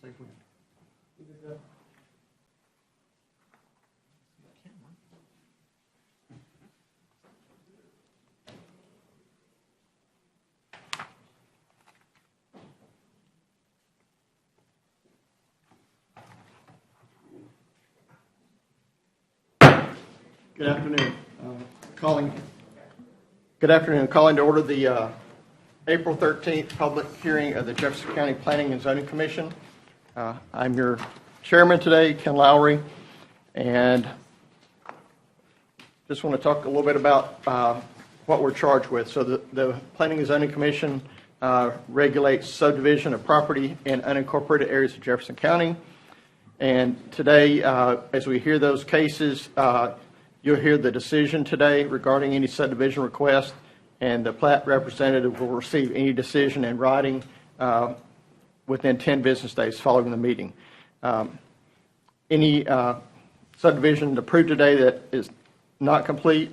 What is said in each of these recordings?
safe wind. Good afternoon. Calling to order the April 13th public hearing of the Jefferson County Planning and Zoning Commission. I'm your chairman today, Ken Lowry, and just want to talk a little bit about what we're charged with. So the Planning and Zoning Commission regulates subdivision of property in unincorporated areas of Jefferson County. And today, as we hear those cases, you'll hear the decision today regarding any subdivision request, and the plat representative will receive any decision in writing within 10 business days following the meeting. Any subdivision approved today that is not complete,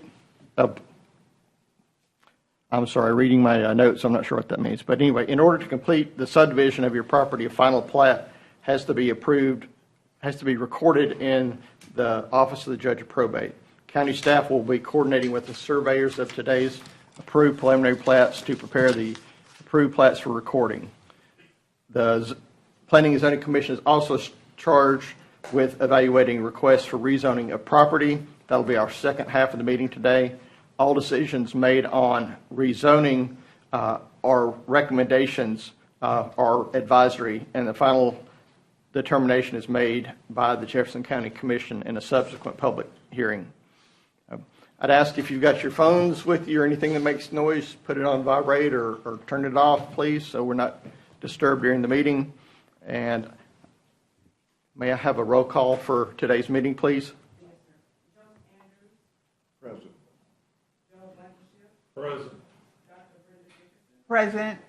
I'm sorry, reading my notes, I'm not sure what that means. But anyway, in order to complete the subdivision of your property, a final plat has to be approved, has to be recorded in the Office of the Judge of Probate. County staff will be coordinating with the surveyors of today's approved preliminary plats to prepare the approved plats for recording. The Planning and Zoning Commission is also charged with evaluating requests for rezoning of property. That'll be our second half of the meeting today. All decisions made on rezoning or recommendations are advisory, and the final determination is made by the Jefferson County Commission in a subsequent public hearing. I'd ask if you've got your phones with you or anything that makes noise, put it on vibrate or turn it off, please, so we're not disturbed during the meeting. And may I have a roll call for today's meeting, please? Yes, sir. Joe Andrews. Present. Joe Blankenship. Present. Dr. Brenda Jefferson. Present.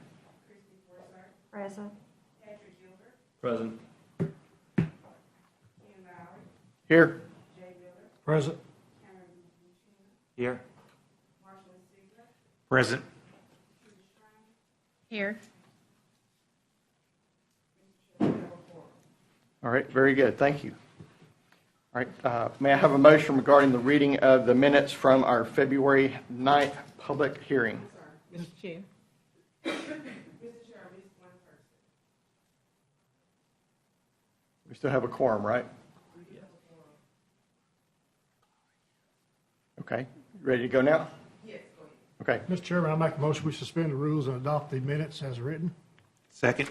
Christy Forsythe. Present. Patrick Gilbert. Present. Ken Lowry. Here. Jay Miller. Present. Cameron Buchanan. Here. Marshall Sigler. Present. Peter Shrine. Here. All right, very good. Thank you. All right, may I have a motion regarding the reading of the minutes from our February 9th public hearing? Mr. Chair. Mr. Chair, I missed one person. We still have a quorum, right? Okay, ready to go now? Yes, go ahead. Okay. Mr. Chairman, I make a motion we suspend the rules and adopt the minutes as written. Second.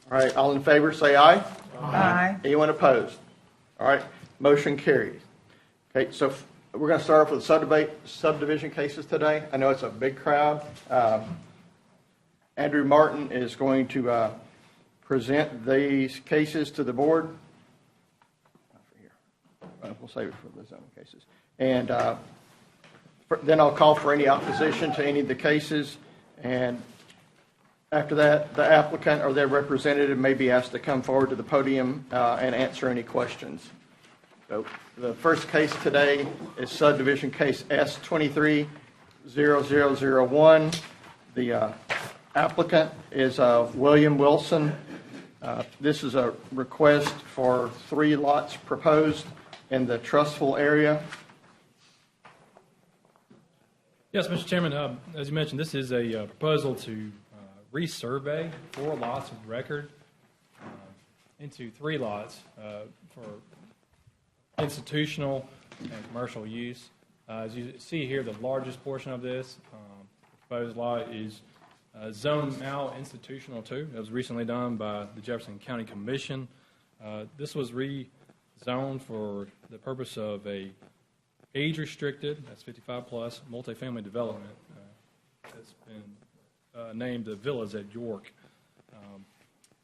All right, all in favor, say aye. Aye. Anyone opposed? All right, motion carries. Okay, so we're going to start off with subdivision cases today. I know it's a big crowd. Andrew Martin is going to present these cases to the board. We'll save it for the zoning cases. And then I'll call for any opposition to any of the cases. And after that, the applicant or their representative may be asked to come forward to the podium and answer any questions. So the first case today is subdivision case S230001. The applicant is William Wilson. This is a request for 3 lots proposed in the Trustful area. Yes, Mr. Chairman, as you mentioned, this is a proposal to resurvey 4 lots of record into 3 lots for institutional and commercial use. As you see here, the largest portion of this proposed lot is Zone Now Institutional 2. It was recently done by the Jefferson County Commission. This was rezoned for the purpose of a age-restricted, that's 55-plus, multifamily development that's been named the Villas at York.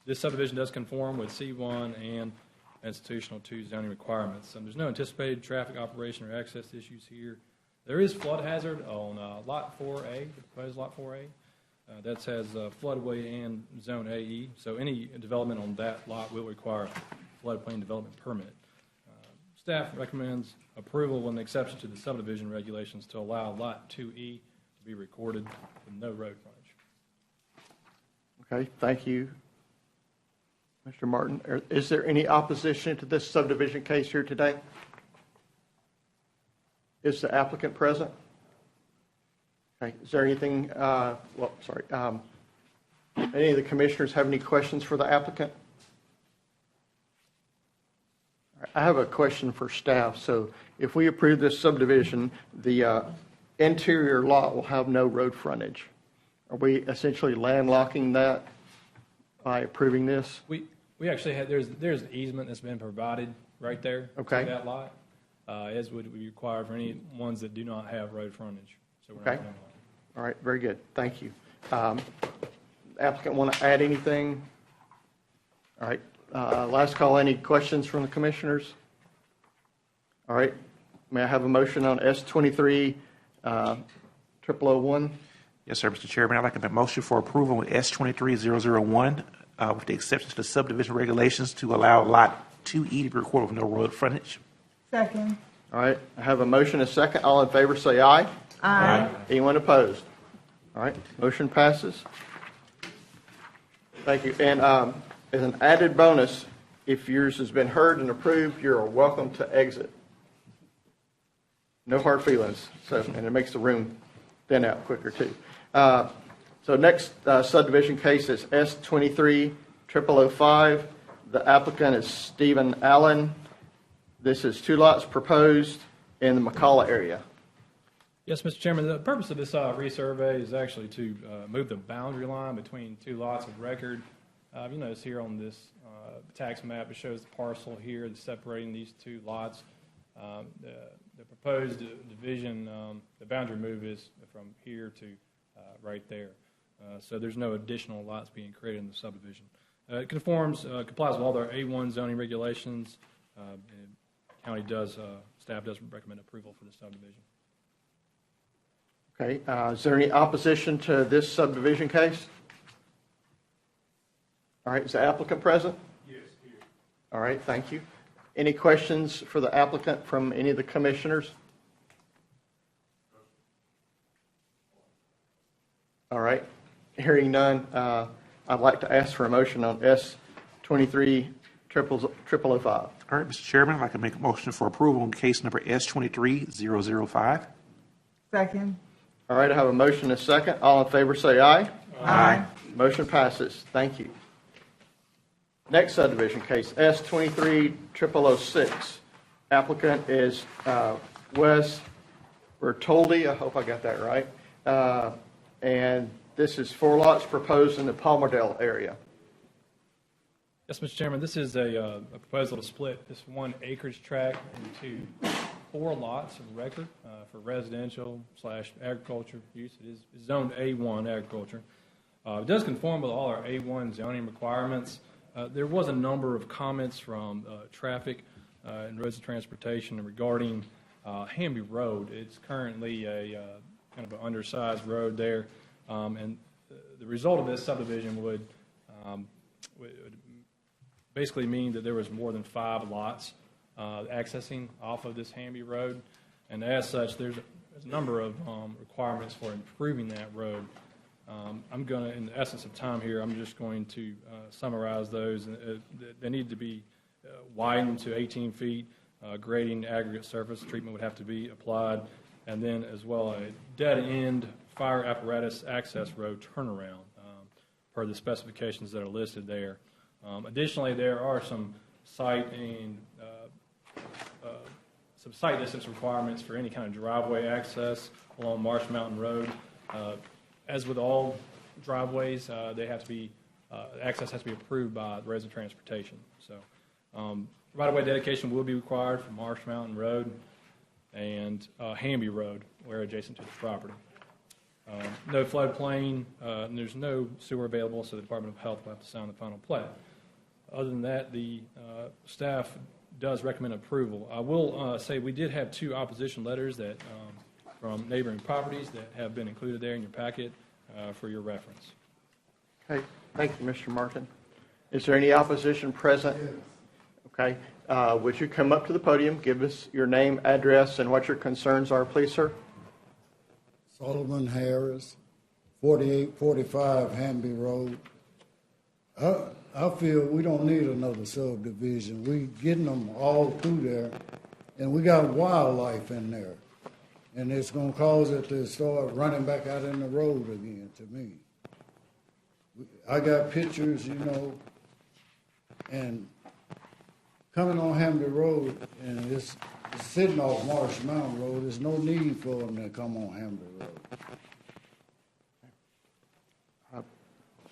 This subdivision does conform with C1 and Institutional 2 zoning requirements. There's no anticipated traffic operation or access issues here. There is flood hazard on Lot 4A, the proposed Lot 4A. That has floodway and Zone AE, so any development on that lot will require a floodplain development permit. Staff recommends approval with an exception to the subdivision regulations to allow Lot 2E to be recorded with no road frontage. Okay, thank you. Mr. Martin, is there any opposition to this subdivision case here today? Is the applicant present? Okay, is there anything, any of the commissioners have any questions for the applicant? I have a question for staff. So if we approve this subdivision, the interior lot will have no road frontage. Are we essentially landlocking that by approving this? We actually have, there's an easement that's been provided right there Okay. to that lot, as would be required for any ones that do not have road frontage. So we're Okay. not landlocked. All right, very good. Thank you. Applicant want to add anything? All right, last call. Any questions from the commissioners? All right, may I have a motion on S23 0001? Yes, sir, Mr. Chairman. I'd like to make a motion for approval with S23001 with the exceptions to the subdivision regulations to allow Lot 2E to be recorded with no road frontage. Second. All right, I have a motion and a second. All in favor say aye. Aye. Anyone opposed? All right, motion passes. Thank you. And as an added bonus, if yours has been heard and approved, you're welcome to exit. No hard feelings. And it makes the room thin out quicker too. So next subdivision case is S230005. The applicant is Stephen Allen. This is 2 lots proposed in the McCalla area. Yes, Mr. Chairman, the purpose of this resurvey is actually to move the boundary line between 2 lots of record. You notice here on this tax map, it shows the parcel here that's separating these 2 lots. The proposed division, the boundary move is from here to right there. So there's no additional lots being created in the subdivision. It complies with all their A1 zoning regulations. And staff does recommend approval for the subdivision. Okay, is there any opposition to this subdivision case? All right, is the applicant present? Yes, here. All right, thank you. Any questions for the applicant from any of the commissioners? All right, hearing none, I'd like to ask for a motion on S23005. All right, Mr. Chairman, I'd like to make a motion for approval on case number S23005. Second. All right, I have a motion and a second. All in favor say aye. Aye. Motion passes. Thank you. Next subdivision case, S23006. Applicant is Wes Bertoldi. I hope I got that right. And this is 4 lots proposed in the Palmerdale area. Yes, Mr. Chairman, this is a proposal to split this 1 acreage tract into 4 lots of record for residential/agriculture use. It is zoned A1 agriculture. It does conform with all our A1 zoning requirements. There was a number of comments from traffic and roads and transportation regarding Hamby Road. It's currently a kind of an undersized road there, and the result of this subdivision would basically mean that there was more than 5 lots accessing off of this Hamby Road, and as such, there's a number of requirements for improving that road. I'm going to, in the essence of time here, I'm just going to summarize those. They need to be widened to 18 feet. Grading aggregate surface treatment would have to be applied, and then as well a dead-end fire apparatus access road turnaround per the specifications that are listed there. Additionally, there are some site distance requirements for any kind of driveway access along Marsh Mountain Road. As with all driveways, they have to be access has to be approved by the Roads and Transportation. So, right-of-way dedication will be required for Marsh Mountain Road and Hamby Road, where adjacent to the property. No floodplain, and there's no sewer available, so the Department of Health will have to sign the final plat. Other than that, the staff does recommend approval. I will say we did have 2 opposition letters that from neighboring properties that have been included there in your packet for your reference. Okay, thank you, Mr. Martin. Is there any opposition present? Okay, would you come up to the podium, give us your name, address, and what your concerns are, please, sir? Solomon Harris, 4845 Hamby Road. I feel we don't need another subdivision. We getting them all through there, and we got wildlife in there. And it's gonna cause it to start running back out in the road again, to me. I got pictures, you know, and coming on Hamden Road, and it's sitting off Marsh Mountain Road, there's no need for them to come on Hamden Road.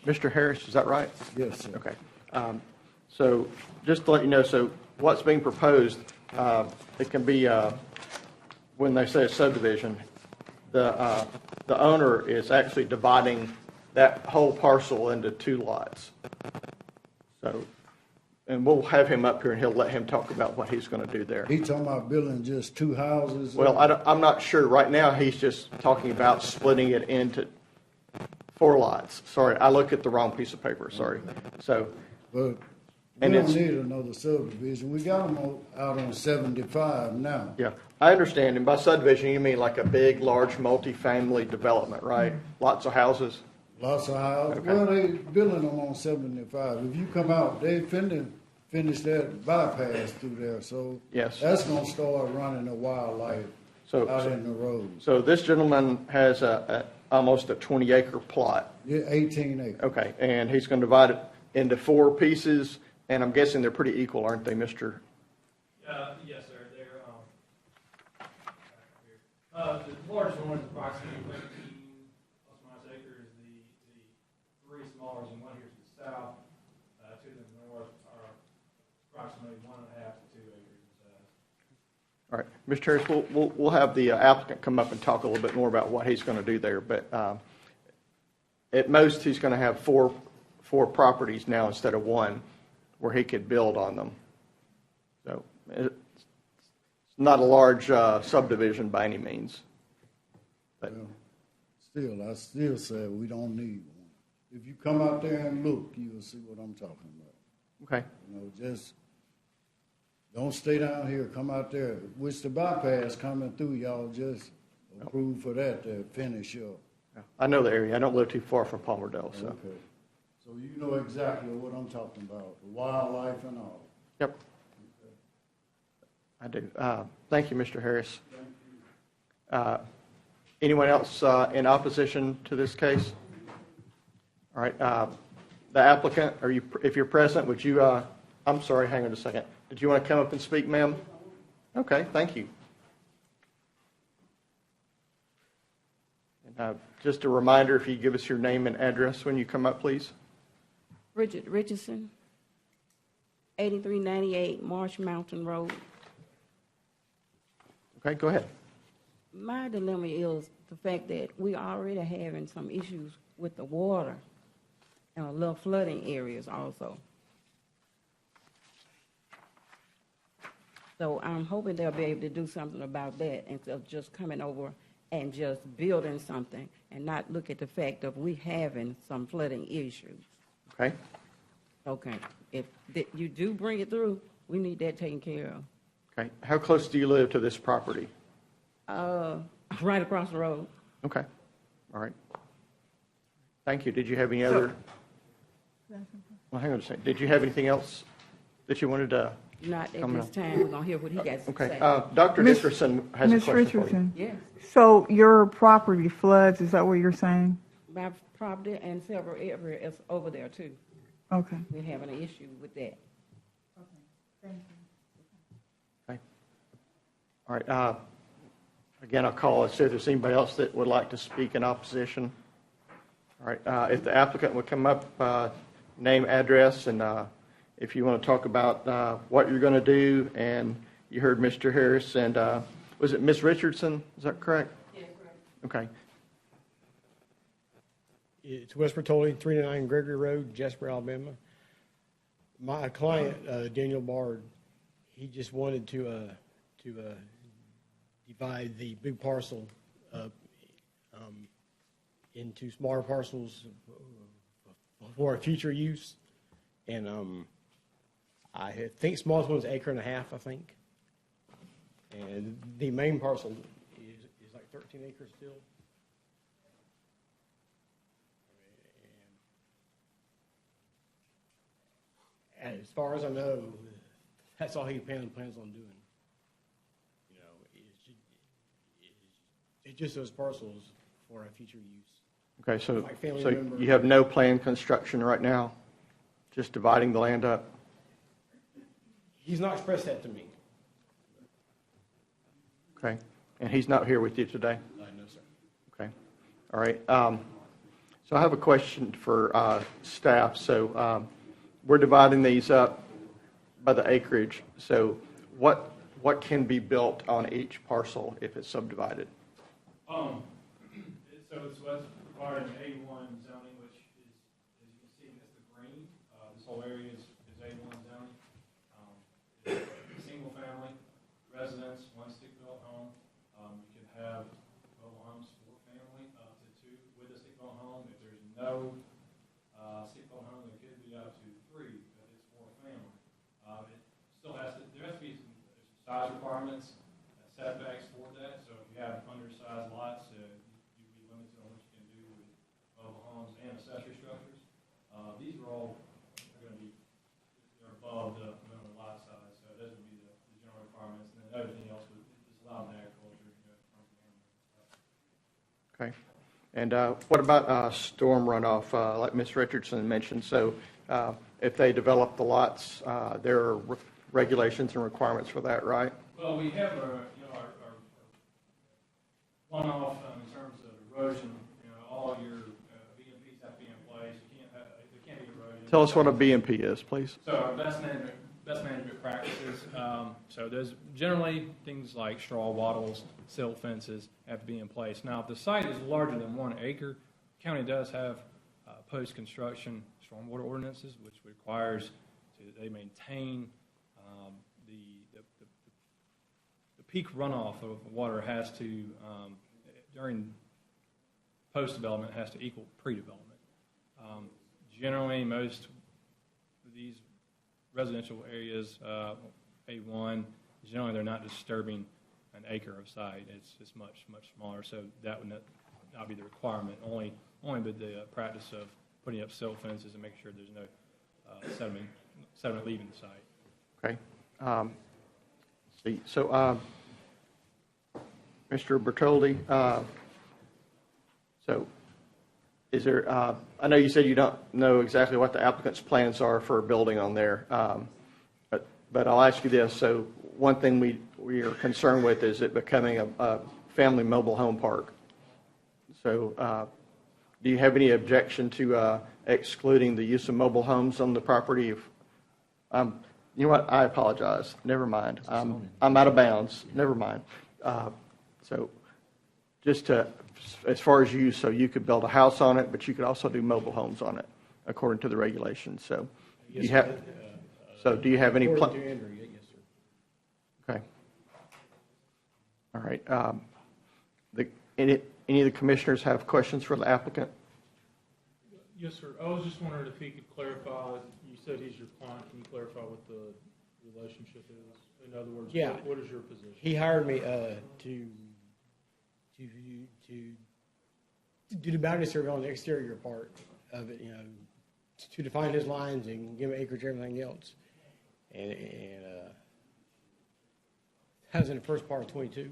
Mr. Harris, is that right? Yes, sir. Okay. So just to let you know, so what's being proposed, it can be, when they say a subdivision, the owner is actually dividing that whole parcel into 2 lots. So, and we'll have him up here and he'll let him talk about what he's going to do there. He talking about building just 2 houses? Well, I'm not sure. Right now, he's just talking about splitting it into 4 lots. Sorry, I looked at the wrong piece of paper, sorry. So, But we And don't it's- need another subdivision. We got them out on 75 now. yeah, I understand. And by subdivision, you mean like a big, large, multi-family development, right? Lots of houses? Lots of houses. Okay. Well, they building them on 75. If you come out, they finish that bypass through there, so Yes. that's gonna start running the wildlife So- out in the road. So this gentleman has almost a 20-acre plot. Yeah, 18 acres. Okay, and he's going to divide it into 4 pieces, and I'm guessing they're pretty equal, aren't they, Mr.? Yes, sir. They're, the largest one is approximately 13 plus minus acres. The 3 smaller than one here to the south, 2 to the north are approximately 1.5 to 2 acres in size. All right, Mr. Harris, we'll have the applicant come up and talk a little bit more about what he's going to do there, but at most, he's going to have four properties now instead of 1, where he could build on them. So it's not a large subdivision by any means. But Still, I still say we don't need one. If you come out there and look, you'll see what I'm talking about. okay, You know, just don't stay down here, come out there. Which the bypass coming through, y'all just approve for that to finish up. I know the area. I don't live too far from Palmerdale, so. Okay. So you know exactly what I'm talking about, the wildlife and all. Yep. I do. Thank you, Mr. Harris. Anyone else in opposition to this case? All right. The applicant, if you're present, would you, I'm sorry, hang on a second. Did you want to come up and speak, ma'am? Okay, thank you. And just a reminder, if you give us your name and address when you come up, please. Bridget Richardson, 8398 Marsh Mountain Road. Okay, go ahead. My dilemma is the fact that we already having some issues with the water and a little flooding areas also. So I'm hoping they'll be able to do something about that instead of just coming over and just building something and not look at the fact of we having some flooding issues. Okay. Okay, if you do bring it through, we need that taken care of. Okay. How close do you live to this property? Right across the road. Okay. All right. Thank you. Did you have any other? Well, hang on a second. Did you have anything else that you wanted to? Not at Come this on. time. We're gonna hear what he got to Okay. say. Dr. Miss- Jefferson has a Ms. question for you. Richardson, Yes, so your property floods, is that what you're saying? my property and several areas over there too. Okay. We're having an issue with that. Okay. All right. Again, I'll call and see if there's anybody else that would like to speak in opposition. All right. If the applicant would come up, name, address, and if you want to talk about what you're going to do, and you heard Mr. Harris, and was it Ms. Richardson? Is that correct? Yes, correct. Okay. It's West Bertoli, 309 Gregory Road, Jasper, Alabama. My client, Daniel Bard, he just wanted to divide the big parcel up into smaller parcels for future use. And I think smallest one's 1.5 acres, I think. And the main parcel is like 13 acres still. As far as I know, that's all he plans on doing. You know, it's just those parcels for a future use. Okay, so, Like family so member. you have no planned construction right now? Just dividing the land up? He's not expressed that to me. Okay, and he's not here with you today? No, sir. Okay, all right. So I have a question for staff. So we're dividing these up by the acreage. So what can be built on each parcel if it's subdivided? So it's what's required in A1 zoning, which is, as you can see, that's the green. This whole area is A1 zoning. Single family residence, one stick-built home. You can have mobile homes for family up to 2 with a stick-built home. If there's no stick-built home, there could be up to 3 if it's for a family. It still has to, there has to be some size requirements, setbacks for that. So if you have undersized lots, you'd be limited on what you can do with mobile homes and accessory structures. These are all going to be, they're above the minimum lot size, so those would be the general requirements. And then everything else is allowed in agriculture, Okay. And what about storm runoff, like Ms. Richardson mentioned? So if they develop the lots, there are regulations and requirements for that, right? Well, we have our runoff in terms of erosion. All your BMPs have to be in place. There can't be erosion. Tell us what a BMP is, please. So our best management practices. So there's generally things like straw wattles, silt fences have to be in place. Now, if the site is larger than 1 acre, the county does have post-construction stormwater ordinances, which requires they maintain the peak runoff of water has to during post-development has to equal pre-development. Generally, most of these residential areas, A1, generally they're not disturbing an acre of site. It's much smaller, so that would not be the requirement. Only with the practice of putting up silt fences and making sure there's no sediment leaving the site. Okay. See, so Mr. Bertoldi, so is there, I know you said you don't know exactly what the applicant's plans are for a building on there, but I'll ask you this. So one thing we are concerned with is it becoming a family mobile home park. So do you have any objection to excluding the use of mobile homes on the property? You know what? I apologize. Never mind. I'm out of bounds. Never mind. So just as far as use, so you could build a house on it, but you could also do mobile homes on it, according to the regulations. So Yes, you have. So do you have any? According to Andrew, yes, sir. Okay. All right. Any of the commissioners have questions for the applicant? Yes, sir. I was just wondering if he could clarify, you said he's your client. Can you clarify what the relationship is? In other words, Yeah. what is your position? He hired me to do the boundary survey on the exterior part of it, to define his lines and give him acreage and everything else. And that was in the first part of 22.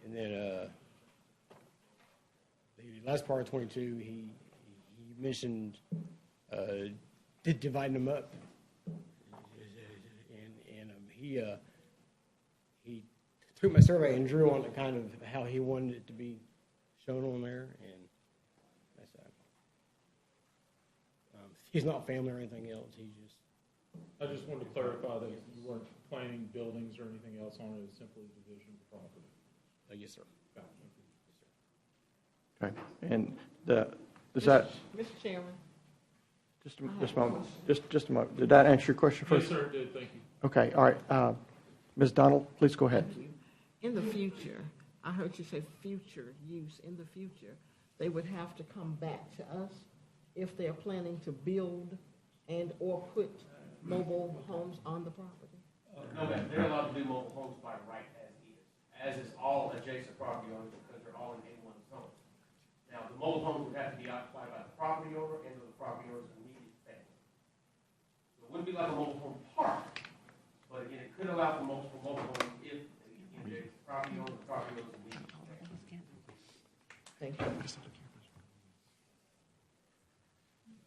And then the last part of 22, he mentioned dividing them up. And he took my survey and drew on it kind of how he wanted it to be shown on there, and that's that. He's not family or anything else. He just. I just wanted to clarify that you weren't planning buildings or anything else on it, it's simply division of the property. Yes, sir. Okay. And does that Mr. Chairman. just a moment? Just a moment. Did that answer your question first? Yes, sir, it did. Thank you. Okay. All right. Ms. Donald, please go ahead. In the future, I heard you say future use. In the future, they would have to come back to us if they're planning to build and or put mobile homes on the property. No, ma'am, they're allowed to do mobile homes by right as is all adjacent property owners because they're all in A1 zone. Now, the mobile homes would have to be occupied by the property owner and the property owner's immediate family. So wouldn't be like a mobile home park, but again, it could allow for mobile homes if, again, the property owners need. Thank you.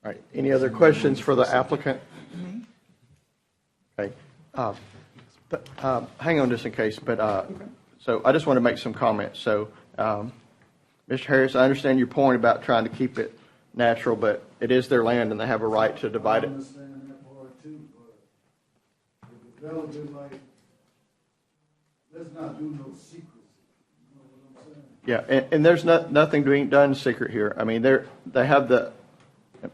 All right, any other questions for the applicant? Okay. Hang on just in case, but, so I just want to make some comments. So, Mr. Harris, I understand your point about trying to keep it natural, but it is their land and they have a right to divide I it. understand that part too, but the development, like, let's not do no secrecy. You know what I'm saying? Yeah, and there's nothing being done secret here. I mean, they have the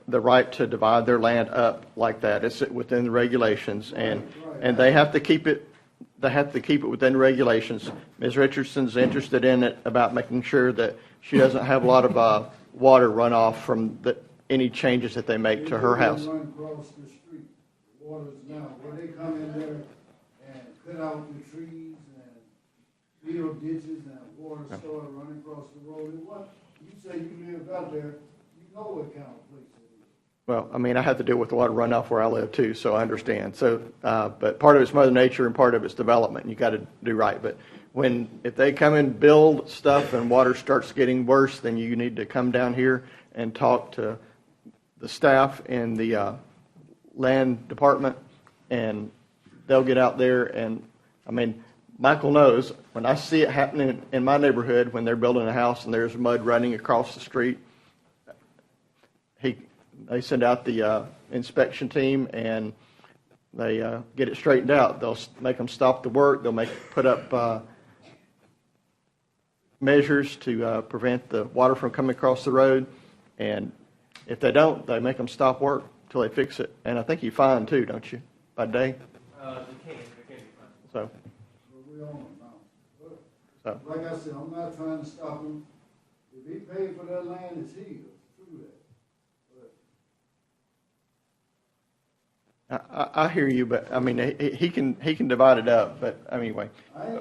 right to divide their land up like that. It's within the regulations, and they have to keep it. They have to keep it within regulations. Ms. Richardson's interested in it about making sure that she doesn't have a lot of water runoff from any changes that they make to her house. They run across the street, the water's now, where they come in there and cut out the trees and build ditches and water started running across the road. And what, you say you live out there, you know what kind of place it is. Well, I mean, I have to deal with the water runoff where I live too, so I understand. So, but part of it's Mother Nature and part of it's development. You got to do right. But if they come and build stuff and water starts getting worse, then you need to come down here and talk to the staff in the land department, and they'll get out there. And I mean, Michael knows when I see it happening in my neighborhood when they're building a house and there's mud running across the street. They send out the inspection team, and they get it straightened out. They'll make them stop the work. They'll put up measures to prevent the water from coming across the road. And if they don't, they make them stop work until they fix it. And I think you fine too, don't you, by day? They can be fine. So. But we own it now. So. Like I said, I'm not trying to stop him. If he paid for that land, it's his. True that. I hear you, but I mean he can divide it up. But anyway,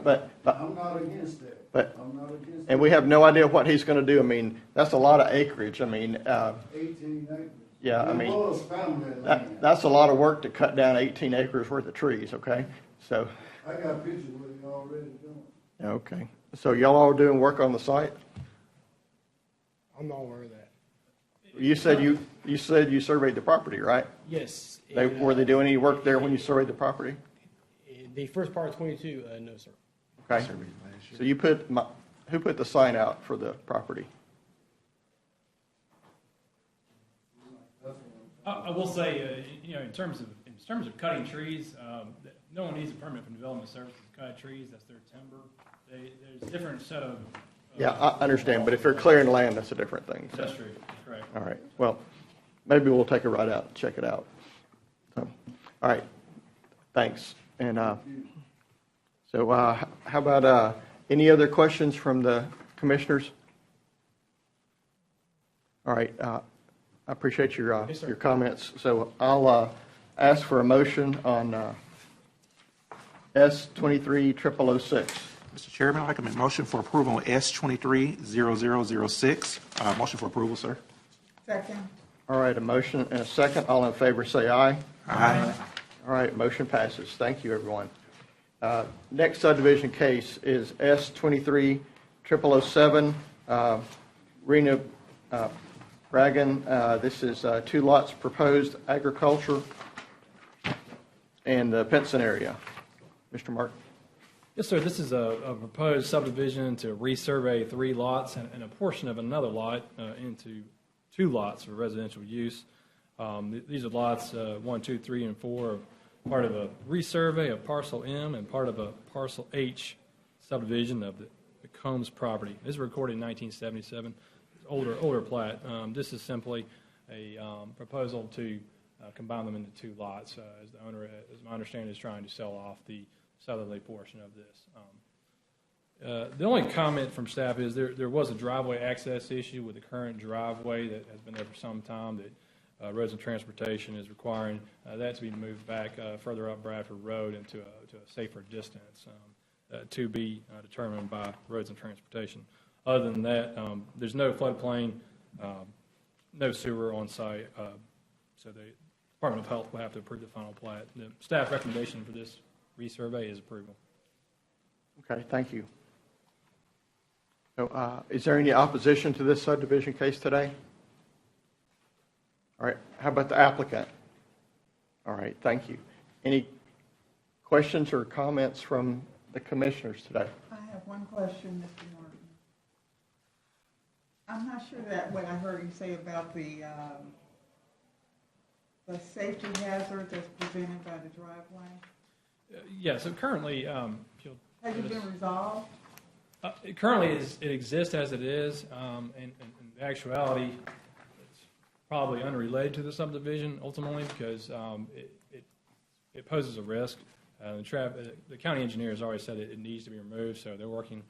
but I'm not against that. But I'm not against and we have no idea what he's going to do. I mean, that's a lot of acreage. I mean, 18 acres. Yeah, I mean, It was family land. that's a lot of work to cut down 18 acres worth of trees. Okay, so I got pictures of what he already doing. okay, so y'all are doing work on the site. I'm not aware of that. You said you surveyed the property, right? Yes. Were they doing any work there when you surveyed the property? The first part of 22, no, sir. Okay. So you who put the sign out for the property? I will say, in terms of cutting trees, no one needs a permit from Development Services to cut trees. That's their timber. There's a different set of. Yeah, I understand, but if they're clearing land, that's a different thing. So. That's true. That's correct. All right. Well, maybe we'll take a ride out and check it out. So, all right. Thanks. And so, how about any other questions from the commissioners? All right. I appreciate your your comments. So I'll ask for a motion on S230006. Mr. Chairman, I'd like to make a motion for approval on S230006. Motion for approval, sir. Second. All right, a motion and a second. All in favor say aye. Aye. All right, motion passes. Thank you, everyone. Next subdivision case is S230007, Rena Bragan. This is 2 lots proposed agriculture in the Pinson area. Mr. Mark. Yes, sir. This is a proposed subdivision to resurvey 3 lots and a portion of another lot into 2 lots for residential use. These are lots 1, 2, 3, and 4, part of a resurvey of parcel M and part of a parcel H subdivision of the Combs property. This was recorded in 1977. It's older plat. This is simply a proposal to combine them into 2 lots, as the owner, as my understanding, is trying to sell off the southerly portion of this. The only comment from staff is there was a driveway access issue with the current driveway that has been there for some time that Roads and Transportation is requiring that to be moved back further up Bradford Road into a safer distance to be determined by Roads and Transportation. Other than that, there's no floodplain, no sewer on site, so Department of Health will have to approve the final plat. The staff recommendation for this resurvey is approval. Okay, thank you. So, is there any opposition to this subdivision case today? All right, how about the applicant? All right, thank you. Any questions or comments from the commissioners today? I have one question, Mr. Martin. I'm not sure that what I heard you say about the safety hazard that's presented by the driveway. Yeah, so currently, Has it been resolved? Currently, it exists as it is. In actuality, it's probably unrelated to the subdivision ultimately because it poses a risk. The county engineer has already said it needs to be removed, so they're working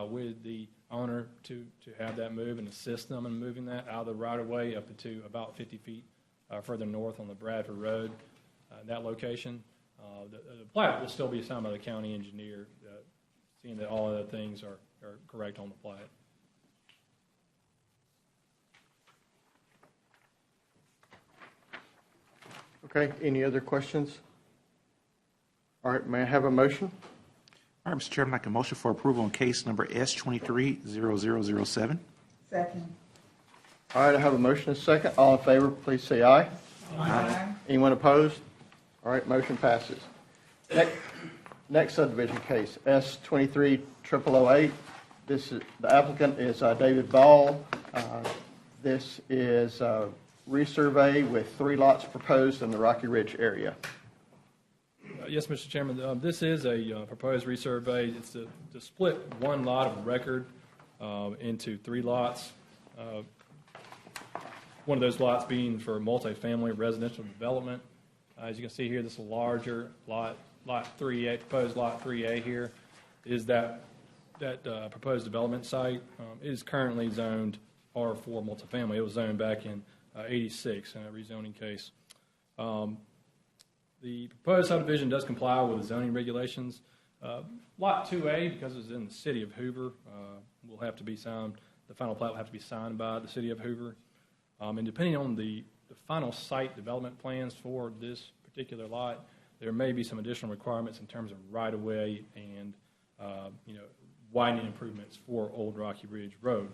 with the owner to have that move and assist them in moving that out of the right-of-way up to about 50 feet further north on the Bradford Road, that location. The plat will still be signed by the county engineer, seeing that all other things are correct on the plat. Okay, any other questions? All right, may I have a motion? All right, Mr. Chairman, I can motion for approval on case number S230007. Second. All right, I have a motion and a second. All in favor, please say aye. Aye. Anyone opposed? All right, motion passes. Next subdivision case, S230008. The applicant is David Ball. This is a resurvey with 3 lots proposed in the Rocky Ridge area. Yes, Mr. Chairman, this is a proposed resurvey. It's to split one lot of record into 3 lots. One of those lots being for multifamily residential development. As you can see here, this is a larger lot 3A, proposed lot 3A here, is that proposed development site. It is currently zoned R4 multifamily. It was zoned back in 86 in a rezoning case. The proposed subdivision does comply with the zoning regulations. Lot 2A, because it's in the city of Hoover, will have to be signed. The final plat will have to be signed by the city of Hoover. And depending on the final site development plans for this particular lot, there may be some additional requirements in terms of right-of-way and widening improvements for Old Rocky Ridge Road.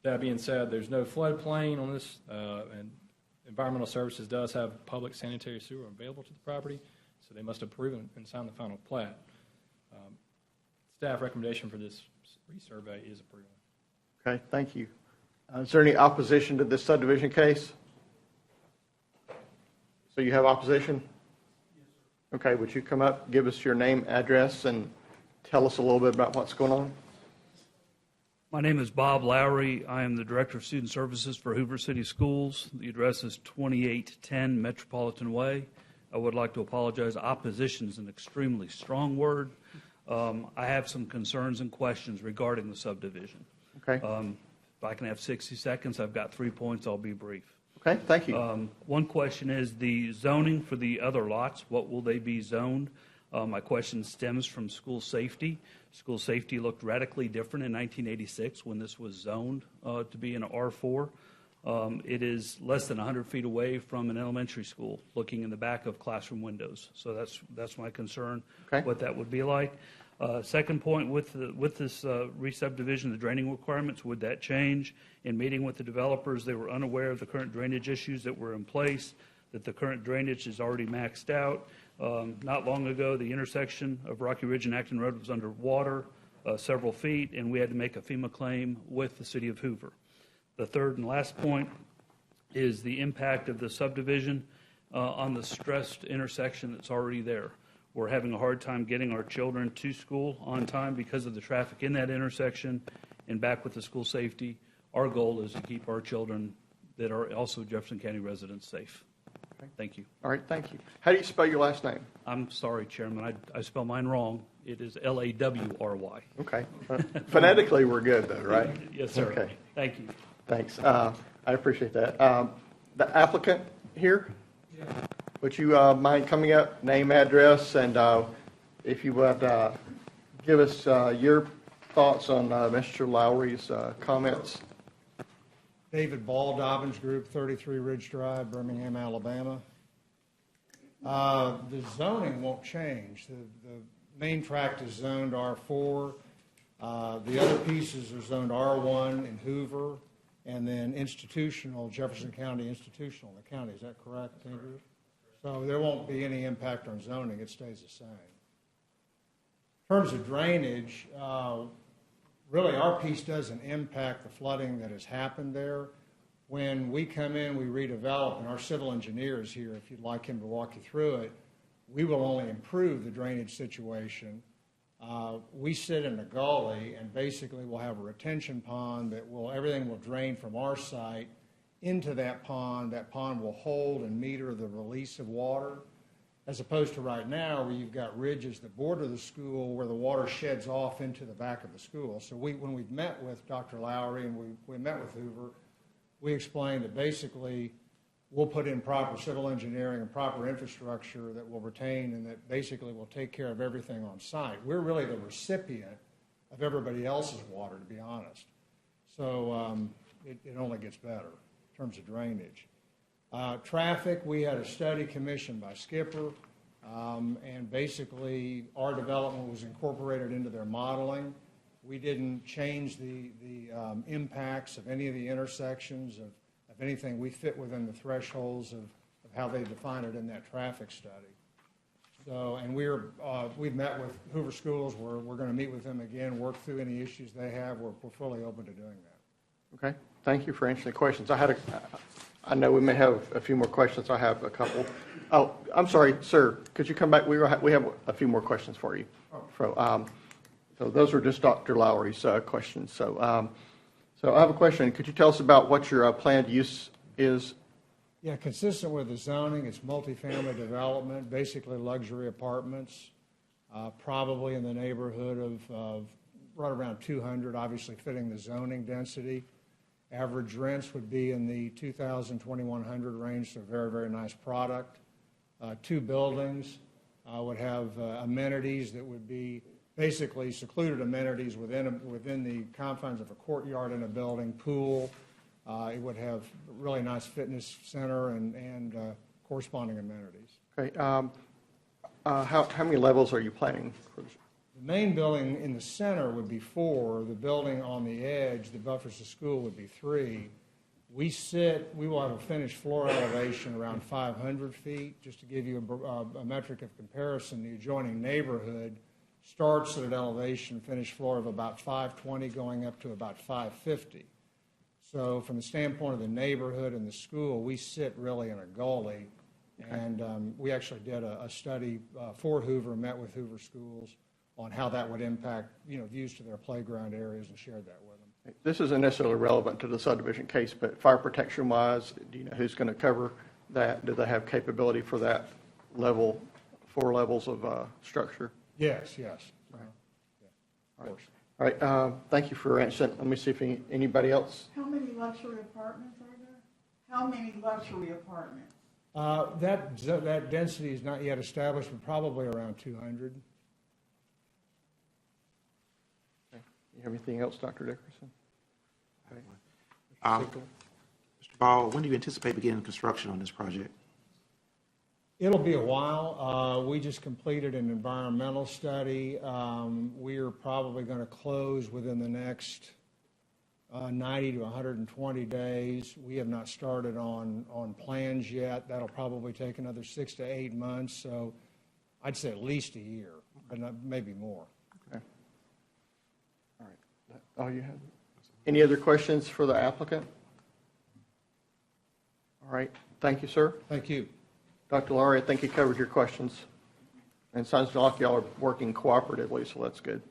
That being said, there's no floodplain on this, and Environmental Services does have public sanitary sewer available to the property, so they must approve and sign the final plat. Staff recommendation for this resurvey is approval. Okay, thank you. Is there any opposition to this subdivision case? So you have opposition? Yes, sir. Okay, would you come up, give us your name, address, and tell us a little bit about what's going on? My name is Bob Lowry. I am the Director of Student Services for Hoover City Schools. The address is 2810 Metropolitan Way. I would like to apologize. Opposition is an extremely strong word. I have some concerns and questions regarding the subdivision. Okay. If I can have 60 seconds, I've got 3 points. I'll be brief. Okay, thank you. One question is the zoning for the other lots. What will they be zoned? My question stems from school safety. School safety looked radically different in 1986 when this was zoned to be an R4. It is less than 100 feet away from an elementary school, looking in the back of classroom windows. So that's my concern, okay, what that would be like. Second point, with this re-subdivision, the draining requirements, would that change? In meeting with the developers, they were unaware of the current drainage issues that were in place, that the current drainage is already maxed out. Not long ago, the intersection of Rocky Ridge and Acton Road was underwater several feet, and we had to make a FEMA claim with the city of Hoover. The third and last point is the impact of the subdivision on the stressed intersection that's already there. We're having a hard time getting our children to school on time because of the traffic in that intersection. And back with the school safety, our goal is to keep our children that are also Jefferson County residents safe. Okay. Thank you. All right, thank you. How do you spell your last name? I'm sorry, Chairman. I spell mine wrong. It is Lawry. Okay. Phonetically, we're good, though, right? Yes, sir. Okay. Thank you. Thanks. I appreciate that. The applicant here? Yeah. Would you mind coming up, name, address, and if you would give us your thoughts on Mr. Lowry's comments? David Ball, Dobbins Group, 33 Ridge Drive, Birmingham, Alabama. The zoning won't change. The main tract is zoned R4. The other pieces are zoned R1 in Hoover, and then institutional, Jefferson County institutional in the county. Is that correct, Andrew? So there won't be any impact on zoning. It stays the same. In terms of drainage, really our piece doesn't impact the flooding that has happened there. When we come in, we redevelop, and our civil engineer is here if you'd like him to walk you through it. We will only improve the drainage situation. We sit in a gully, and basically we'll have a retention pond that everything will drain from our site into that pond. That pond will hold and meter the release of water, as opposed to right now where you've got ridges that border the school where the water sheds off into the back of the school. So when we've met with Dr. Lowry and we met with Hoover, we explained that basically we'll put in proper civil engineering and proper infrastructure that will retain and that basically will take care of everything on site. We're really the recipient of everybody else's water, to be honest. So it only gets better in terms of drainage. Traffic, we had a study commissioned by Skipper, and basically our development was incorporated into their modeling. We didn't change the impacts of any of the intersections of anything. We fit within the thresholds of how they define it in that traffic study. So, and we've met with Hoover Schools. We're going to meet with them again, work through any issues they have. We're fully open to doing that. Okay. Thank you for answering the questions. I know we may have a few more questions. I have a couple. Oh, I'm sorry, sir. Could you come back? We have a few more questions for you. So those were just Dr. Lowry's questions. So I have a question. Could you tell us about what your planned use is? Yeah, consistent with the zoning, it's multifamily development, basically luxury apartments, probably in the neighborhood of right around 200, obviously fitting the zoning density. Average rents would be in the 2,000, 2,100 range, so very, very nice product. 2 buildings would have amenities that would be basically secluded amenities within the confines of a courtyard in a building, pool. It would have a really nice fitness center and corresponding amenities. Okay. How many levels are you planning for this? The main building in the center would be 4. The building on the edge, the buffers to school, would be 3. We will have a finished floor elevation around 500 feet. Just to give you a metric of comparison, the adjoining neighborhood starts at an elevation finished floor of about 520 going up to about 550. So from the standpoint of the neighborhood and the school, we sit really in a gully. And we actually did a study for Hoover, met with Hoover Schools on how that would impact, views to their playground areas, and shared that with them. This isn't necessarily relevant to the subdivision case, but fire protection-wise, do you know who's going to cover that? Do they have capability for that level, 4 levels of structure? Yes. Yeah, of course. All right. Thank you for answering. Let me see if anybody else. How many luxury apartments are there? How many luxury apartments? That density is not yet established, but probably around 200. Okay. You have anything else, Dr. Dickerson? Okay. Mr. Ball, when do you anticipate beginning construction on this project? It'll be a while. We just completed an environmental study. We are probably going to close within the next 90 to 120 days. We have not started on plans yet. That'll probably take another 6 to 8 months. So I'd say at least a year, but maybe more. Okay. All right. That's all you have? Any other questions for the applicant? All right. Thank you, sir. Thank you. Dr. Lowry, I think you covered your questions. And it sounds like y'all are working cooperatively, so that's good.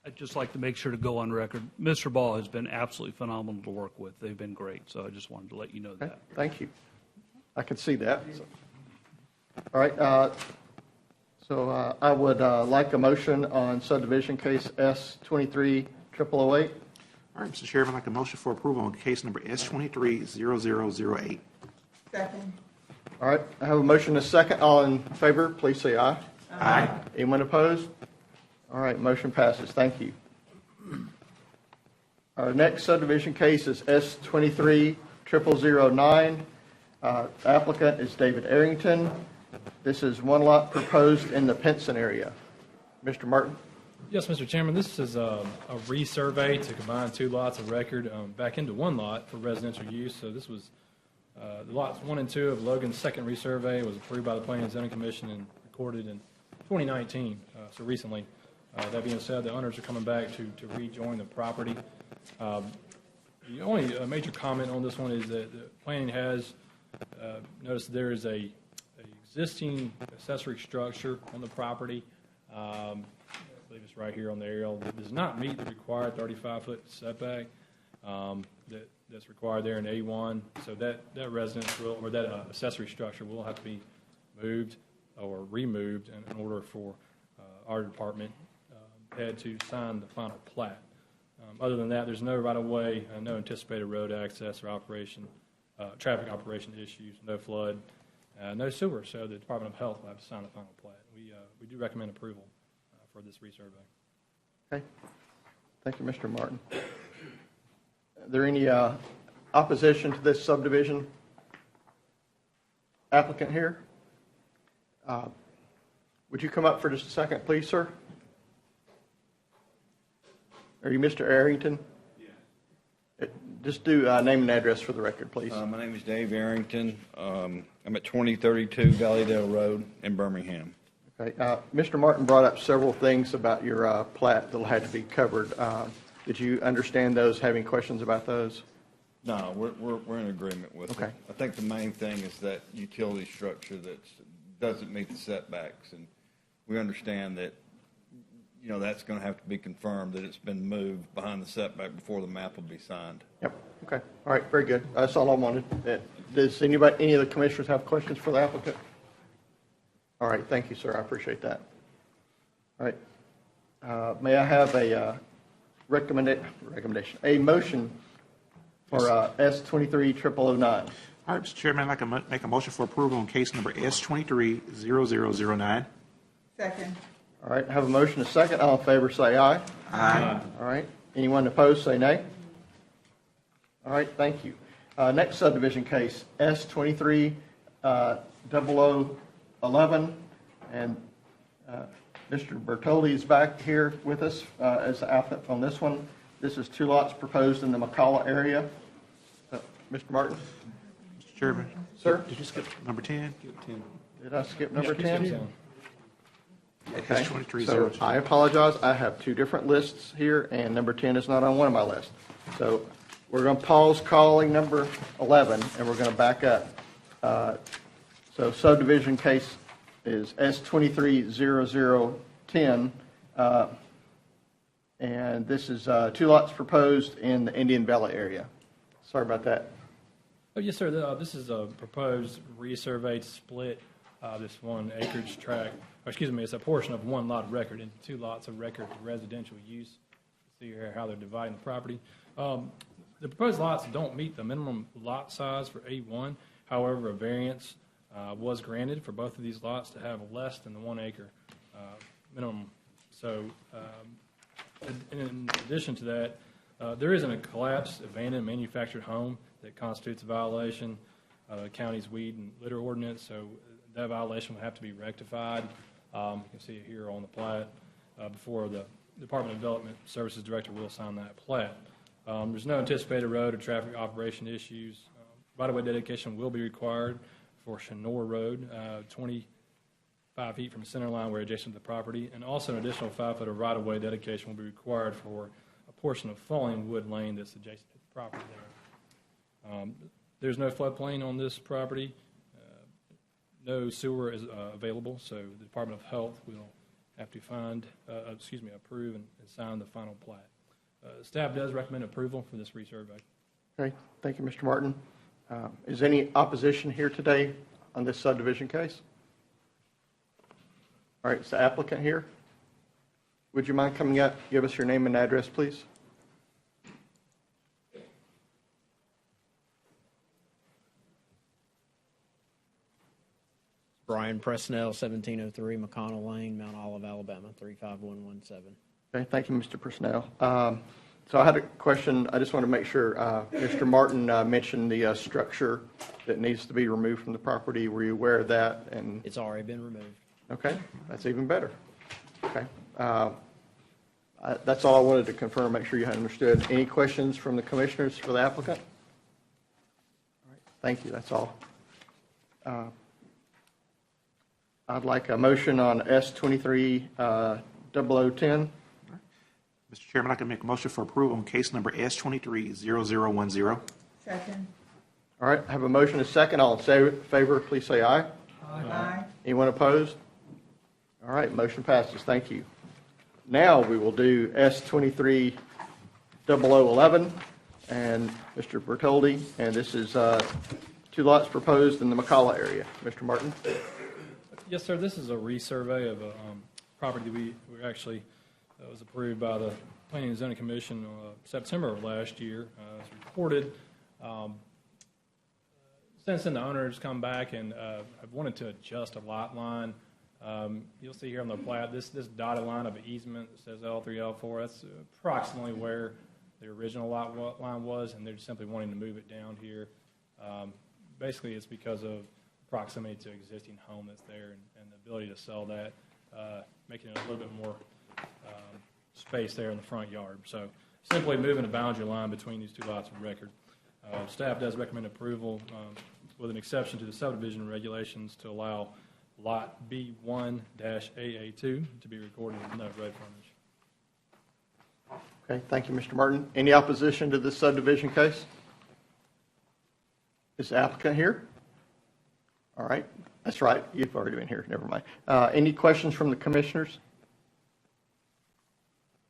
I'd just like to make sure to go on record. Mr. Ball has been absolutely phenomenal to work with. They've been great, so I just wanted to let you know that. Okay. Thank you. I can see that. So. All right. So I would like a motion on subdivision case S-23-0008. All right, Mr. Chairman, I'd like a motion for approval on case number S-23-0008. Second. All right. I have a motion and a second. All in favor, please say aye. Aye. Anyone opposed? All right, motion passes. Thank you. Our next subdivision case is S230009. Applicant is David Arrington. This is one lot proposed in the Pinson area. Mr. Martin? Yes, Mr. Chairman, this is a resurvey to combine two lots of record back into one lot for residential use. So this was, the lots 1 and 2 of Logan's second resurvey was approved by the Planning and Zoning Commission and recorded in 2019, so recently. That being said, the owners are coming back to rejoin the property. The only major comment on this one is that the planning has noticed there is a existing accessory structure on the property. I believe it's right here on the aerial. That does not meet the required 35-foot setback that's required there in A1. So that residence will, or that accessory structure will have to be moved or removed in order for our department head to sign the final plat. Other than that, there's no right-of-way, no anticipated road access or operation, traffic operation issues, no flood, no sewer. So the Department of Health will have to sign the final plat. We do recommend approval for this resurvey. Okay. Thank you, Mr. Martin. Are there any opposition to this subdivision? Applicant here? Would you come up for just a second, please, sir? Are you Mr. Arrington? Yeah. Just do name and address for the record, please. My name is Dave Arrington. I'm at 2032 Valleydale Road in Birmingham. Okay. Mr. Martin brought up several things about your plat that had to be covered. Did you understand those, having questions about those? No, we're in agreement with it. I think the main thing is that utility structure that doesn't meet the setbacks, and we understand that, you know, that's going to have to be confirmed that it's been moved behind the setback before the map will be signed. Yep. Okay. All right. Very good. That's all I wanted. Does any of the commissioners have questions for the applicant? All right. Thank you, sir. I appreciate that. All right. May I have a recommendation, a motion for S230009? All right, Mr. Chairman, I'd like to make a motion for approval on case number S230009. Second. All right, have a motion, a second. All in favor, say aye. Aye. All right. Anyone opposed, say nay. All right, thank you. Next subdivision case, S230011, and Mr. Bertoli is back here with us as the applicant on this one. This is two lots proposed in the McCalla area. Mr. Martin? Mr. Chairman. Sir? Did you skip number 10? Did I skip number 10? Okay, S2302. so I apologize. I have two different lists here, and number 10 is not on one of my lists. So we're going to pause calling number 11, and we're going to back up. So subdivision case is S230010, and this is two lots proposed in the Indian Valley area. Sorry about that. Oh, yes, sir. This is a proposed resurveyed split, this one acreage tract. Excuse me, it's a portion of one lot of record into two lots of record for residential use. See here how they're dividing the property. The proposed lots don't meet the minimum lot size for A1. However, a variance was granted for both of these lots to have less than the 1 acre minimum. So in addition to that, there isn't a collapsed, abandoned, manufactured home that constitutes a violation of the county's weed and litter ordinance. So that violation will have to be rectified. You can see it here on the plat before the Department of Development Services Director will sign that plat. There's no anticipated road or traffic operation issues. Right-of-way dedication will be required for Shenor Road, 25 feet from the center line where adjacent to the property, and also an additional 5 foot of right-of-way dedication will be required for a portion of Falling Wood Lane that's adjacent to the property there. There's no floodplain on this property. No sewer is available, so the Department of Health will have to approve and sign the final plat. Staff does recommend approval for this resurvey. Okay, thank you, Mr. Martin. Is any opposition here today on this subdivision case? All right, is the applicant here? Would you mind coming up, give us your name and address, please? Brian Presnell, 1703 McConnell Lane, Mount Olive, Alabama, 35117. Okay, thank you, Mr. Personnel. So I had a question. I just want to make sure, Mr. Martin mentioned the structure that needs to be removed from the property. Were you aware of that? And It's already been removed. okay, that's even better. Okay. That's all I wanted to confirm, make sure you had understood. Any questions from the commissioners for the applicant? All right, thank you, that's all. I'd like a motion on S23-0010. Mr. Chairman, I can make a motion for approval on case number S23-0010. Second. All right, I have a motion and a second. All in favor, please say aye. Aye. Anyone opposed? All right, motion passes. Thank you. Now we will do S23-0011 and Mr. Bertoldi, and this is 2 lots proposed in the McCalla area. Mr. Martin? Yes, sir. This is a resurvey of a property we actually was approved by the Planning and Zoning Commission September of last year. It's recorded. Since then, the owners come back and have wanted to adjust a lot line. You'll see here on the plat, this dotted line of easement that says L3, L4, that's approximately where the original lot line was, and they're simply wanting to move it down here. Basically, it's because of proximity to existing home that's there and the ability to sell that, making it a little bit more space there in the front yard. So simply moving a boundary line between these 2 lots of record. Staff does recommend approval with an exception to the subdivision regulations to allow Lot B1-AA2 to be recorded with no road frontage. Okay, thank you, Mr. Martin. Any opposition to this subdivision case? Is the applicant here? All right, that's right. You've already been here. Never mind. Any questions from the commissioners?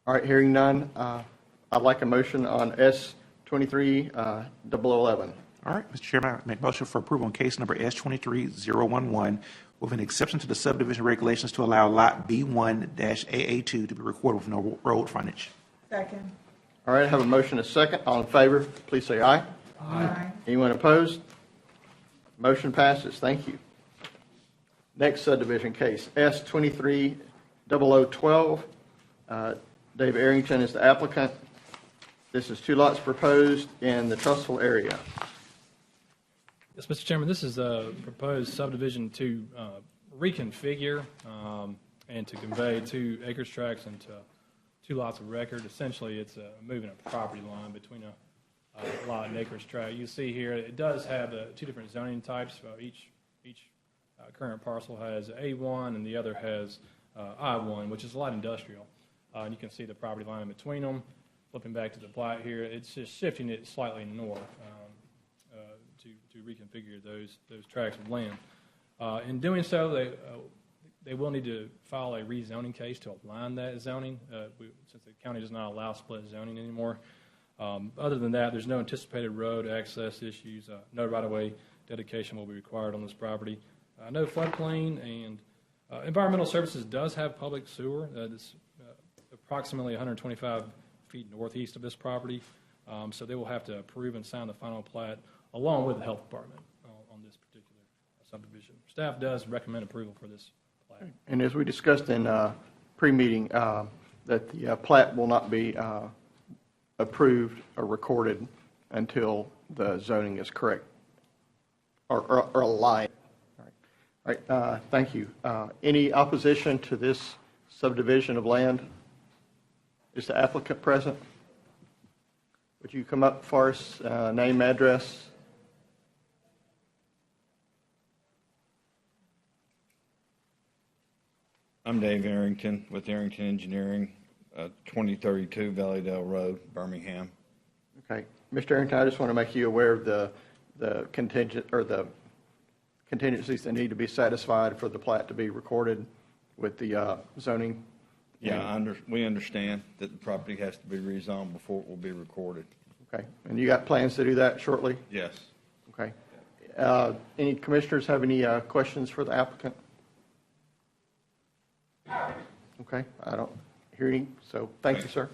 All right, hearing none, I'd like a motion on S23-0011. All right, Mr. Chairman, I make a motion for approval on case number S23-011 with an exception to the subdivision regulations to allow Lot B1-AA2 to be recorded with no road frontage. Second. All right, I have a motion and a second. All in favor, please say aye. Aye. Anyone opposed? Motion passes. Thank you. Next subdivision case, S23-0012. Dave Arrington is the applicant. This is 2 lots proposed in the Trussville area. Yes, Mr. Chairman, this is a proposed subdivision to reconfigure and to convey 2 acreage tracts into 2 lots of record. Essentially, it's moving a property line between a lot and acreage tract. You see here, it does have 2 different zoning types. Each current parcel has A1 and the other has I1, which is a lot industrial. And you can see the property line in between them. Flipping back to the plat here, it's just shifting it slightly north to reconfigure those tracts of land. In doing so, they will need to file a rezoning case to align that zoning, since the county does not allow split zoning anymore. Other than that, there's no anticipated road access issues. No right-of-way dedication will be required on this property. No floodplain, and Environmental Services does have public sewer. That's approximately 125 feet northeast of this property. So they will have to approve and sign the final plat along with the health department on this particular subdivision. Staff does recommend approval for this plat. And as we discussed in pre-meeting, that the plat will not be approved or recorded until the zoning is correct or aligned. All right, thank you. Any opposition to this subdivision of land? Is the applicant present? Would you come up for us, name, address? I'm Dave Arrington with Arrington Engineering, 2032 Valleydale Road, Birmingham. Okay. Mr. Arrington, I just want to make you aware of the contingent or the contingencies that need to be satisfied for the plat to be recorded with the zoning. Yeah, we understand that the property has to be rezoned before it will be recorded. Okay. And you got plans to do that shortly? Yes. Okay. Any commissioners have any questions for the applicant? Okay. I don't hear any, so thank you, sir.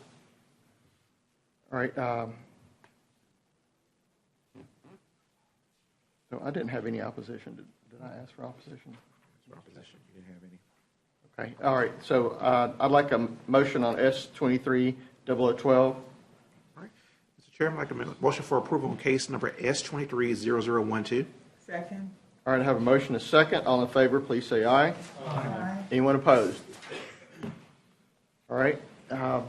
All right. So I didn't have any opposition. Did I ask for opposition? Opposition, you didn't have any. Okay, all right, so I'd like a motion on S-23-0012. Mr. Chairman, I'd like a motion for approval on case number S-23-0012. Second. All right, I have a motion, a second. All in favor, please say aye. Aye. Anyone opposed? All right. I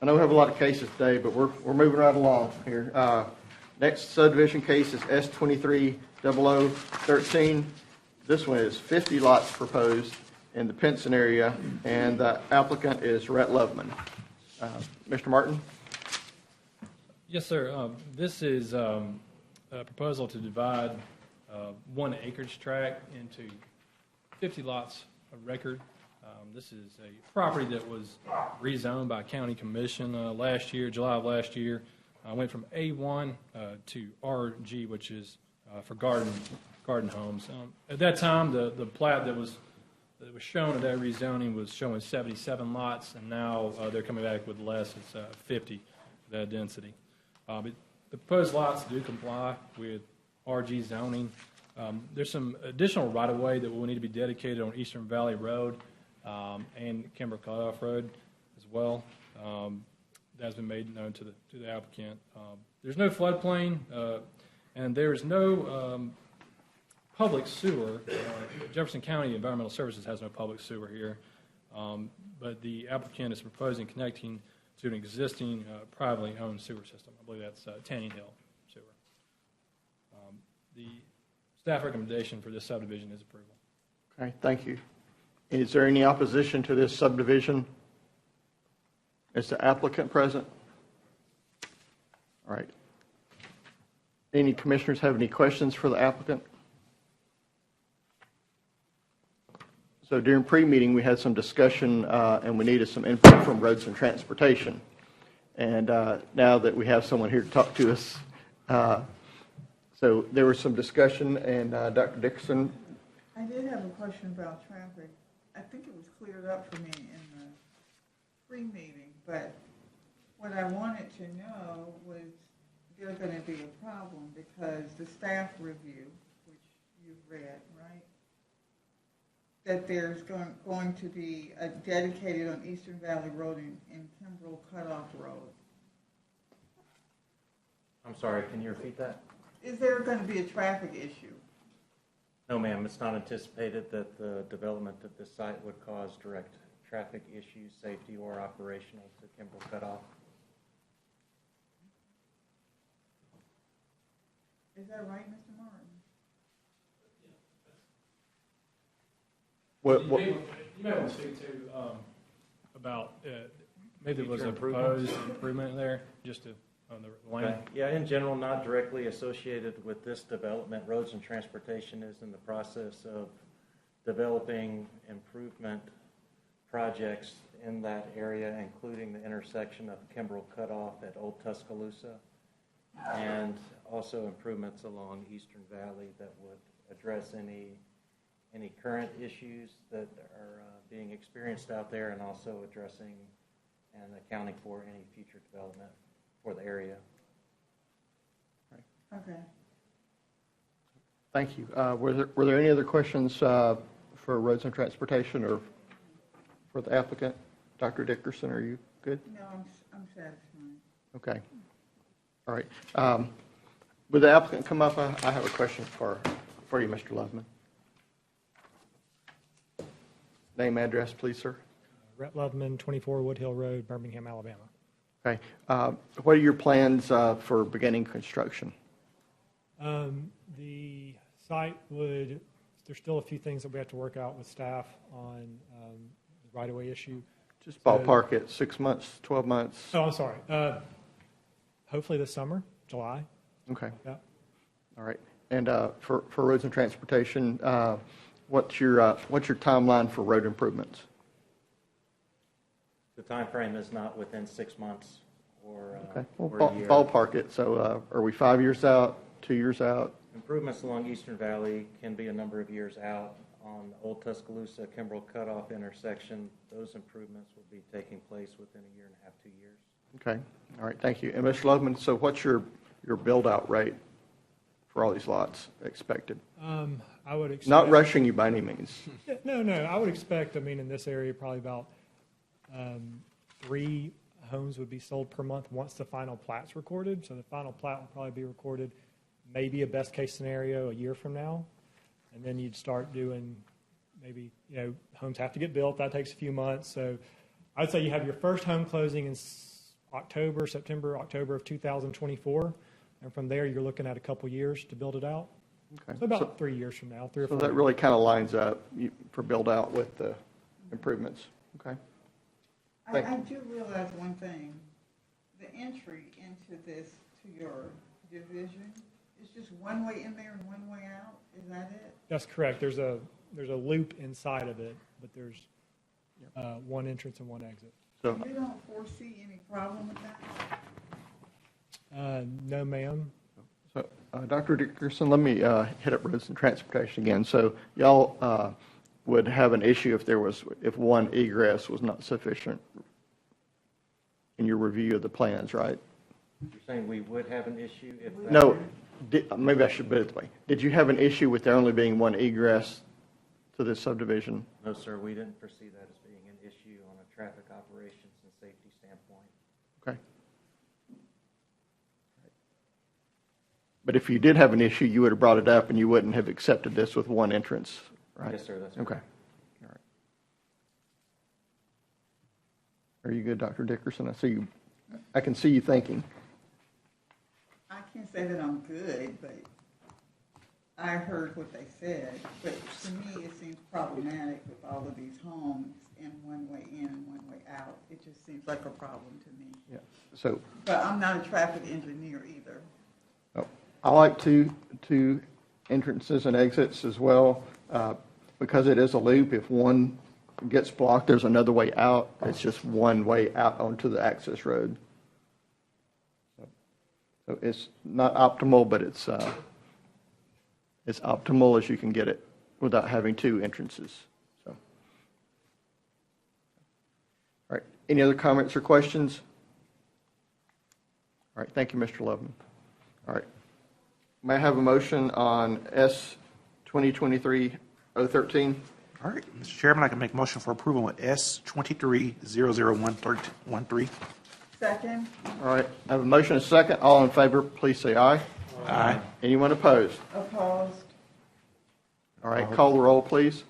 know we have a lot of cases today, but we're moving right along here. Next subdivision case is S-23-0013. This one is 50 lots proposed in the Pinson area, and the applicant is Rhett Loveman. Mr. Martin? Yes, sir. This is a proposal to divide one acreage tract into 50 lots of record. This is a property that was rezoned by County Commission last year, July of last year. Went from A1 to RG, which is for garden homes. At that time, the plat that was shown at that rezoning was showing 77 lots, and now they're coming back with less. It's 50 for that density. But the proposed lots do comply with RG zoning. There's some additional right-of-way that will need to be dedicated on Eastern Valley Road and Kimber Cutoff Road as well. That's been made known to the applicant. There's no floodplain, and there's no public sewer. Jefferson County Environmental Services has no public sewer here, but the applicant is proposing connecting to an existing privately owned sewer system. I believe that's Tanning Hill Sewer. The staff recommendation for this subdivision is approval. Okay, thank you. Is there any opposition to this subdivision? Is the applicant present? All right. Any commissioners have any questions for the applicant? So during pre-meeting, we had some discussion and we needed some input from Roads and Transportation. And now that we have someone here to talk to us, so there was some discussion, and Dr. Dickerson. I did have a question about traffic. I think it was cleared up for me in the pre-meeting, but what I wanted to know was there's going to be a problem because the staff review, which you've read, right? That there's going to be a dedicated on Eastern Valley Road and Kimbrell Cutoff Road. I'm sorry, can you repeat that? Is there going to be a traffic issue? No, ma'am, it's not anticipated that the development of this site would cause direct traffic issues, safety, or operational to Kimbrell Cutoff. Is that right, Mr. Martin? What? You may want to speak to about maybe there was a proposed improvement there, just to on the lane. Okay. Yeah, in general, not directly associated with this development. Roads and Transportation is in the process of developing improvement projects in that area, including the intersection of Kimbrell Cutoff at Old Tuscaloosa, and also improvements along Eastern Valley that would address any current issues that are being experienced out there, and also addressing and accounting for any future development for the area. Okay. Thank you. Were there any other questions for Roads and Transportation or for the applicant? Dr. Dickerson, are you good? No, I'm satisfied. Okay. All right. Would the applicant come up? I have a question for you, Mr. Loveman. Name, address, please, sir. Rhett Loveman, 24 Woodhill Road, Birmingham, Alabama. Okay. What are your plans for beginning construction? The site there's still a few things that we have to work out with staff on the right-of-way issue. Just ballpark it, 6 months, 12 months? Oh, I'm sorry. Hopefully this summer, July. Okay. Yeah. All right. And for Roads and Transportation, what's your timeline for road improvements? The time frame is not within 6 months or, Okay. or Well, a year. ballpark it. So are we 5 years out, 2 years out? Improvements along Eastern Valley can be a number of years out. On Old Tuscaloosa, Kimbrell Cutoff intersection, those improvements will be taking place within a year and a half, 2 years. Okay. All right. Thank you. And Mr. Loveman, so what's your build-out rate for all these lots expected? I would expect. Not rushing you by any means. No, I would expect, in this area, probably about 3 homes would be sold per month once the final plat's recorded. So the final plat will probably be recorded, maybe a best case scenario a year from now. And then you'd start doing maybe, homes have to get built. That takes a few months. So I'd say you have your first home closing in September, October of 2024. And from there, you're looking at a couple years to build it out. Okay. So about 3 years from now, 3 or 4 So that years. really kind of lines up for build out with the improvements. Okay. I do realize one thing. The entry into this, to your division, is just one way in there and one way out? Is that it? That's correct. There's a loop inside of it, but there's one entrance and one exit. So You don't foresee any problem with that? No, ma'am. So, Dr. Dickerson, let me hit up roads and transportation again. So y'all would have an issue if one egress was not sufficient in your review of the plans, right? You're saying we would have an issue if that? No, maybe I should put it this way. Did you have an issue with there only being one egress to this subdivision? No, sir, we didn't foresee that as being an issue on a traffic operations and safety standpoint. Okay. But if you did have an issue, you would have brought it up and you wouldn't have accepted this with one entrance, right? Yes, sir, that's Okay. correct. All right. Are you good, Dr. Dickerson? I can see you thinking. I can't say that I'm good, but I heard what they said. But to me, it seems problematic with all of these homes and one way in and one way out. It just seems like a problem to me. Yeah. So But I'm not a traffic engineer either. I like two entrances and exits as well, because it is a loop. If one gets blocked, there's another way out. It's just one way out onto the access road. So it's not optimal, but it's optimal as you can get it without having 2 entrances. So, all right. Any other comments or questions? All right. Thank you, Mr. Loveman. All right. May I have a motion on S 2023-013? All right, Mr. Chairman, I can make a motion for approval on S 23-00113. Second? All right. I have a motion and a second. All in favor, please say aye. Aye. Anyone opposed? Opposed? All right. Call the roll, please.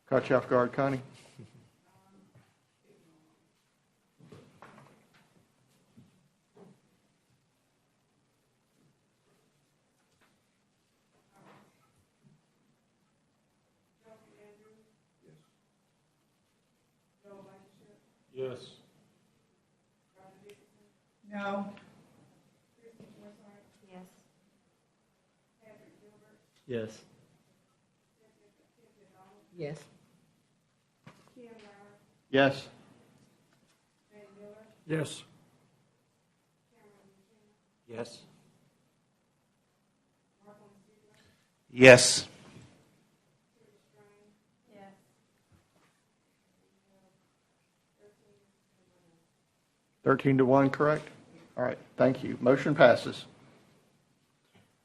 Caught you off guard, Connie? Yes. No. Yes. Yes. Yes. Yes. Yes. Yes. 13-1, correct? All right, thank you. Motion passes.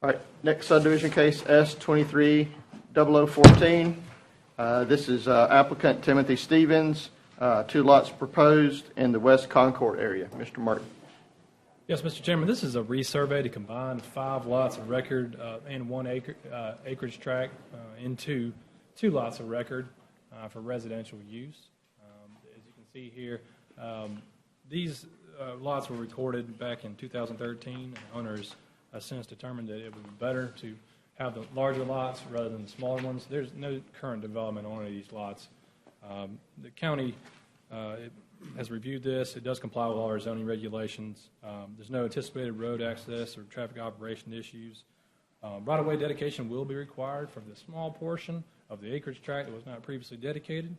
All right, next subdivision case, S 23-0014. This is applicant Timothy Stevens, 2 lots proposed in the West Concord area. Mr. Martin. Yes, Mr. Chairman, this is a resurvey to combine 5 lots of record and 1 acreage tract into 2 lots of record for residential use. As you can see here, these lots were recorded back in 2013, and owners since determined that it would be better to have the larger lots rather than the smaller ones. There's no current development on any of these lots. The county has reviewed this. It does comply with all our zoning regulations. There's no anticipated road access or traffic operation issues. Right-of-way dedication will be required for the small portion of the acreage tract that was not previously dedicated.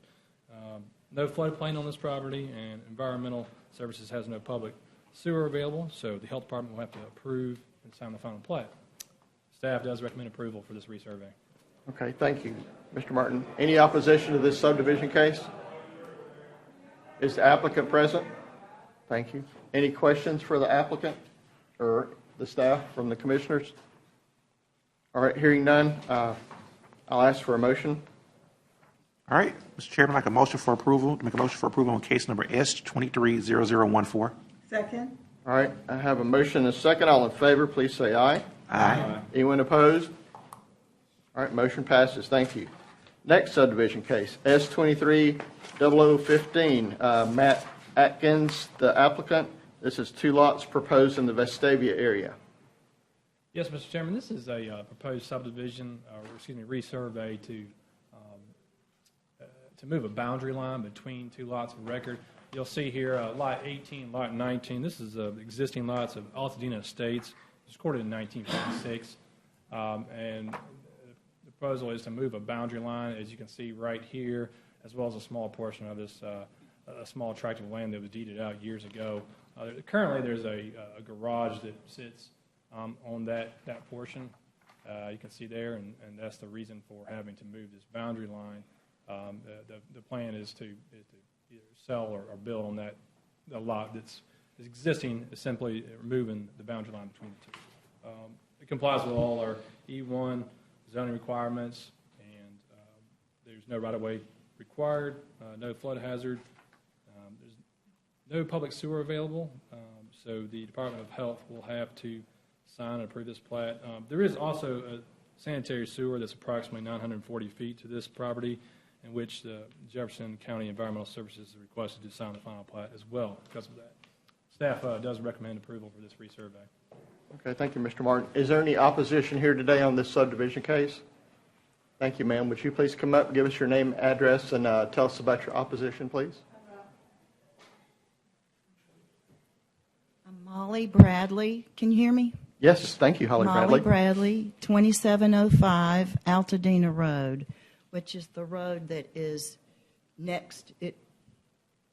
No floodplain on this property, and environmental services has no public sewer available, so the health department will have to approve and sign the final plat. This Staff does recommend approval for this resurvey. Okay, thank you. Mr. Martin, any opposition to this subdivision case? Is the applicant present? Thank you. Any questions for the applicant or the staff from the commissioners? All right, hearing none, I'll ask for a motion. All right, Mr. Chairman, I'd like a motion for approval, to make a motion for approval on case number S230014. Second? All right, I have a motion and a second. All in favor, please say aye. Aye. Anyone opposed? All right, motion passes. Thank you. Next subdivision case, S230015. Matt Atkins, the applicant. This is 2 lots proposed in the Vestavia area. Yes, Mr. Chairman, this is a proposed subdivision, resurvey to move a boundary line between 2 lots of record. You'll see here Lot 18, Lot 19. This is existing lots of Altadena Estates. It was recorded in 1956. And the proposal is to move a boundary line, as you can see right here, as well as a small portion of this a small tract of land that was deeded out years ago. Currently, there's a garage that sits on that portion. You can see there, and that's the reason for having to move this boundary line. The plan is to either sell or build on the lot that's existing, is simply removing the boundary line between the two. It complies with all our E1 zoning requirements, and there's no right-of-way required, no flood hazard. There's no public sewer available, so the Department of Health will have to sign and approve this plat. There is also a sanitary sewer that's approximately 940 feet to this property, in which the Jefferson County Environmental Services is requested to sign the final plat as well because of that. Staff does recommend approval for this resurvey. Okay, thank you, Mr. Martin. Is there any opposition here today on this subdivision case? Thank you, ma'am. Would you please come up and give us your name, address, and tell us about your opposition, please? I'm Molly Bradley. Can you hear me? Yes, thank you, Holly Bradley. Molly Bradley, 2705 Altadena Road, which is the road that is next. It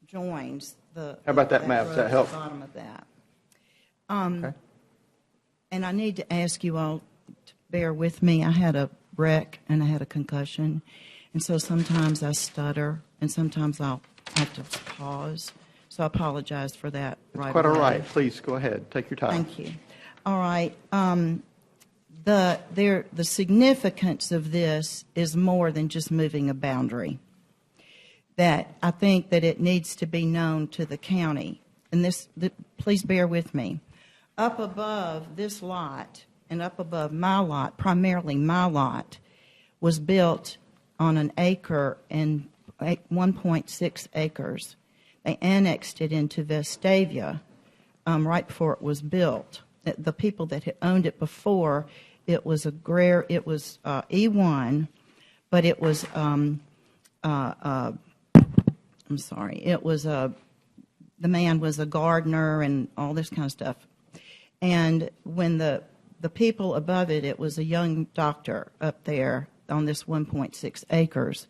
joins the. How about that map? Does that help? The bottom of that. Okay. And I need to ask you all to bear with me. I had a wreck and I had a concussion, and so sometimes I stutter, and sometimes I'll have to pause. So I apologize for that. It's quite all right. Please go ahead. Take your time. Thank you. All right. The significance of this is more than just moving a boundary. That I think that it needs to be known to the county. And please bear with me. Up above this lot and up above my lot, primarily my lot, was built on an acre and 1.6 acres. They annexed it into Vestavia right before it was built. The people that had owned it before, it was E1, but it was the man was a gardener and all this kind of stuff. And when the people above it, it was a young doctor up there on this 1.6 acres,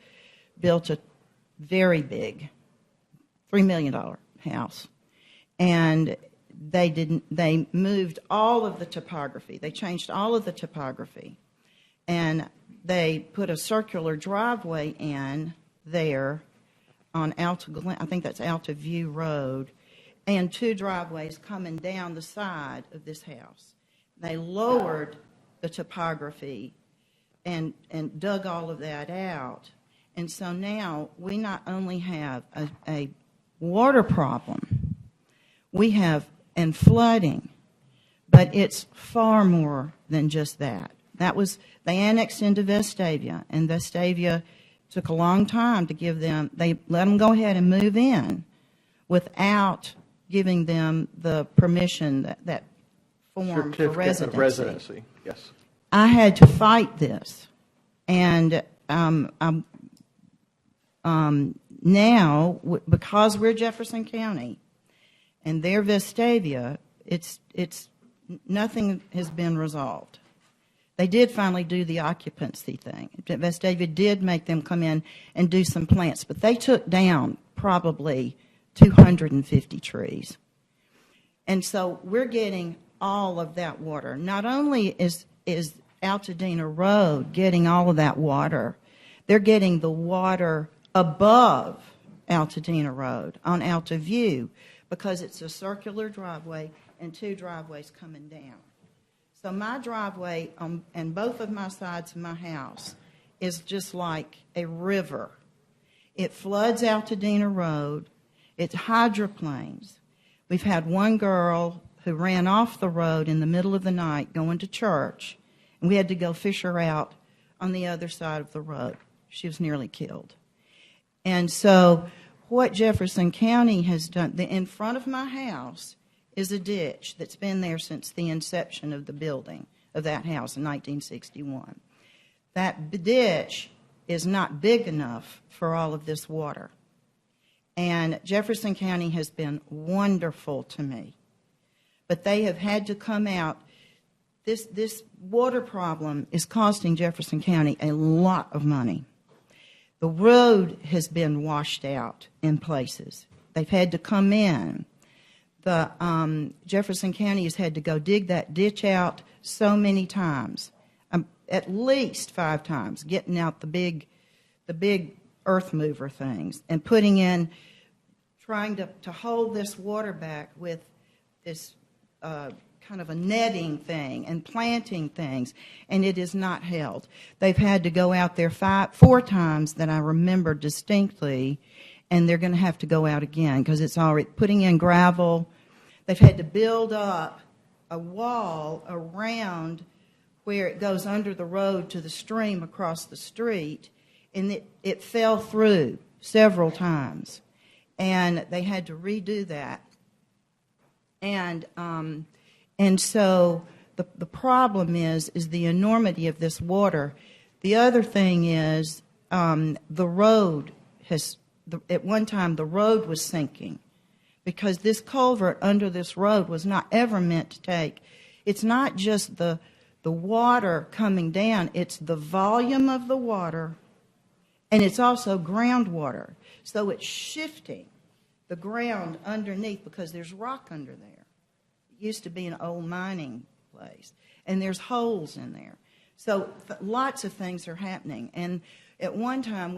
built a very big $3 million house. And they moved all of the topography. They changed all of the topography. And they put a circular driveway in there on I think that's Alta View Road, and 2 driveways coming down the side of this house. They lowered the topography and dug all of that out. And so now we not only have a water problem, we have and flooding, but it's far more than just that. They annexed into Vestavia, and Vestavia took a long time to give them, they let them go ahead and move in without giving them the permission that form for residency. Certificate of residency, yes. I had to fight this, and now, because we're Jefferson County and they're Vestavia, it's nothing has been resolved. They did finally do the occupancy thing. Vestavia did make them come in and do some plants, but they took down probably 250 trees. And so we're getting all of that water. Not only is Altadena Road getting all of that water. They're getting the water above Altadena Road on Altaview because it's a circular driveway and two driveways coming down. So my driveway and both of my sides of my house is just like a river. It floods Altadena Road. It hydroplanes. We've had one girl who ran off the road in the middle of the night going to church, and we had to go fish her out on the other side of the road. She was nearly killed. And so what Jefferson County has done, in front of my house is a ditch that's been there since the inception of the building of that house in 1961. That ditch is not big enough for all of this water. And Jefferson County has been wonderful to me. But they have had to come out. This water problem is costing Jefferson County a lot of money. The road has been washed out in places. They've had to come in. The Jefferson County has had to go dig that ditch out so many times, at least 5 times, getting out the big earth mover things and putting in, trying to hold this water back with this kind of a netting thing and planting things, and it is not held. They've had to go out there 4 times that I remember distinctly, and they're going to have to go out again because it's already putting in gravel. They've had to build up a wall around where it goes under the road to the stream across the street, and it fell through several times, and they had to redo that. And so the problem is the enormity of this water. The other thing is the road at one time the road was sinking because this culvert under this road was not ever meant to take. It's not just the water coming down, it's the volume of the water, and it's also groundwater. So it's shifting the ground underneath because there's rock under there. It used to be an old mining place, and there's holes in there. So lots of things are happening. And at one time,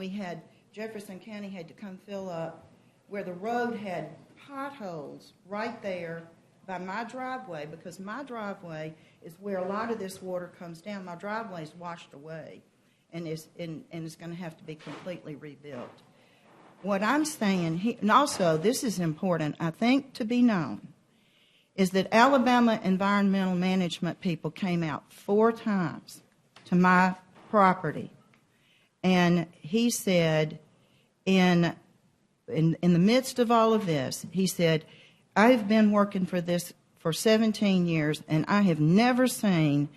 Jefferson County had to come fill up where the road had potholes right there by my driveway, because my driveway is where a lot of this water comes down. My driveway is washed away, and it's going to have to be completely rebuilt. What I'm saying, and also this is important, I think, to be known, is that Alabama environmental management people came out 4 times to my property, and he said, in the midst of all of this, he said, I've been working for this for 17 years, and I have never seen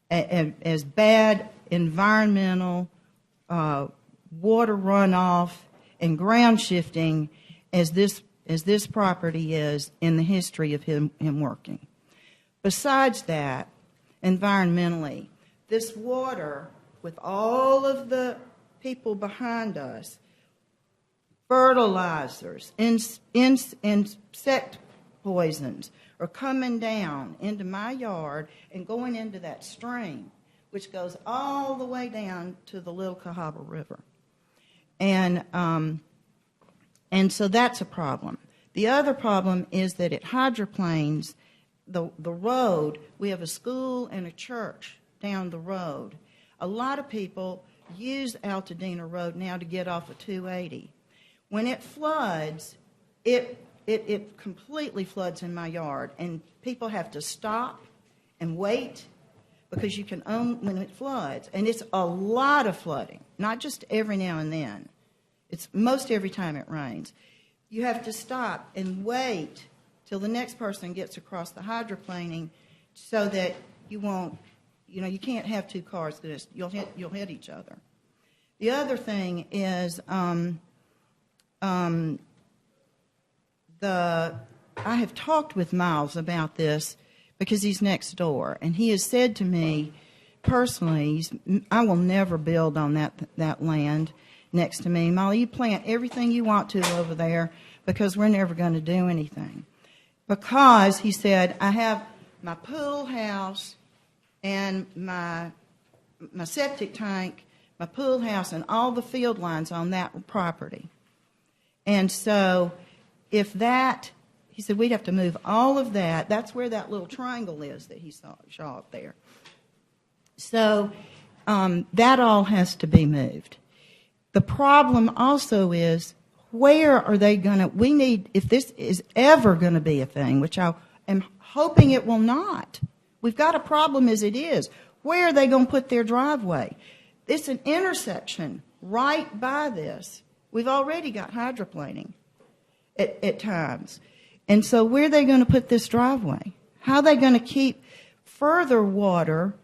as bad environmental water runoff and ground shifting as this property is in the history of him working. Besides that, environmentally, this water, with all of the people behind us, fertilizers, insect poisons are coming down into my yard and going into that stream, which goes all the way down to the Little Cahaba River. And so that's a problem. The other problem is that at hydroplanes, the road, we have a school and a church down the road. A lot of people use Altadena Road now to get off of 280. When it floods, it completely floods in my yard, and people have to stop and wait because you can own when it floods. And it's a lot of flooding, not just every now and then. It's most every time it rains. You have to stop and wait till the next person gets across the hydroplaning so that you won't, you can't have 2 cars. You'll hit each other. The other thing is I have talked with Miles about this because he's next door, and he has said to me personally, I will never build on that land next to me. Molly, you plant everything you want to over there because we're never going to do anything. Because, he said, I have my pool house and my septic tank, my pool house, and all the field lines on that property. And so if that, he said we'd have to move all of that. That's where that little triangle is that he saw up there. So that all has to be moved. The problem also is, where are they going to, we need, if this is ever going to be a thing, which I am hoping it will not. We've got a problem as it is. Where are they going to put their driveway? It's an intersection right by this. We've already got hydroplaning at times. And so where are they going to put this driveway? How are they going to keep further water?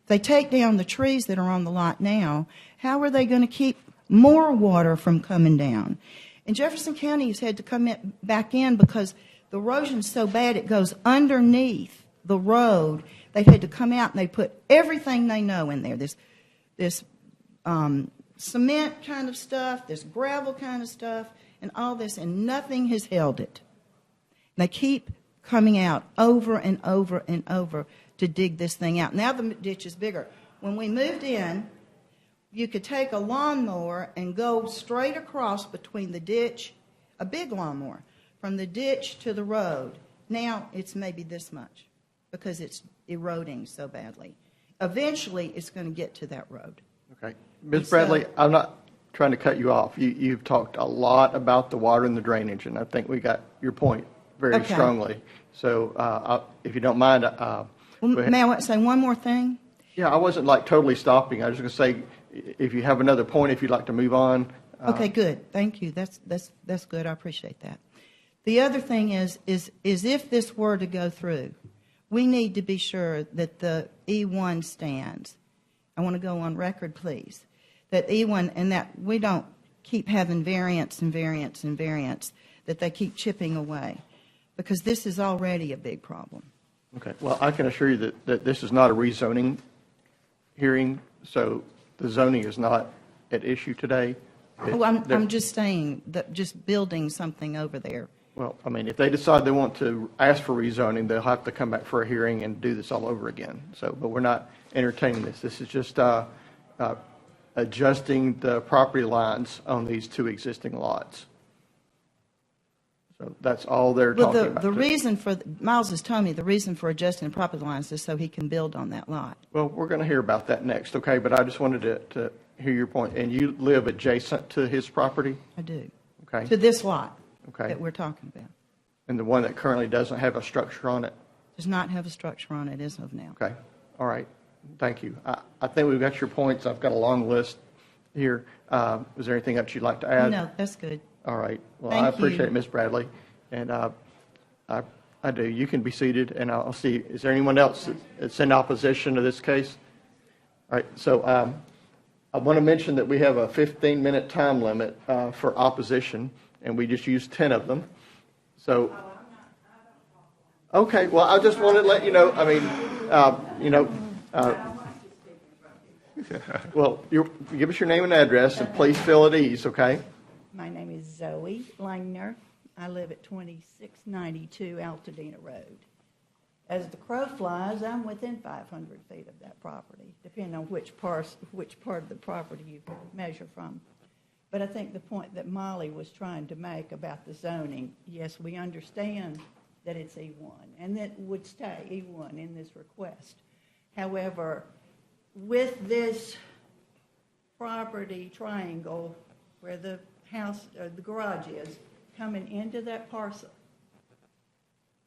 They take down the trees that are on the lot now. How are they going to keep more water from coming down? And Jefferson County has had to come back in because the erosion's so bad it goes underneath the road. They've had to come out and they put everything they know in there. This cement kind of stuff, this gravel kind of stuff, and all this, and nothing has held it. They keep coming out over and over and over to dig this thing out. Now the ditch is bigger. When we moved in, you could take a lawnmower and go straight across between the ditch, a big lawnmower, from the ditch to the road. Now it's maybe this much because it's eroding so badly. Eventually, it's going to get to that road. Okay. Ms. Bradley, I'm not trying to cut you off. You've talked a lot about the water and the drainage, and I think we got your point very strongly. So if you don't mind. May I say one more thing? Yeah, I wasn't like totally stopping. I was just going to say, if you have another point, if you'd like to move on. Okay, good. Thank you. That's good. I appreciate that. The other thing is if this were to go through, we need to be sure that the E1 stands. I want to go on record, please, that E1 and that we don't keep having variance and variance and variance, that they keep chipping away, because this is already a big problem. Okay. Well, I can assure you that this is not a rezoning hearing, so the zoning is not at issue today. Well, I'm just saying that just building something over there. Well, I mean, if they decide they want to ask for rezoning, they'll have to come back for a hearing and do this all over again. So, but we're not entertaining this. This is just adjusting the property lines on these two existing lots. So that's all they're talking about. The reason for, Miles has told me the reason for adjusting the property lines is so he can build on that lot. Well, we're going to hear about that next, okay? But I just wanted to hear your point. And you live adjacent to his property? I do. Okay. To this lot okay. that we're talking about. And the one that currently doesn't have a structure on it? Does not have a structure on it as of now. Okay. All right. Thank you. I think we've got your points. I've got a long list here. Is there anything else you'd like to add? No, that's good. All right. Well, Thank I appreciate you. it, Ms. Bradley. And I do. You can be seated, and I'll see. Is there anyone else that's in opposition to this case? All right. So I want to mention that we have a 15-minute time limit for opposition, and we just used 10 of them. So, okay. Well, I just wanted to let you know. I mean, well, give us your name and address, and please feel at ease, okay? My name is Zoe Langner. I live at 2692 Altadena Road. As the crow flies, I'm within 500 feet of that property, depending on which part of the property you measure from. But I think the point that Molly was trying to make about the zoning, yes, we understand that it's E1, and that would stay E1 in this request. However, with this property triangle where the house or the garage is coming into that parcel,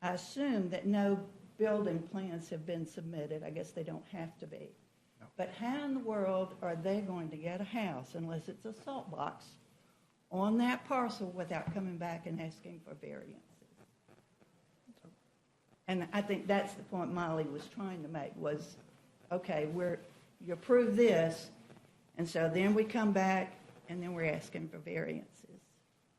I assume that no building plans have been submitted. I guess they don't have to be. No. But how in the world are they going to get a house unless it's a salt box on that parcel without coming back and asking for variances? And I think that's the point Molly was trying to make was, okay, you approve this, and so then we come back and then we're asking for variances.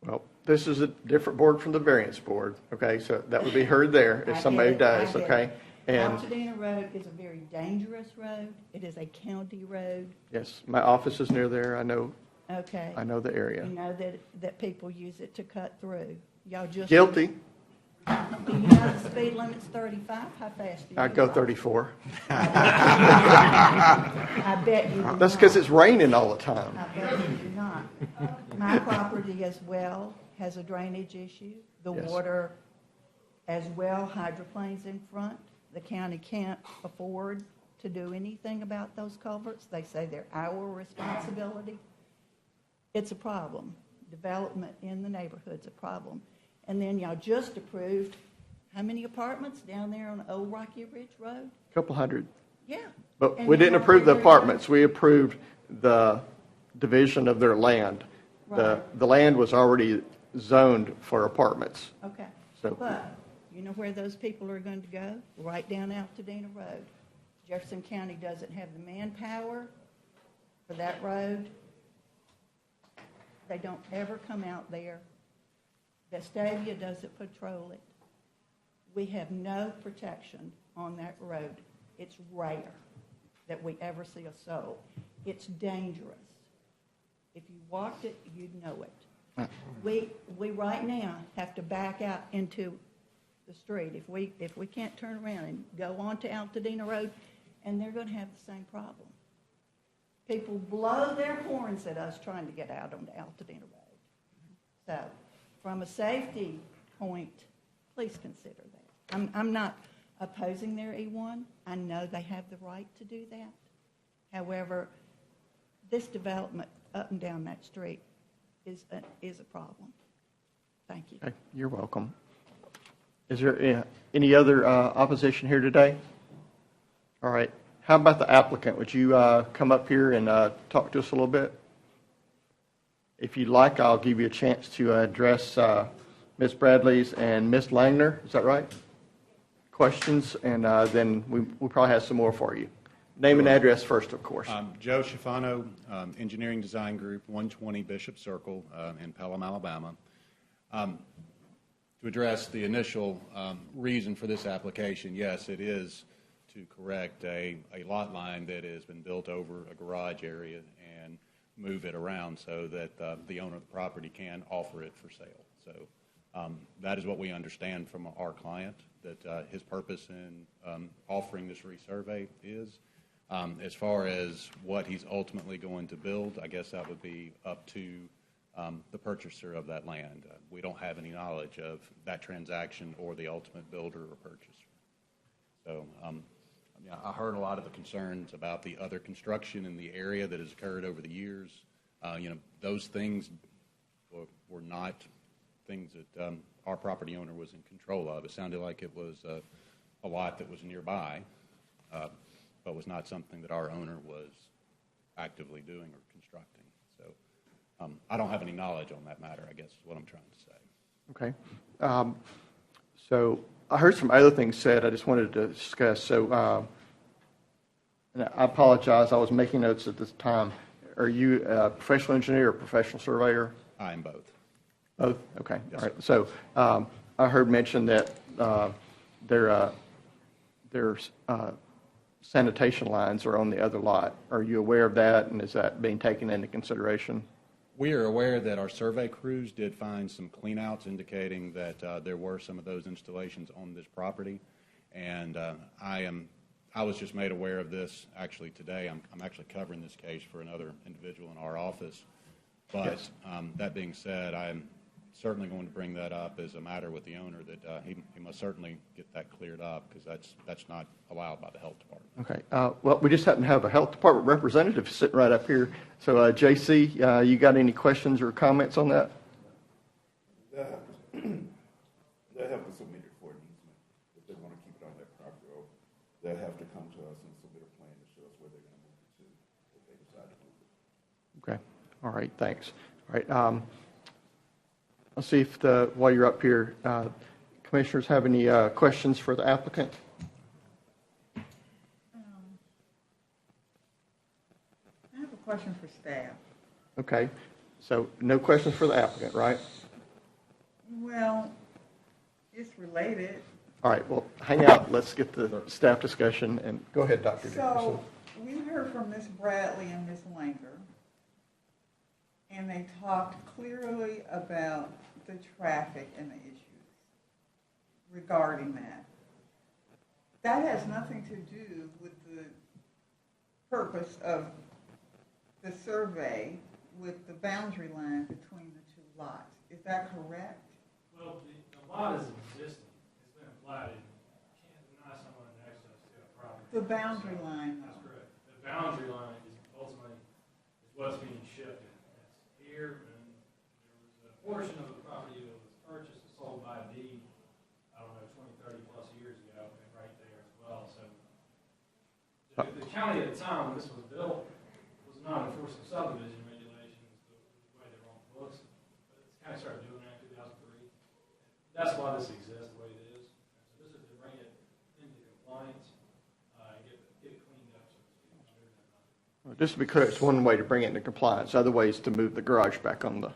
Well, this is a different board from the variance board, okay? So that would be heard there if somebody does, okay? And Altadena Road is a very dangerous road. It is a county road. Yes, my office is near there. I know. Okay. I know the area. You know that people use it to cut through. Y'all just guilty. Do you know the speed limit's 35? How fast do you I go drive? 34. I bet you do That's because not. it's raining all the time. I bet you do not. My property as well has a drainage issue. The Yes. water as well, hydroplanes in front. The county can't afford to do anything about those culverts. They say they're our responsibility. It's a problem. Development in the neighborhood's a problem. And then y'all just approved how many apartments down there on Old Rocky Ridge Road? Couple hundred. Yeah. But And we then didn't what approve the we're doing- apartments. We approved the division of their land. Right. The land was already zoned for apartments. Okay. So- But you know where those people are going to go? Right down Altadena Road. Jefferson County doesn't have the manpower for that road. They don't ever come out there. Vestavia doesn't patrol it. We have no protection on that road. It's rare that we ever see a soul. It's dangerous. If you walked it, you'd know it. We right now have to back out into the street. If we can't turn around and go on to Altadena Road, and they're going to have the same problem. People blow their horns at us trying to get out onto Altadena Road. So, from a safety point, please consider that. I'm not opposing their E1. I know they have the right to do that. However, this development up and down that street is a problem. Thank you. Okay, you're welcome. Is there any other opposition here today? All right. How about the applicant? Would you come up here and talk to us a little bit? If you'd like, I'll give you a chance to address Ms. Bradley's and Ms. Langner. Is that right? Questions, and then we'll probably have some more for you. Name and address first, of course. Joe Schifano, Engineering Design Group, 120 Bishop Circle in Pelham, Alabama. To address the initial reason for this application, yes, it is to correct a lot line that has been built over a garage area and move it around so that the owner of the property can offer it for sale. So that is what we understand from our client, that his purpose in offering this resurvey is. As far as what he's ultimately going to build, I guess that would be up to the purchaser of that land. We don't have any knowledge of that transaction or the ultimate builder or purchaser. So I heard a lot of the concerns about the other construction in the area that has occurred over the years. Those things were not things that our property owner was in control of. It sounded like it was a lot that was nearby, but was not something that our owner was actively doing or constructing. So I don't have any knowledge on that matter, I guess is what I'm trying to say. Okay. So I heard some other things said I just wanted to discuss. So and I apologize, I was making notes at this time. Are you a professional engineer or professional surveyor? I am both. Both? Okay. Yes, all right. So I heard mention that there's sanitation lines are on the other lot. Are you aware of that, and is that being taken into consideration? We are aware that our survey crews did find some cleanouts indicating that there were some of those installations on this property, and I was just made aware of this actually today. I'm actually covering this case for another individual in our office, but Yes. That being said, I'm certainly going to bring that up as a matter with the owner, that he must certainly get that cleared up, because that's not allowed by the health department. Okay. Well, we just happen to have a health department representative sitting right up here. So, J.C., you got any questions or comments on that? They have to submit it for an easement if they want to keep it on their property. Or they'll have to come to us and submit a plan to show us where they're going to move it to if they decide to move it. Okay. All right. Thanks. All right. I'll see if while you're up here, commissioners have any questions for the applicant. I have a question for staff. Okay. So no questions for the applicant, right? Well, it's related. All right. Well, hang out. Let's get the staff discussion. And go ahead, Dr. Jefferson. So we heard from Ms. Bradley and Ms. Langer, and they talked clearly about the traffic and the issues. regarding that. That has nothing to do with the purpose of the survey with the boundary line between the two lots. Is that correct? Well, the lot is existing. It's been platted. You can't deny someone access to a property. The boundary line, That's correct. The boundary line is ultimately what's being shifted. It's here, and there was a portion of the property that was purchased and sold by deed, I don't know, 20, 30 plus years ago, and right there as well. So the county at the time when this was built was not enforcing subdivision regulations the way they're on the books. But it's kind of started doing that in 2003. That's why this exists the way it is. So this is to bring it into compliance and get it cleaned up, so to speak. Well, just to be clear, it's one way to bring it into compliance. Other ways to move the garage back on the,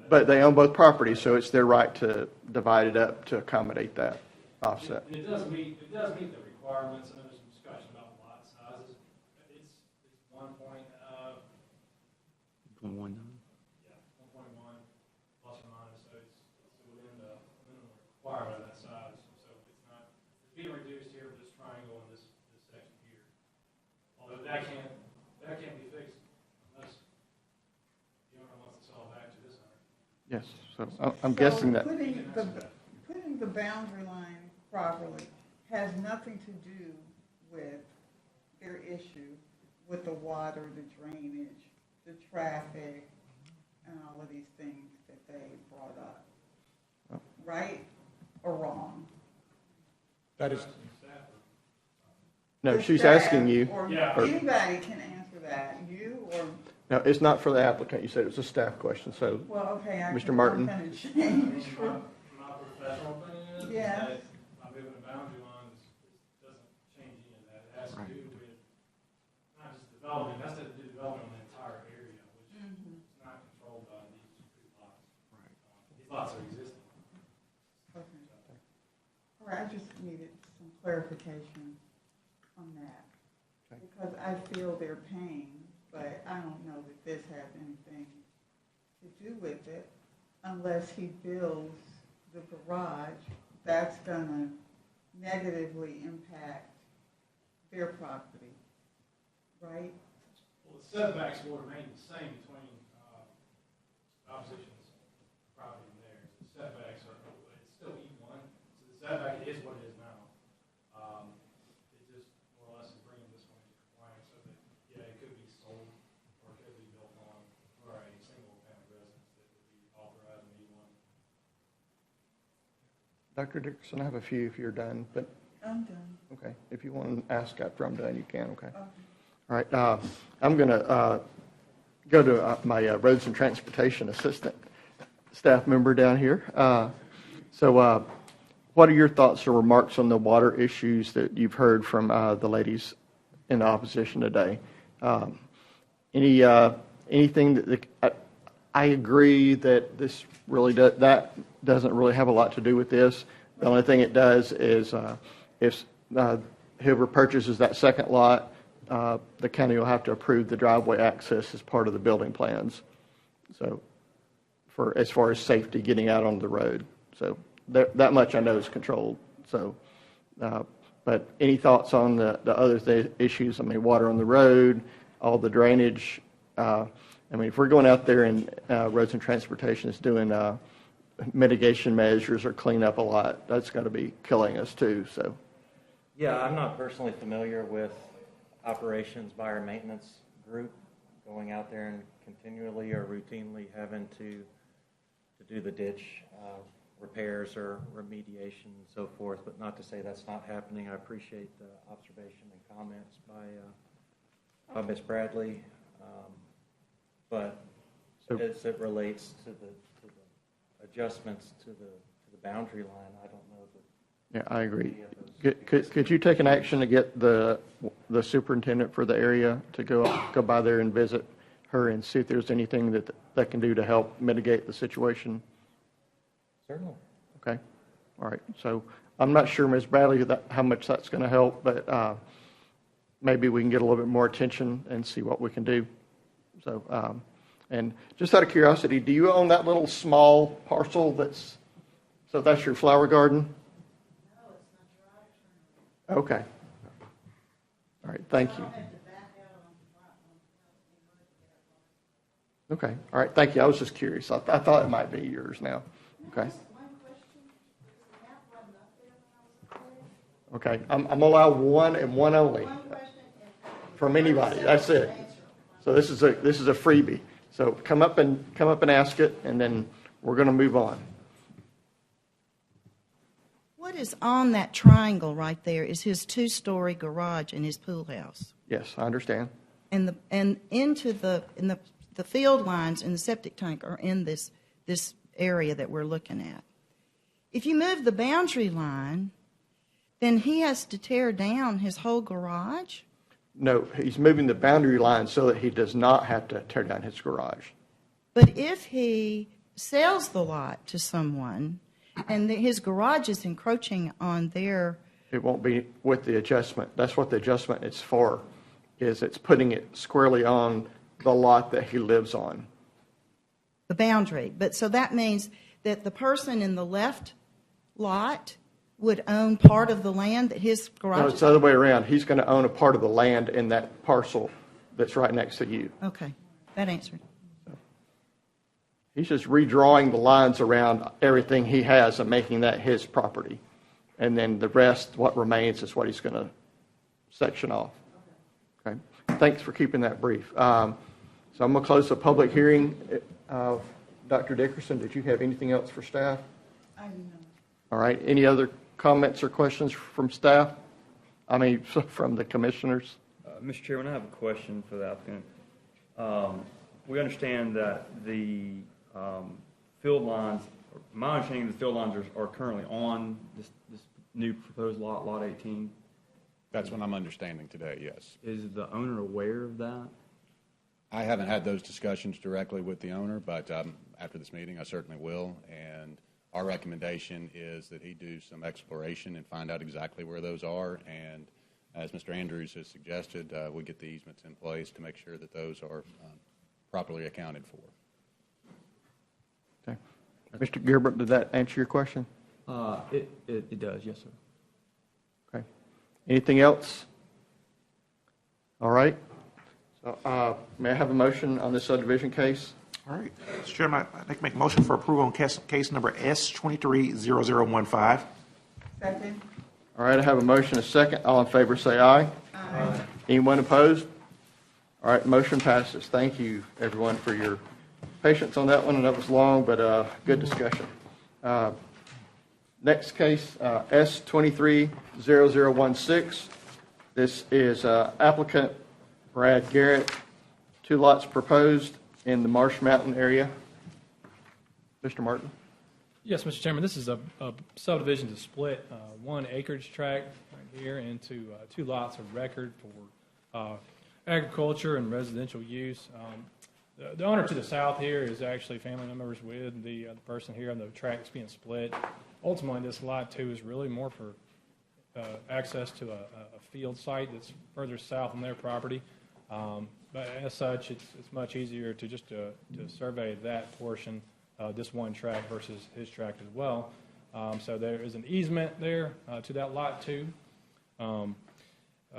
but they own both properties, so it's their right to divide it up to accommodate that offset. It does meet the requirements. I know there's some discussion about lot sizes. It's 1 point, 1.1. yeah, 1.1 plus or minus, so it's within the minimum requirement of that size. So it's not, it's being reduced here with this triangle in this section here. Although that can't be fixed unless the owner wants to sell it back to this owner. Yes, so I'm guessing that. Putting the boundary line properly has nothing to do with their issue with the water, the drainage, the traffic, and all of these things that they brought up. Right or wrong? That is, No, The she's staff asking you. Or Yeah. anybody can answer that, you or, No, it's not for the applicant. You said it was a staff question, so. well, okay, Mr. Martin. I'm going to change from, My professional opinion is Yes. that by moving the boundary lines, it doesn't change any of that. It has to do with not just development, that's to do development on the entire area, which is not controlled by these two lots. These lots are existing. okay. All right, I just needed some clarification on that. Because I feel their pain, but I don't know that this has anything to do with it unless he builds the garage. That's gonna negatively impact their property, right? Well, the setbacks will remain the same between oppositions property and theirs. The setbacks are, it's still E1, so the setback is what it is now. It just more or less is bringing this one into compliance so that, yeah, it could be sold or it could be built on for a single family residence that would be authorized in E1. Dr. Dickerson, I have a few if you're done, but, I'm done. okay. If you want to ask after I'm done, you can, okay. Okay. All right, I'm going to go to my Roads and Transportation Assistant staff member down here. So what are your thoughts or remarks on the water issues that you've heard from the ladies in opposition today? Anything that I agree that this really that doesn't really have a lot to do with this. The only thing it does is if whoever purchases that second lot, the county will have to approve the driveway access as part of the building plans. So for as far as safety getting out on the road. So that much I know is controlled. So, but any thoughts on the other issues? I mean, water on the road, all the drainage. I mean, if we're going out there and Roads and Transportation is doing mitigation measures or clean up a lot, that's got to be killing us too. So, Yeah, I'm not personally familiar with operations by our maintenance group going out there and continually or routinely having to do the ditch repairs or remediation and so forth, but not to say that's not happening. I appreciate the observation and comments by Ms. Bradley, but as it relates to the adjustments to the boundary line, I don't know that. yeah, I agree. Could you take an action to get the superintendent for the area to go by there and visit her and see if there's anything that can do to help mitigate the situation? Certainly. Okay. All right. So I'm not sure, Ms. Bradley, how much that's going to help, but maybe we can get a little bit more attention and see what we can do. So, and just out of curiosity, do you own that little small parcel that's So that's your flower garden? Okay. All right, thank you. Okay, all right, thank you. I was just curious. I thought it might be yours now. Okay. Okay, I'm gonna allow one and one only from anybody. That's it. So this is a freebie. So come up and ask it, and then we're gonna move on. What is on that triangle right there is his 2-story garage and his pool house. Yes, I understand. And the field lines and the septic tank are in this area that we're looking at. If you move the boundary line, then he has to tear down his whole garage? No, he's moving the boundary line so that he does not have to tear down his garage. But if he sells the lot to someone and his garage is encroaching on their... It won't be with the adjustment. That's what the adjustment is for, is it's putting it squarely on the lot that he lives on. The boundary. But so that means that the person in the left lot would own part of the land that his garage... No, it's the other way around. He's going to own a part of the land in that parcel that's right next to you. Okay, that answered. He's just redrawing the lines around everything he has and making that his property. And then the rest, what remains, is what he's going to section off. Okay. Thanks for keeping that brief. So I'm going to close the public hearing. Dr. Dickerson, did you have anything else for staff? I do not. All right. Any other comments or questions from staff? I mean, from the commissioners? Mr. Chairman, I have a question for the applicant. We understand that the field lines, my understanding the field lines are currently on this new proposed lot, Lot 18. That's what I'm understanding today, yes. Is the owner aware of that? I haven't had those discussions directly with the owner, but after this meeting, I certainly will. And our recommendation is that he do some exploration and find out exactly where those are. And as Mr. Andrews has suggested, we get the easements in place to make sure that those are properly accounted for. Okay. Mr. Gilbert, did that answer your question? It does, yes, sir. Okay. Anything else? All right. So, may I have a motion on this subdivision case? All right. Mr. Chairman, I'd like to make a motion for approval on case number S230015. Second. All right, I have a motion, a second. All in favor say aye. Aye. Anyone opposed? All right, motion passes. Thank you, everyone, for your patience on that one, and that was long, but good discussion. Next case, S230016. This is applicant Brad Garrett, 2 lots proposed in the Marsh Mountain area. Mr. Martin? Yes, Mr. Chairman, this is a subdivision to split 1 acreage tract right here into 2 lots of record for agriculture and residential use. The owner to the south here is actually family members with the person here on the tract being split. Ultimately, this lot 2 is really more for access to a field site that's further south on their property. But as such, it's much easier to just to survey that portion, this 1 tract versus his tract as well. So there is an easement there to that lot 2.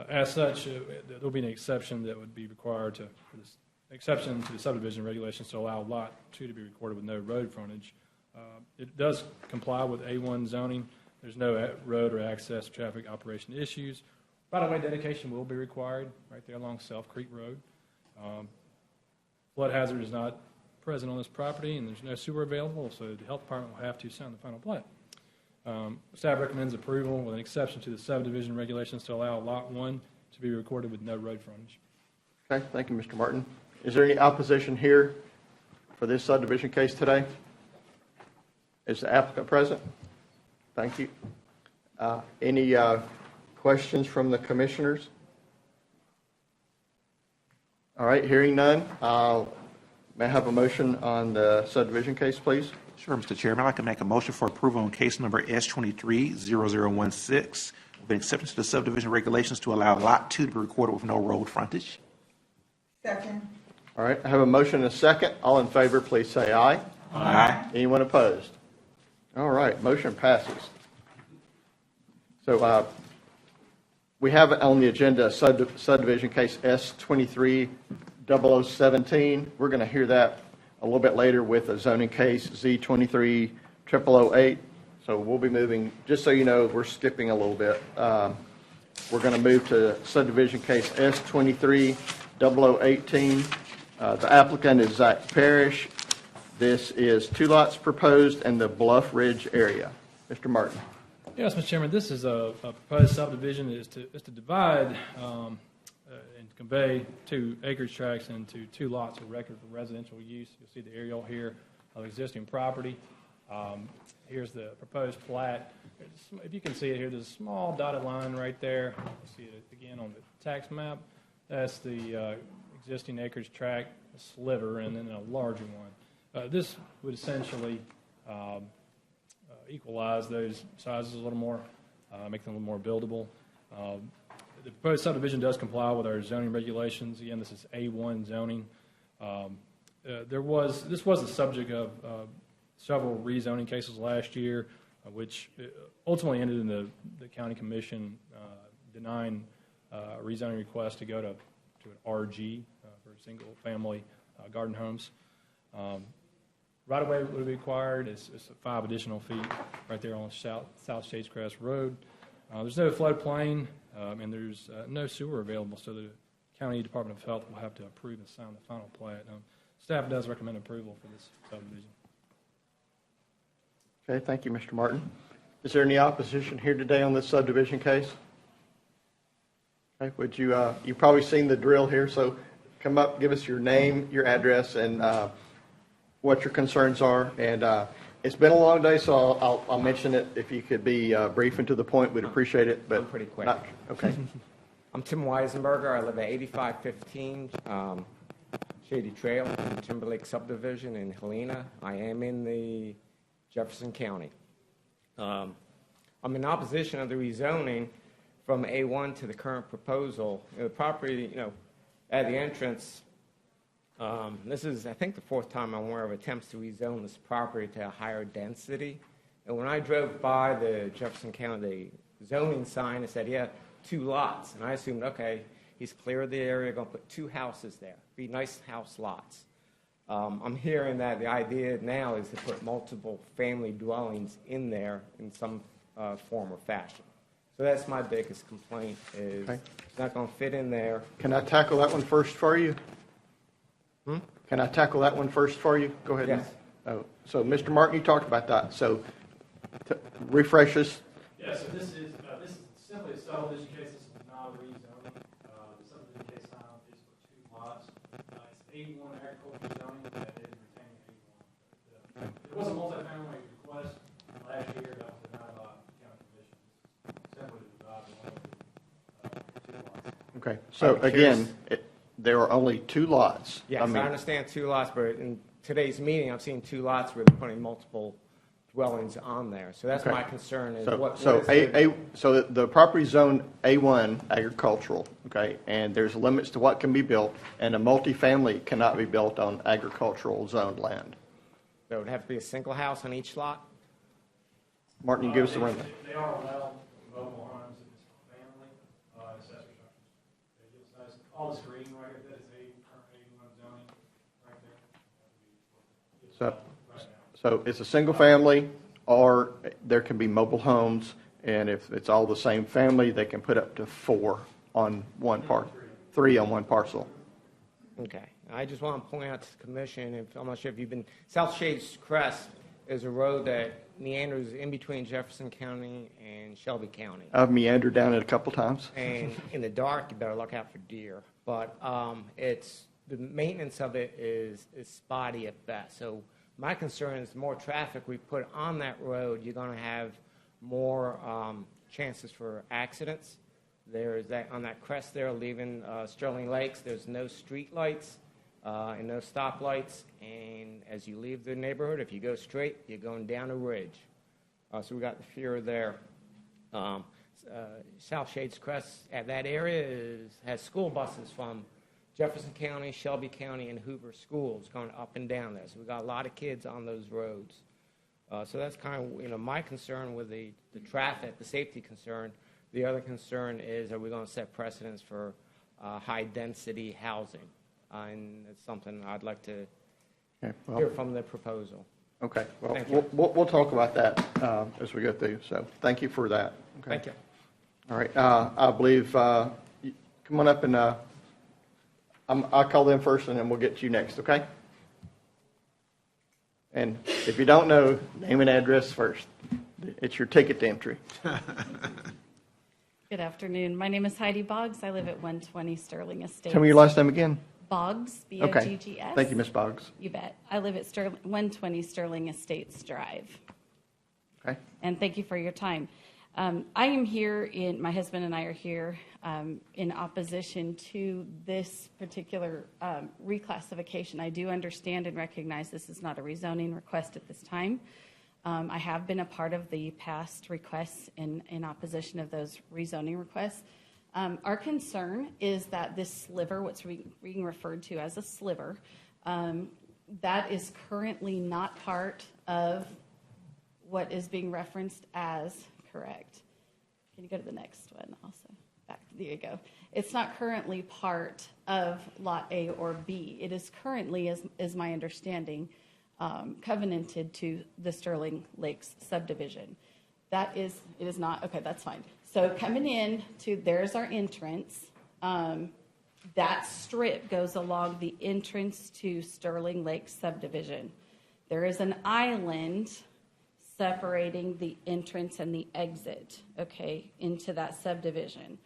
As such, there will be an exception that would be required for this exception to the subdivision regulations to allow lot 2 to be recorded with no road frontage. It does comply with A1 zoning. There's no road or access traffic operation issues. Right-of-way dedication will be required right there along Self Creek Road. Flood hazard is not present on this property, and there's no sewer available, so the health department will have to sign the final plat. Staff recommends approval with an exception to the subdivision regulations to allow lot 1 to be recorded with no road frontage. Okay, thank you, Mr. Martin. Is there any opposition here for this subdivision case today? Is the applicant present? Thank you. Any questions from the commissioners? All right, hearing none, may I have a motion on the subdivision case, please? Sure, Mr. Chairman. I'd like to make a motion for approval on case number S230016 with an exception to the subdivision regulations to allow lot 2 to be recorded with no road frontage. Second. All right, I have a motion and a second. All in favor, please say aye. Aye. Anyone opposed? All right, motion passes. So we have on the agenda subdivision case S230017. We're going to hear that a little bit later with a zoning case Z230008. So we'll be moving, just so you know, we're skipping a little bit. We're going to move to subdivision case S230018. The applicant is Zach Parrish. This is 2 lots proposed in the Bluff Ridge area. Mr. Martin. Yes, Mr. Chairman, this is a proposed subdivision is to divide and convey 2 acreage tracts into 2 lots of record for residential use. You'll see the aerial here of existing property. Here's the proposed plat. If you can see it here, there's a small dotted line right there. You'll see it again on the tax map. That's the existing acreage tract, a sliver, and then a larger one. This would essentially equalize those sizes a little more, make them a little more buildable. The proposed subdivision does comply with our zoning regulations. Again, this is A1 zoning. This was the subject of several rezoning cases last year, which ultimately ended in the county commission denying a rezoning request to go to an RG for single-family garden homes. Right-of-way would be required. It's 5 additional feet right there on South Shades Crest Road. There's no floodplain, and there's no sewer available, so the County Department of Health will have to approve and sign the final plat. Staff does recommend approval for this subdivision. Okay, thank you, Mr. Martin. Is there any opposition here today on this subdivision case? Okay, would you, you've probably seen the drill here, so come up, give us your name, your address, and what your concerns are. And it's been a long day, so I'll mention it. If you could be brief and to the point, we'd appreciate it. But I'm pretty quick. Okay. I'm Tim Weisenberger. I live at 8515 Shady Trail in Timberlake subdivision in Helena. I am in the Jefferson County. I'm in opposition of the rezoning from A1 to the current proposal. The property, at the entrance, this is, I think, the 4th time I'm aware of attempts to rezone this property to a higher density. And when I drove by the Jefferson County zoning sign, it said, 2 lots. And I assumed, okay, he's cleared the area, going to put 2 houses there. Be nice house lots. I'm hearing that the idea now is to put multiple family dwellings in there in some form or fashion. So that's my biggest complaint is it's not going to fit in there. Can I tackle that one first for you? Can I tackle that one first for you? Go ahead. Yes. So, Mr. Martin, you talked about that. So, refresh us. Yeah, so this is simply a subdivision case. This is not a rezoning. The subdivision case now is for 2 lots. It's A1 agricultural zoning that is retaining A1. There was a multifamily request last year that was denied by the county commission. Simply to divide the 2 lots. Okay. So, again, there are only 2 lots. Yes, I understand 2 lots, but in today's meeting, I'm seeing 2 lots where they're putting multiple dwellings on there. So that's my concern is so the property zone A1 agricultural, okay, and there's limits to what can be built, and a multifamily cannot be built on agricultural zoned land. So it would have to be a single house on each lot? Martin, you give us the rundown. They are allowed mobile homes if it's for family, accessory structures. All this green right here, that is current A1 zoning right there. So it's a single family, or there can be mobile homes, and if it's all the same family, they can put up to 4 on one part, 3 on one parcel. Okay. I just want to point out to the commission, and I'm not sure if you've been, South Shades Crest is a road that meanders in between Jefferson County and Shelby County. I've meandered down it a couple times. And in the dark, you better look out for deer. But it's the maintenance of it is spotty at best. So my concern is the more traffic we put on that road, you're going to have more chances for accidents. There's that on that crest there leaving Sterling Lakes. There's no street lights and no stoplights. And as you leave the neighborhood, if you go straight, you're going down a ridge. So we got the fear there. South Shades Crest at that area has school buses from Jefferson County, Shelby County, and Hoover schools going up and down there. So we got a lot of kids on those roads. So that's kind of, my concern with the traffic, the safety concern. The other concern is, are we going to set precedents for high-density housing? And it's something I'd like to hear from the proposal. Okay, well, Thank you. we'll talk about that as we go through, so thank you for that. Okay. Thank you. All right, I believe, come on up and I'll call them first and then we'll get to you next, okay? And if you don't know, name and address first. It's your ticket to entry. Good afternoon. My name is Heidi Boggs. I live at 120 Sterling Estates. Tell me your last name again. Boggs, Okay. B-O-G-G-S. Thank you, Ms. Boggs. You bet. I live at 120 Sterling Estates Drive. Okay. And thank you for your time. I am here my husband and I are here in opposition to this particular reclassification. I do understand and recognize this is not a rezoning request at this time. I have been a part of the past requests in opposition of those rezoning requests. Our concern is that this sliver, what's being referred to as a sliver, that is currently not part of what is being referenced as correct. Can you go to the next one also? There you go. It's not currently part of Lot A or B. It is currently, is my understanding, covenanted to the Sterling Lakes subdivision. It is not, okay, that's fine. So coming in there's our entrance. That strip goes along the entrance to Sterling Lakes subdivision. There is an island separating the entrance and the exit, okay, into that subdivision.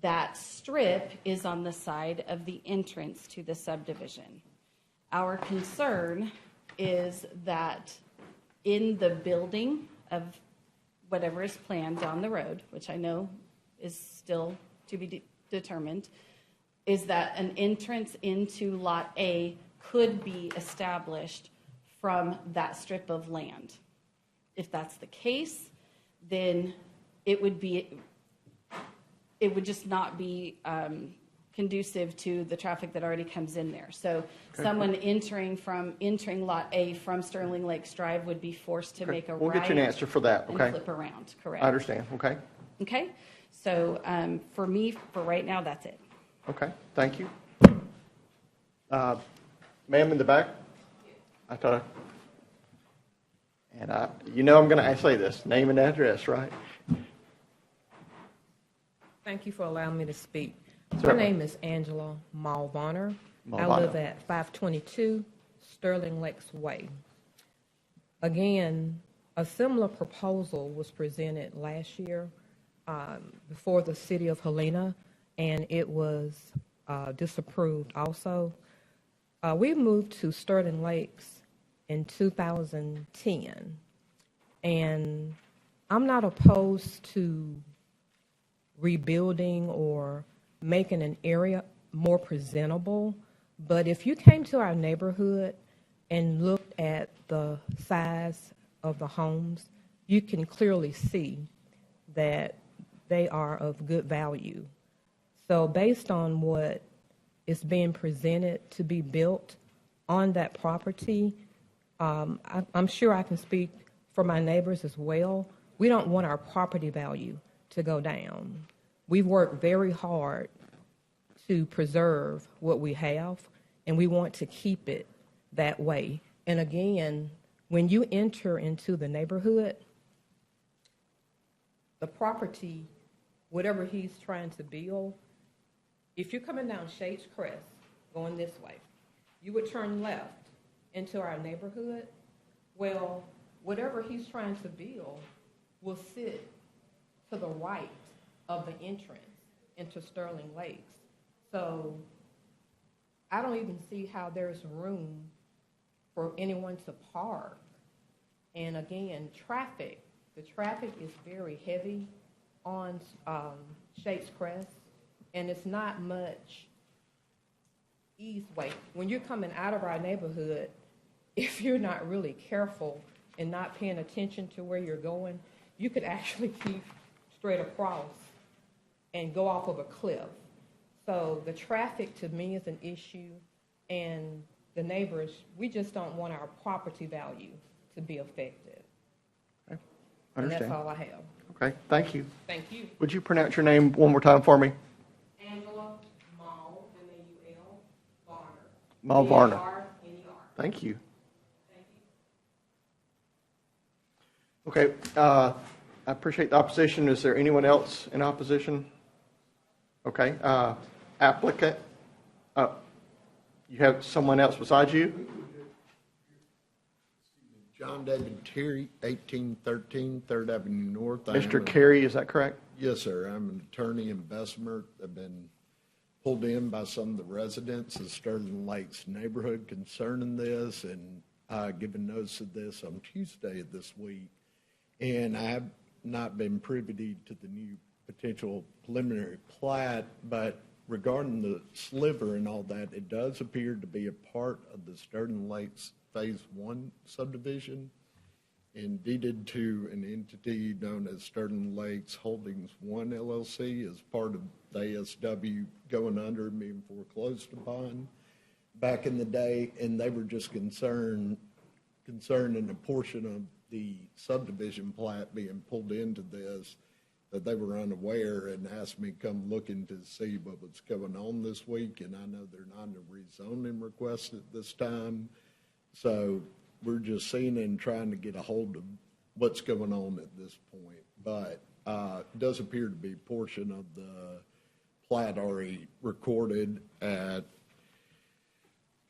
That strip is on the side of the entrance to the subdivision. Our concern is that in the building of whatever is planned down the road, which I know is still to be determined, is that an entrance into Lot A could be established from that strip of land. If that's the case, then it would just not be conducive to the traffic that already comes in there. So Okay. someone entering Lot A from Sterling Lakes Drive would be forced to make a right. We'll get you an answer for that, okay? And flip around, correct. I understand, okay? Okay, so for me, for right now, that's it. Okay, thank you. Ma'am in the back? I thought, and I'm going to say this, name and address, right? Thank you for allowing me to speak. Certainly. My name is Angela Malvonner. I Malvonner. live at 522 Sterling Lakes Way. Again, a similar proposal was presented last year before the city of Helena, and it was disapproved also. We moved to Sterling Lakes in 2010, and I'm not opposed to rebuilding or making an area more presentable, but if you came to our neighborhood and looked at the size of the homes, you can clearly see that they are of good value. So based on what is being presented to be built on that property, I'm sure I can speak for my neighbors as well. We don't want our property value to go down. We've worked very hard to preserve what we have, and we want to keep it that way. And again, when you enter into the neighborhood, the property, whatever he's trying to build, if you're coming down Shades Crest, going this way, you would turn left into our neighborhood. Well, whatever he's trying to build will sit to the right of the entrance into Sterling Lakes. So I don't even see how there's room for anyone to park. And again, the traffic is very heavy on Shades Crest, and it's not much ease way. When you're coming out of our neighborhood, if you're not really careful and not paying attention to where you're going, you could actually keep straight across and go off of a cliff. So the traffic to me is an issue, and the neighbors, we just don't want our property value to be effective. Okay. And that's Understand. all I have. Okay, thank you. Thank you. Would you pronounce your name one more time for me? Angela Maul, M-A-U-L, Varner. Mal Varner. V-A-R-N-E-R. Thank you. Thank you. Okay, I appreciate the opposition. Is there anyone else in opposition? Okay, applicant, you have someone else besides you? John David Terry, 1813 3rd Avenue North. Mr. Carey, is that correct? Yes, sir. I'm an attorney in Bessemer. I've been pulled in by some of the residents of Sterling Lakes neighborhood concerning this and given notice of this on Tuesday of this week. And I have not been privy to the new potential preliminary plat, but regarding the sliver and all that, it does appear to be a part of the Sterling Lakes Phase 1 subdivision and deeded to an entity known as Sterling Lakes Holdings 1 LLC as part of the ASW going under and being foreclosed upon back in the day, and they were just concerned in a portion of the subdivision plat being pulled into this that they were unaware and asked me to come looking to see what was going on this week, and I know they're not in a rezoning request at this time. So we're just seeing and trying to get a hold of what's going on at this point. But it does appear to be a portion of the plat already recorded at.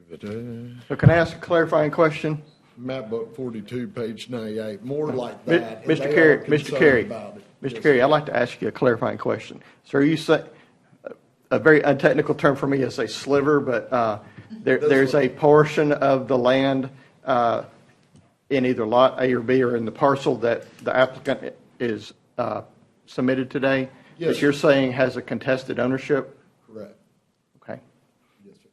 So can I ask a clarifying question? Map book 42, page 98, more like that. Mr. Carey, I'd like to ask you a clarifying question. So are you saying, a very untechnical term for me is a sliver, but there's a portion of the land in either lot A or B or in the parcel that the applicant is submitted today Yes, that you're sir. saying has a contested ownership? Correct. Okay. Yes, sir.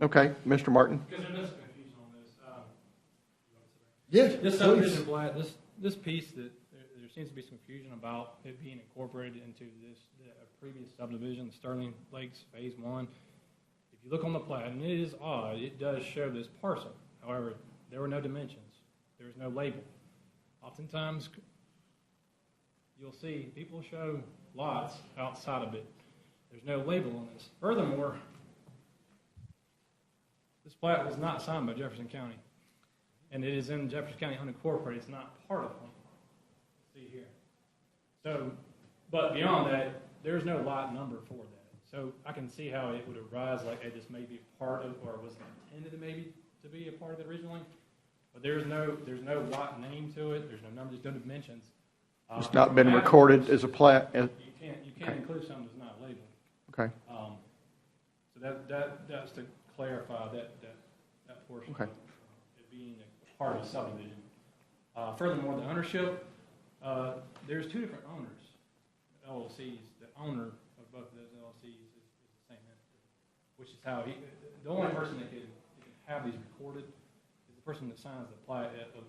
Okay, Mr. Martin? Because there is confusion on this. Yes, This please. subdivision plat, this piece that there seems to be some confusion about it being incorporated into the previous subdivision, Sterling Lakes Phase 1. If you look on the plat, and it is odd, it does show this parcel. However, there were no dimensions. There was no label. Oftentimes, you'll see people show lots outside of it. There's no label on this. Furthermore, this plat was not signed by Jefferson County, and it is in Jefferson County unincorporated. It's not part of it. See here. So, but beyond that, there's no lot number for that. So I can see how it would arise like it just may be part of, or was intended maybe to be a part of it originally. But there's no lot name to it. There's no numbers, no dimensions. It's not been recorded as a plat? You can't include something that's not labeled. Okay. So that's to clarify that portion Okay. of it being a part of the subdivision. Furthermore, the ownership, there's two different owners, LLCs. The owner of both of those LLCs is the same entity, which is how the only person that can have these recorded is the person that signs the plat of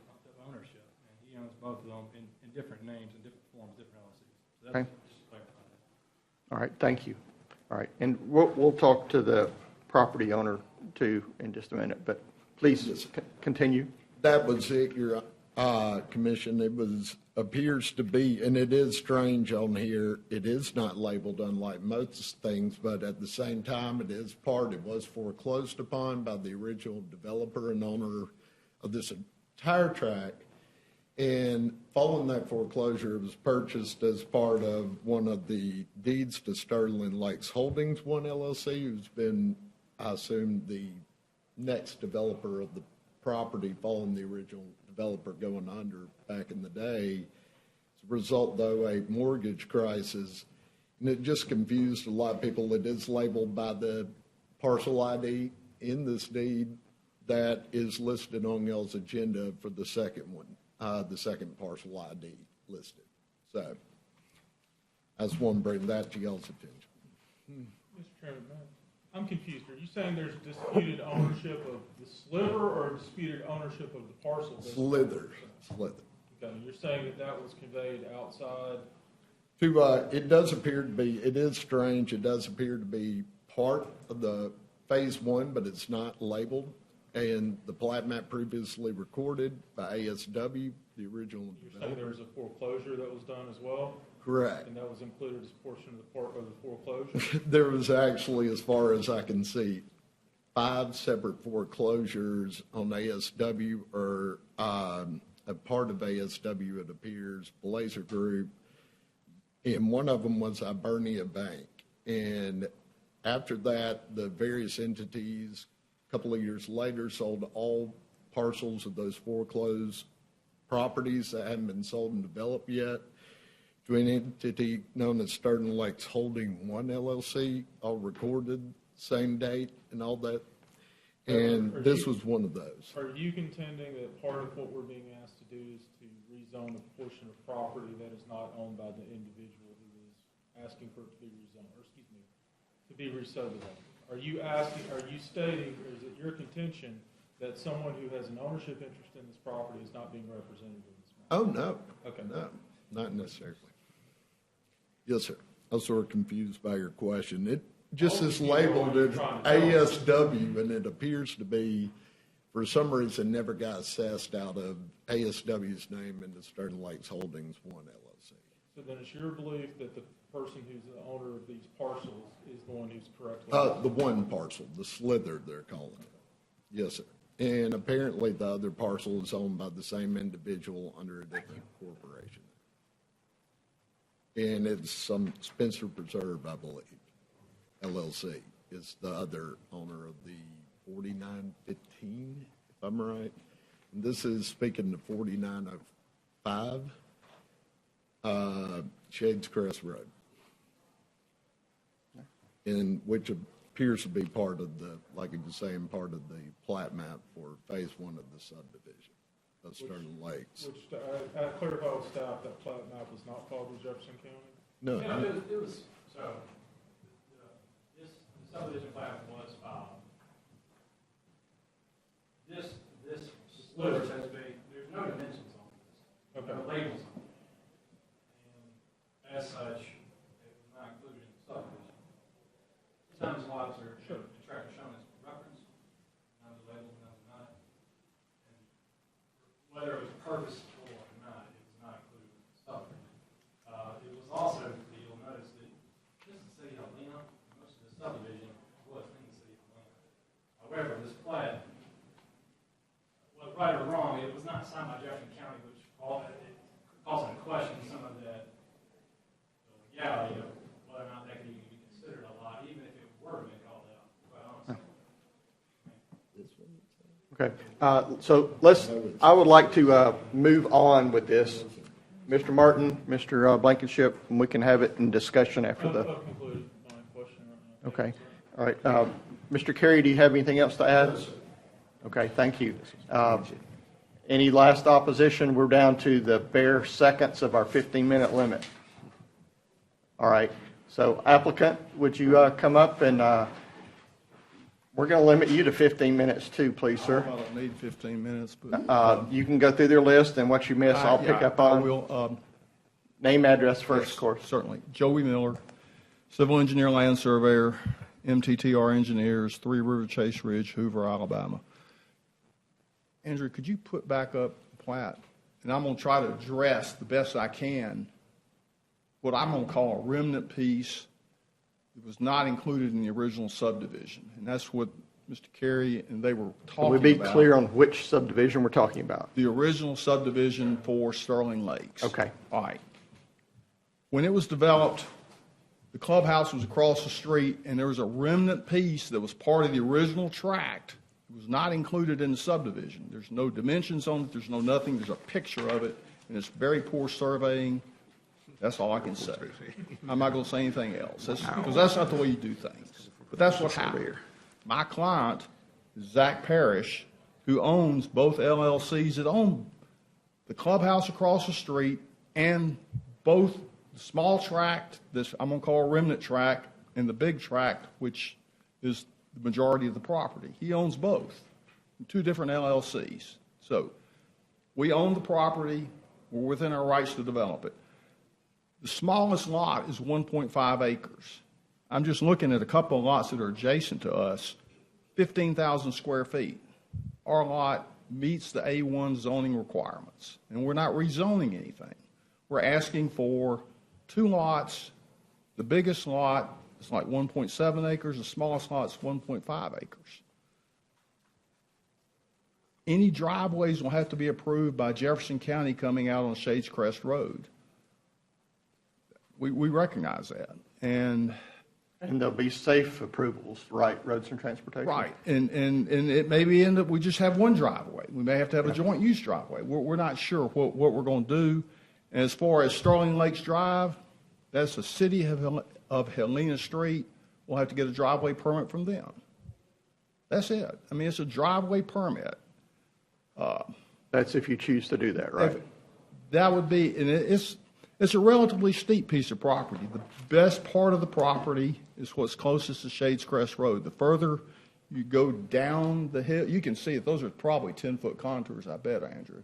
ownership. And he owns both of them in different names and different forms, different LLCs. So that's Okay. just to clarify that. All right, thank you. All right, and we'll talk to the property owner too in just a minute, but please continue. That was it, Your Commission. It appears to be, and it is strange on here, it is not labeled unlike most things, but at the same time, it was foreclosed upon by the original developer and owner of this entire tract. And following that foreclosure, it was purchased as part of one of the deeds to Sterling Lakes Holdings 1 LLC, who's been, I assume, the next developer of the property following the original developer going under back in the day. As a result, though, a mortgage crisis, and it just confused a lot of people. It is labeled by the parcel ID in this deed that is listed on y'all's agenda for the second one, the second parcel ID listed. So I just want to bring that to y'all's attention. Mr. Chairman, I'm confused. Are you saying there's disputed ownership of the sliver or disputed ownership of the parcel? Slither. Okay, you're saying that was conveyed outside? It does appear to be, it is strange, it does appear to be part of the Phase 1, but it's not labeled And the plat map previously recorded by ASW, the original You're saying developer. there was a foreclosure that was done as well? Correct. And that was included as portion of the part of the foreclosure? There was actually, as far as I can see, 5 separate foreclosures on ASW, or a part of ASW, it appears, Blazer Group, and one of them was Ibernia Bank. And after that, the various entities, a couple of years later, sold all parcels of those foreclosed properties that hadn't been sold and developed yet to an entity known as Sterling Lakes Holding One LLC, all recorded same date and all that. And this was one of those. Are you contending that part of what we're being asked to do is to rezone a portion of property that is not owned by the individual who is asking for it to be rezoned, or excuse me, to be re-subdivided? Are you stating, or is it your contention that someone who has an ownership interest in this property is not being represented in this matter? Oh, no. Okay. No, not necessarily. Yes, sir. I was sort of confused by your question. It just is labeled as ASW, and it appears to be, for some reason, never got assessed out of ASW's name into Sterling Lakes Holdings One LLC. So then it's your belief that the person who's the owner of these parcels is the one who's correctly? The one parcel, the slither, they're calling it. Yes, sir. And apparently the other parcel is owned by the same individual under a different corporation. And it's some Spencer Preserve, I believe, LLC is the other owner of the 4915, if I'm right. And this is speaking to 4905 Shades Crest Road, in which appears to be part of the, like I was saying, part of the plat map for phase 1 of the subdivision of Sterling Lakes. Which, I clarify with staff, that plat map was not filed with Jefferson County? No. Yeah, it was, so, this subdivision plat was filed. This sliver says there's no dimensions on this. Okay. No labels on it. And as such, it was not included in the subdivision. Sometimes lots are, the tract are shown as reference, none of the labels, none of the not. And whether it was purposeful or not, it was not included in the subdivision. It was also, you'll notice that this is the city of Helena. Most of the subdivision was in the city of Helena. However, this plat, well, right or wrong, it was not signed by Jefferson County, which calls into question some of that legality of whether or not that could even be considered a lot, even if it were to be called out, quite honestly. Okay, so I would like to move on with this. Mr. Martin, Mr. Blankenship, and we can have it in discussion after the. I've concluded my question right now. Okay, all right. Mr. Carey, do you have anything else to add? Okay, thank you. Any last opposition? We're down to the bare seconds of our 15-minute limit. All right, so applicant, would you come up and we're going to limit you to 15 minutes too, please, sir. I don't need 15 minutes, but. You can go through their list, and what you miss, I'll pick up on. I will. Name, address first, of course. Certainly. Joey Miller, Civil Engineer, Land Surveyor, MTTR Engineers, 3 River Chase Ridge, Hoover, Alabama. Andrew, could you put back up the plat? And I'm going to try to address the best I can what I'm going to call a remnant piece that was not included in the original subdivision. And that's what Mr. Carey and they were talking about. Can we be clear on which subdivision we're talking about? The original subdivision for Sterling Lakes. Okay. All right. When it was developed, the clubhouse was across the street, and there was a remnant piece that was part of the original tract. It was not included in the subdivision. There's no dimensions on it. There's no nothing. There's a picture of it, and it's very poor surveying. That's all I can say. I'm not going to say anything else, because that's not the way you do things. But that's what happened. My client is Zach Parrish, who owns both LLCs that own the clubhouse across the street and both the small tract, this I'm going to call a remnant tract, and the big tract, which is the majority of the property. He owns both, 2 different LLCs. So we own the property. We're within our rights to develop it. The smallest lot is 1.5 acres. I'm just looking at a couple of lots that are adjacent to us, 15,000 square feet. our lot meets the A1 zoning requirements, and we're not rezoning anything. We're asking for 2 lots. The biggest lot is like 1.7 acres, the smallest lot is 1.5 acres. Any driveways will have to be approved by Jefferson County coming out on Shades Crest Road. We recognize that. And there'll be safe approvals, right, roads and transportation? right. And it may be end up, we just have one driveway. We may have to have a joint use driveway. We're not sure what we're going to do. And as far as Sterling Lakes Drive, that's the city of Helena Street. We'll have to get a driveway permit from them. That's it. I mean, it's a driveway permit. That's if you choose to do that, right? That would be, and it's a relatively steep piece of property. The best part of the property is what's closest to Shades Crest Road. The further you go down the hill, you can see it. Those are probably 10-foot contours, I bet, Andrew.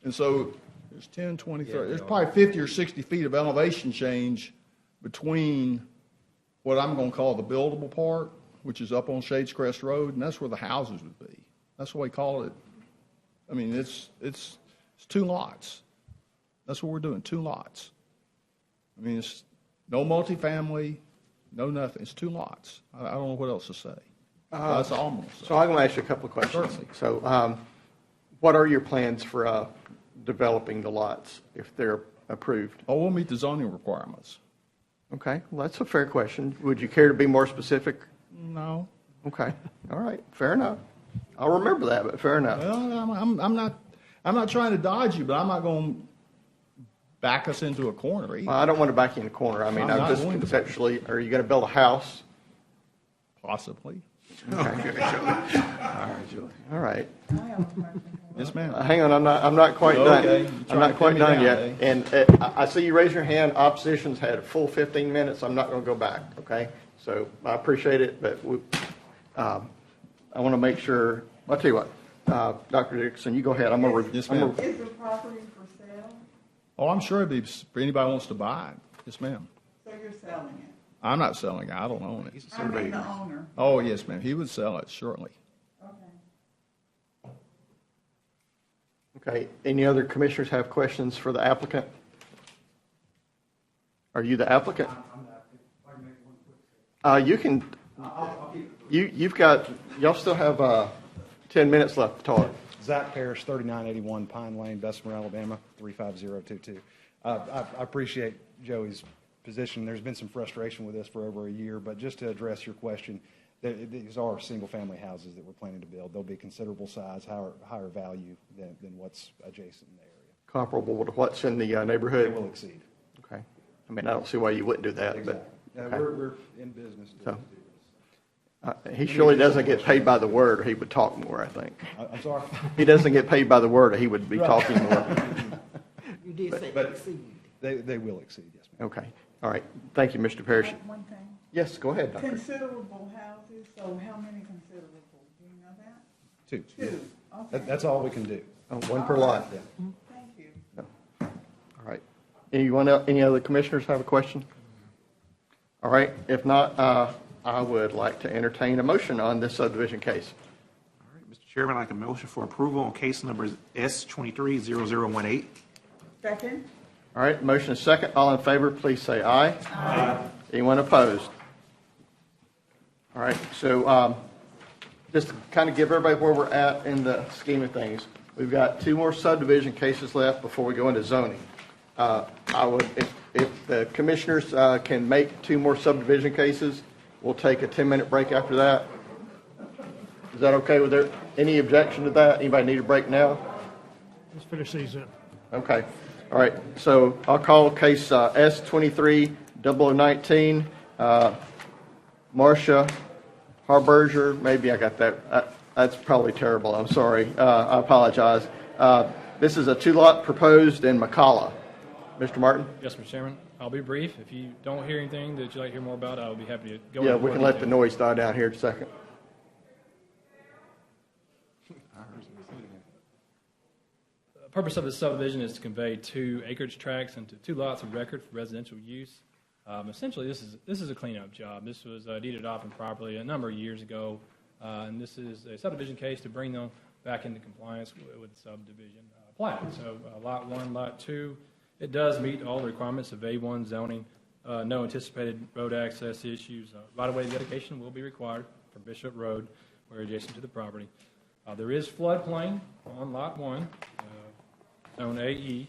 And so there's 10, 20, 30. There's probably 50 or 60 feet of elevation change between what I'm going to call the buildable part, which is up on Shades Crest Road, and that's where the houses would be. That's what we call it. I mean, it's 2 lots. That's what we're doing, 2 lots. I mean, it's no multifamily, no nothing. It's 2 lots. I don't know what else to say. That's all I'm going to say. So I'm going to ask you a couple of questions. Certainly. So what are your plans for developing the lots if they're approved? Oh, we'll meet the zoning requirements. Okay, well, that's a fair question. Would you care to be more specific? No. Okay, all right, fair enough. I'll remember that, but fair enough. Well, I'm not trying to dodge you, but I'm not going to back us into a corner either. Well, I don't want to back you in a corner. I mean, I'm just conceptually, are you going to build a house? Possibly. Okay. All right, Julie. All right. Yes, ma'am. Hang on, I'm not quite Okay. done. I'm not quite done yet. Eh? And I see you raise your hand. Opposition's had a full 15 minutes. I'm not going to go back, okay? So I appreciate it, but I want to make sure. I'll tell you what, Dr. Dixon, you go ahead. Yes, ma'am. Is the property for sale? Oh, I'm sure it'd be for anybody who wants to buy it. Yes, ma'am. So you're selling it? I'm not selling it. I don't own it. I mean the owner. Oh, yes, ma'am. He would sell it, certainly. Okay. Okay. Any other commissioners have questions for the applicant? Are you the applicant? You can. You've got. Y'all still have 10 minutes left to talk. Zach Parrish, 3981 Pine Lane, Bessemer, Alabama, 35022. I appreciate Joey's position. There's been some frustration with this for over a year, but just to address your question, these are single-family houses that we're planning to build. They'll be considerable size, higher value than what's adjacent in the area. Comparable to what's in the neighborhood? It will exceed. Okay. I mean, I don't see why you wouldn't do that. Exactly. But okay. We're in business to do this. He surely doesn't get paid by the word, or he would talk more, I think. I'm sorry? He doesn't get paid by the word, or he would be talking more. You did say But exceed. they will exceed, yes, ma'am. Okay. All right. Thank you, Mr. Parrish. One thing. Yes, go ahead, Doctor. Considerable houses, so how many considerable? Do you know that? 2. 2, okay. That's all we can do. One per lot. Yeah. Thank you. All right. Any other commissioners have a question? All right. If not, I would like to entertain a motion on this subdivision case. All right, Mr. Chairman, I'd like a motion for approval on case number S230018. Second? All right. Motion is second. All in favor, please say aye. Aye. Anyone opposed? All right. So just to kind of give everybody where we're at in the scheme of things, we've got 2 more subdivision cases left before we go into zoning. I would, if the commissioners can make 2 more subdivision cases, we'll take a 10-minute break after that. Is that okay with there? Any objection to that? Anybody need a break now? Let's finish these up. Okay. All right. So I'll call case S230019. Marcia Harberger. Maybe I got that. That's probably terrible. I'm sorry. I apologize. This is a 2-lot proposed in McCalla. Mr. Martin? Yes, Mr. Chairman. I'll be brief. If you don't hear anything that you'd like to hear more about, I'll be happy to go into Yeah, we more can let the detail. noise die down here in a second. The purpose of this subdivision is to convey 2 acreage tracts into 2 lots of record for residential use. Essentially, this is a cleanup job. This was deeded off improperly a number of years ago. and this is a subdivision case to bring them back into compliance with the subdivision plat. So Lot 1, Lot 2, it does meet all the requirements of A1 zoning. No anticipated road access issues. Right-of-way dedication will be required for Bishop Road, where adjacent to the property. There is floodplain on Lot 1, zone AE.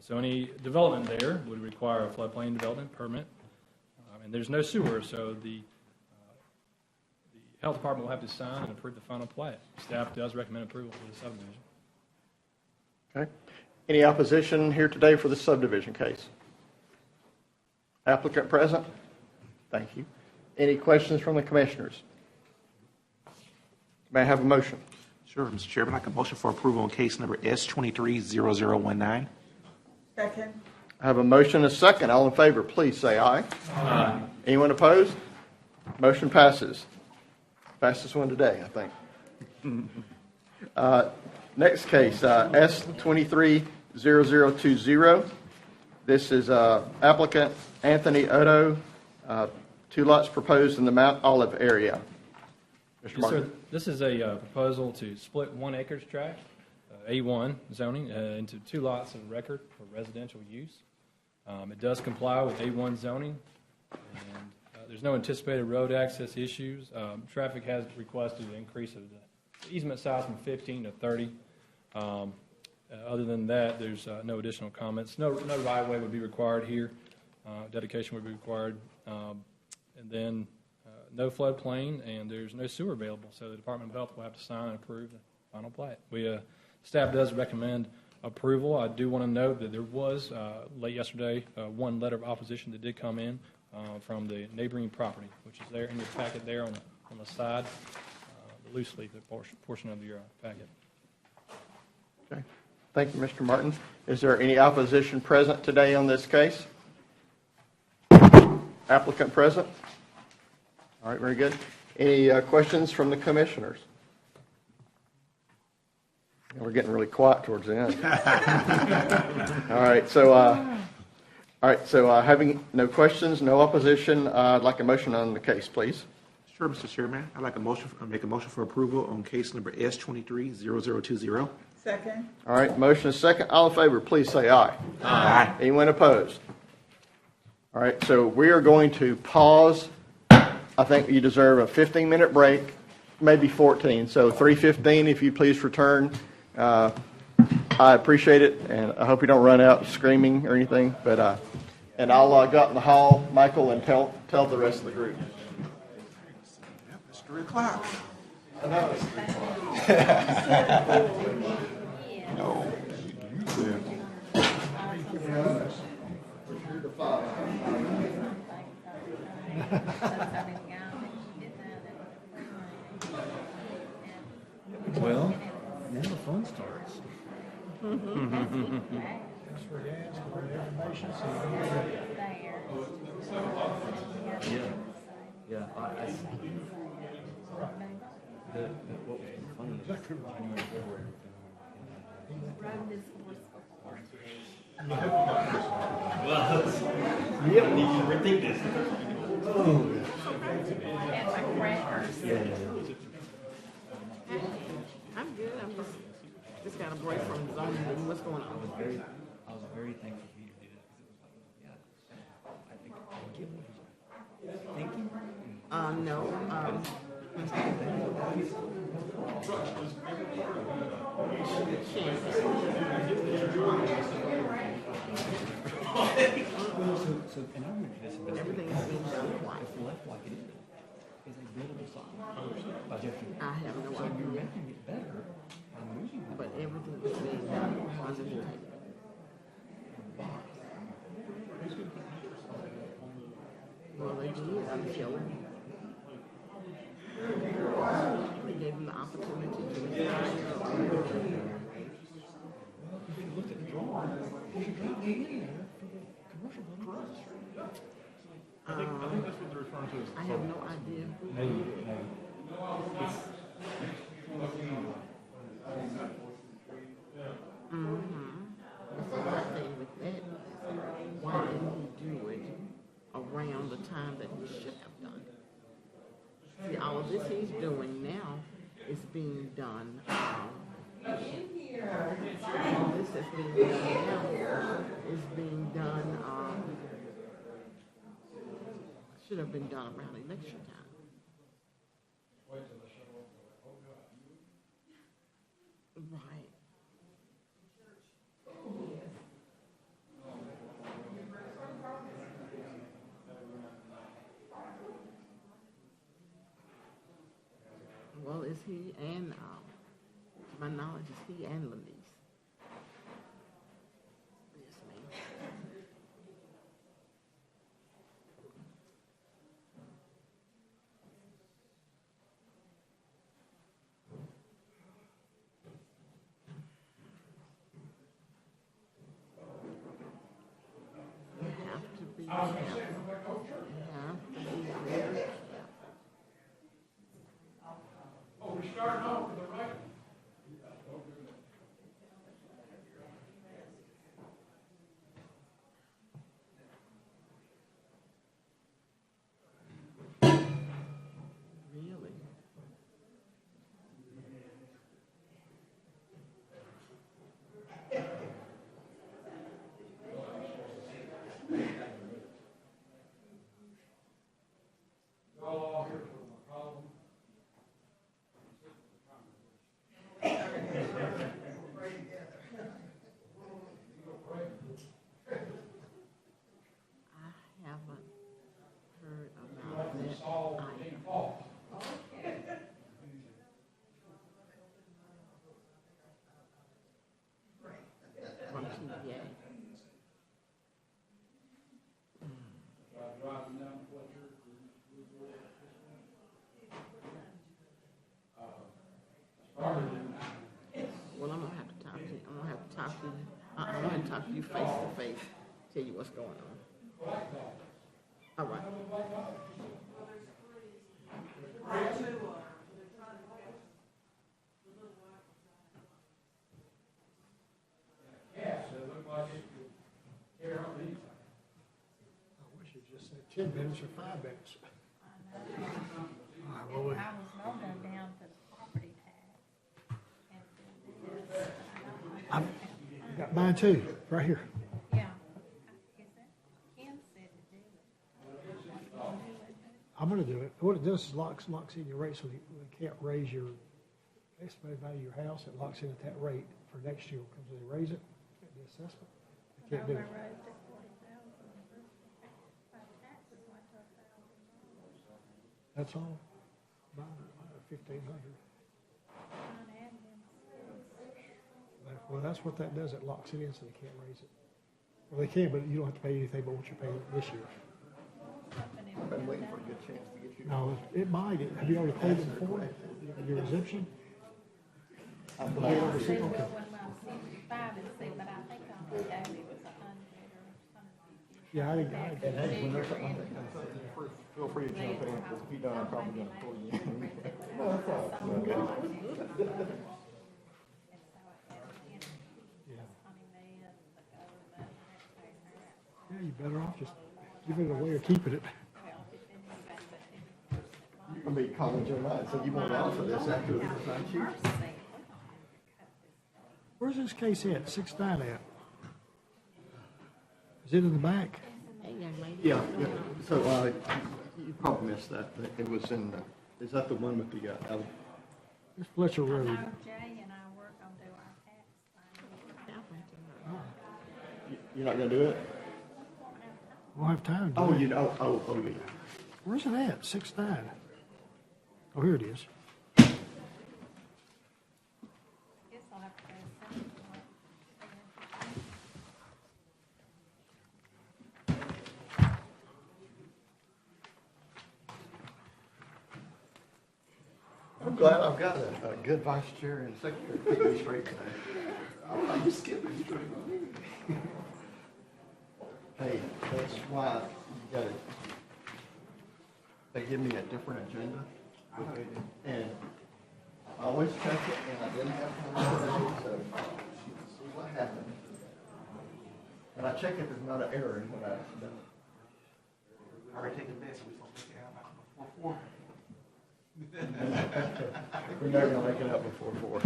So any development there would require a floodplain development permit. And there's no sewer, so the health department will have to sign and approve the final plat. Staff does recommend approval for the subdivision. Okay. Any opposition here today for the subdivision case? Applicant present? Thank you. Any questions from the commissioners? May I have a motion? Sure, Mr. Chairman, I'd like a motion for approval on case number S230019. Second. I have a motion and a second. All in favor, please say aye. Aye. Anyone opposed? Motion passes. Fastest one today, I think. Next case, S230020. This is applicant Anthony Otto, 2 lots proposed in the Mount Olive area. Mr. Yes, Martin. sir. This is a proposal to split 1 acre tract, A1 zoning, into 2 lots of record for residential use. It does comply with A1 zoning, and there's no anticipated road access issues. Traffic has requested an increase of the easement size from 15 to 30. Other than that, there's no additional comments. No right-of-way would be required here. Dedication would be required. And then no floodplain, and there's no sewer available, so the Department of Health will have to sign and approve the final plat. Staff does recommend approval. I do want to note that there was, late yesterday, 1 letter of opposition that did come in from the neighboring property, which is there in your packet there on the side, the loose leaf portion of your packet. Okay. Thank you, Mr. Martin. Is there any opposition present today on this case? Applicant present? All right, very good. Any questions from the commissioners? We're getting really quiet towards the end. All right, so having no questions, no opposition, I'd like a motion on the case, please. Sure, Mr. Chairman, I'd like make a motion for approval on case number S230020. Second. All right, motion is second. All in favor, please say aye. Aye. Anyone opposed? All right, so we are going to pause. I think you deserve a 15-minute break, maybe 14. So 3:15, if you please return. I appreciate it, and I hope you don't run out screaming or anything. But and I'll go out in the hall, Michael, and tell the rest of the group. It's 3 o'clock. No. Well, now the fun starts. Yeah. What was funny is January, February. Well, you need to rethink this. I'm good. I'm just got a break from zoning. What's going on? I was very thankful for you to do that, because it was like, I think thank you. No. So, and I remember this. Everything's being done twice. If left like it is a buildable site by Jefferson. I have no So you're idea. making it better by moving it. But everything is being done positively. Well, they did until they gave them the opportunity to retire. If you looked at the drawing, you should drop me in there for the commercial building. I think that's what they're referring to as. I have no idea. Maybe. So my thing with that is, why didn't he do it around the time that he should have done it? See, all of this he's doing now done. All this that's being done now is being done, should have been done around election time. Right. Well, is he and, to my knowledge, is he and Lenise? Yes, ma'am. You have to be careful. You have to be very careful. Oh, we're starting off with the right. Really? I haven't heard about that either. From TVA. Well, I'm gonna have to talk to you. I'm gonna have to talk to you. I'm gonna talk to you face to face. Tell you what's going on. All right. I wish it just said 10 minutes or 5 minutes. All right, well, I was voting down to the property tax. I've got mine too, right here. Yeah. Ken said to do it. I'm gonna do it. What it does is locks in your rate, so you can't raise your estimated value of your house. It locks in at that rate for next year. Comes when they raise it, the assessment. They can't do it. That's all. Mine are 1,500. Well, that's what that does. It locks it in so they can't raise it. Well, they can, but you don't have to pay anything but what you're paying this year. I've been waiting for a good chance to get you. No, it might. Have you already paid it before? Your exemption? I will when I'm 65 and see, but I think on the daily was 100 or something. Yeah, I Hey, when there's something like that, feel free to jump in, because if you don't, I'm probably gonna pull you in. No, that's all. Yeah, you better off just give it away or keeping it. You're gonna be calling Joe Knight, so you won't offer this after the time sheet. Where's this case at? 6-9 at? Is it in the back? Yeah, yeah. So, you probably missed that. It was in, is that the one with the, It's Fletcher Road. I know Jay and I work on do our tax thing. you're not gonna do it? Won't have time. Oh, do you we? know, oh, yeah. Where's it at? 6-9. Oh, here it is. Guess I'll have to pay a cent for it. I'm glad I've got a good vice chair and secretary to keep me straight today. I'm just skipping straight. Hey, that's why you gotta, they give me a different agenda. And I always check it, and I didn't have time today, so see what happened. And I check if there's not an error in what I've done. I already taken this, we supposed to take it out before 4. We're not gonna make it up before 4.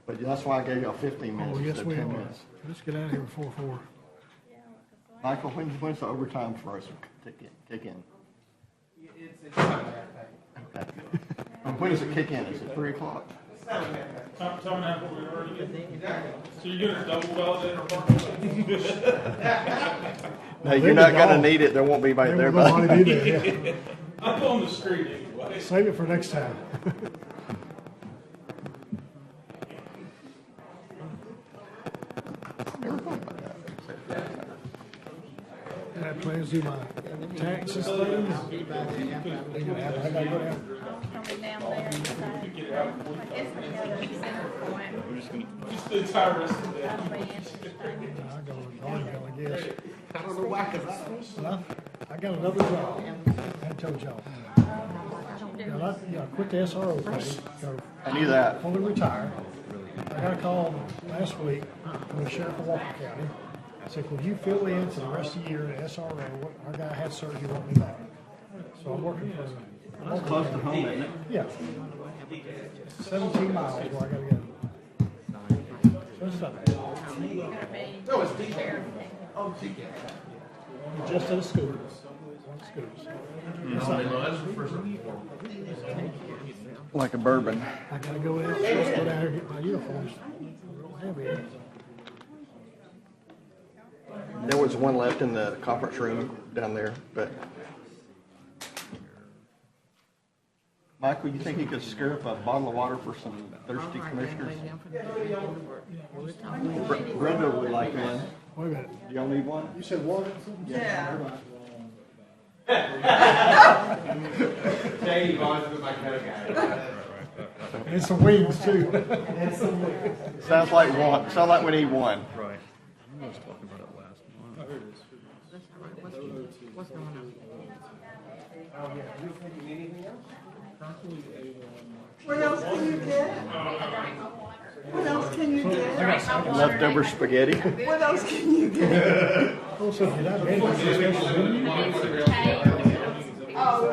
But that's why I gave y'all 15 minutes Oh, yes, instead we of 10 are. minutes. Let's get out of here before 4. Michael, when's the overtime for us to kick in? It's Okay. And when does it kick in? Is it 3 o'clock? Time and a half what we already get. So you're gonna double validate our parking? No, you're not gonna need it. There won't be anybody there. Nobody be there, yeah. I'm on the street anyway. Save it for next time. I had plans to do my taxes thing. I gotta go down. Just the entire rest of the day. I guess. I don't know why, because I got another job. I told y'all. I quit the SRO thing. I knew that. Fully retired. I got a call last week from the sheriff of Walker County. Said, could you fill in for the rest of the year at SRO? Our guy had surgery, want me back. So I'm working for. That's close to home, isn't it? Yeah. 17 miles where I gotta go. So it's not bad. no, it's deep. Oh, Just at a school. One school. It's not- Like a bourbon. I gotta go in, go down there and get my uniforms. We don't have any. There was one left in the conference room down there, but. Michael, you think you could scare up a bottle of water for some thirsty commissioners? Brenda would like one. Wait a minute. Do y'all need one? You said water? Yeah. Dave, always with my kind of guy. And some wings too. Sounds like one. Sounds like we need one. Right. I was talking about it last month. What's going on? What else can you get? What else can you get? Leftover spaghetti. What else can you get? Also, did I make a special menu? Oh, So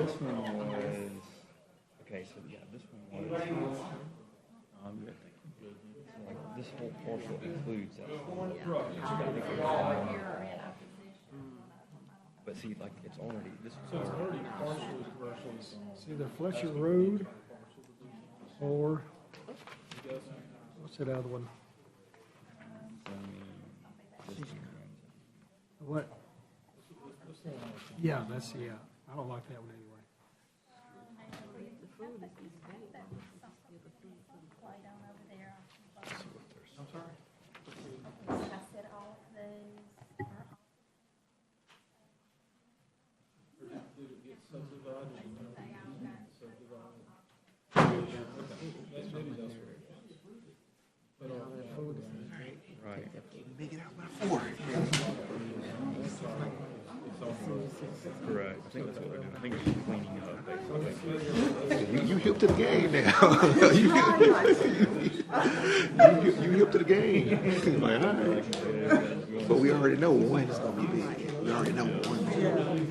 this one was, okay, so yeah, this one was, like, this whole parcel includes that. But see, like, it's already, this is So it's already partially commercially zoned. It's either Fletcher Road or, what's that other one? What? Yeah, yeah. I don't like that one anyway. I'm sorry? I said all of those are Did it get subdivided? right. Make it out by 4. Correct. I think that's what they're doing. I think it's just cleaning up, basically. You hip to the game now. you hip to the game. Like, all right. But we already know one is going to be big. We already know one.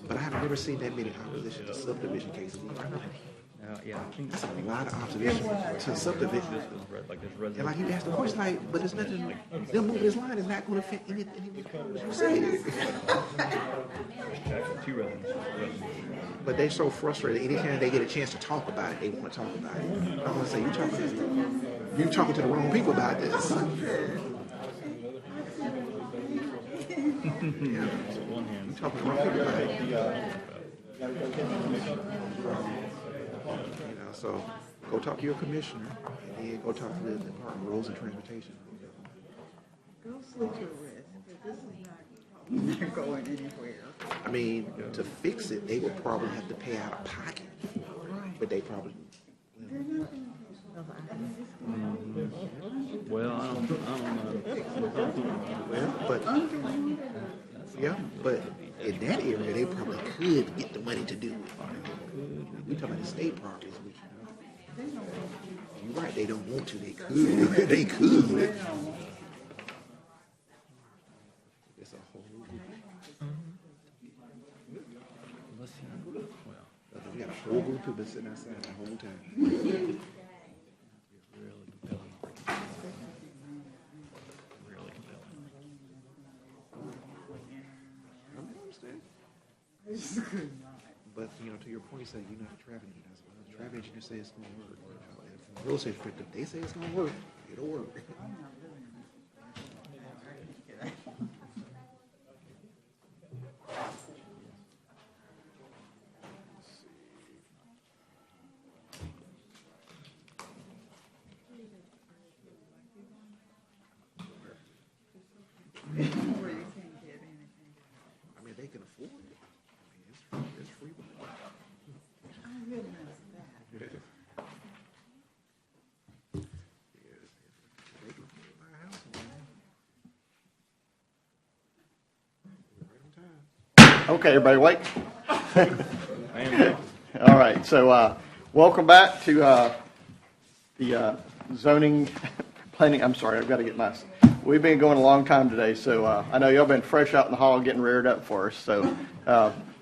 But I have never seen that many opposition to subdivision cases. Yeah, I think That's a lot of opposition to subdivision. like there's And residents. like you asked the question, like, but there's nothing, them moving this line is not going to fit any you said. Actually, 2 residents. But they're so frustrated. Anytime they get a chance to talk about it, they want to talk about it. I'm going to say, you talking to the wrong people about this. On one hand, You talking to the wrong people about it. You know, so go talk to your commissioner, and then go talk to the Department of Roads and Transportation. Go sleep your rest, because this is not going anywhere. I mean, to fix it, they would probably have to pay out of pocket, but they probably. well, I don't know. Well, but in that area, they probably could get the money to do it. We talking about the state properties, which you're right, they don't want to. They could. They could. It's a whole. Let's see. people been sitting outside the whole time. But, to your point, you say you're not a traffic engineer. The traffic engineer say it's going to work. From a real estate perspective, they say it's going to work. It'll work. I mean, they can afford it. I mean, it's free. I realize that. Okay, everybody awake? All right, so welcome back to the zoning planning. I'm sorry, I've got to get my. We've been going a long time today, so I know y'all been fresh out in the hall getting reared up for us. So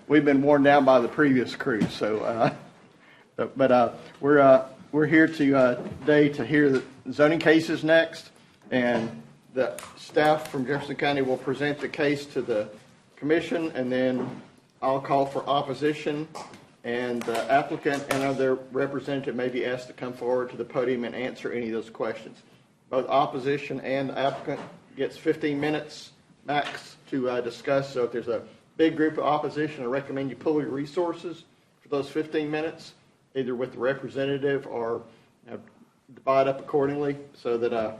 we've been worn down by the previous crew. So, but we're here today to hear the zoning cases next, and the staff from Jefferson County will present the case to the commission, and then I'll call for opposition, and the applicant and other representative may be asked to come forward to the podium and answer any of those questions. Both opposition and the applicant gets 15 minutes max to discuss. So if there's a big group of opposition, I recommend you pull your resources for those 15 minutes, either with the representative or divide up accordingly, so that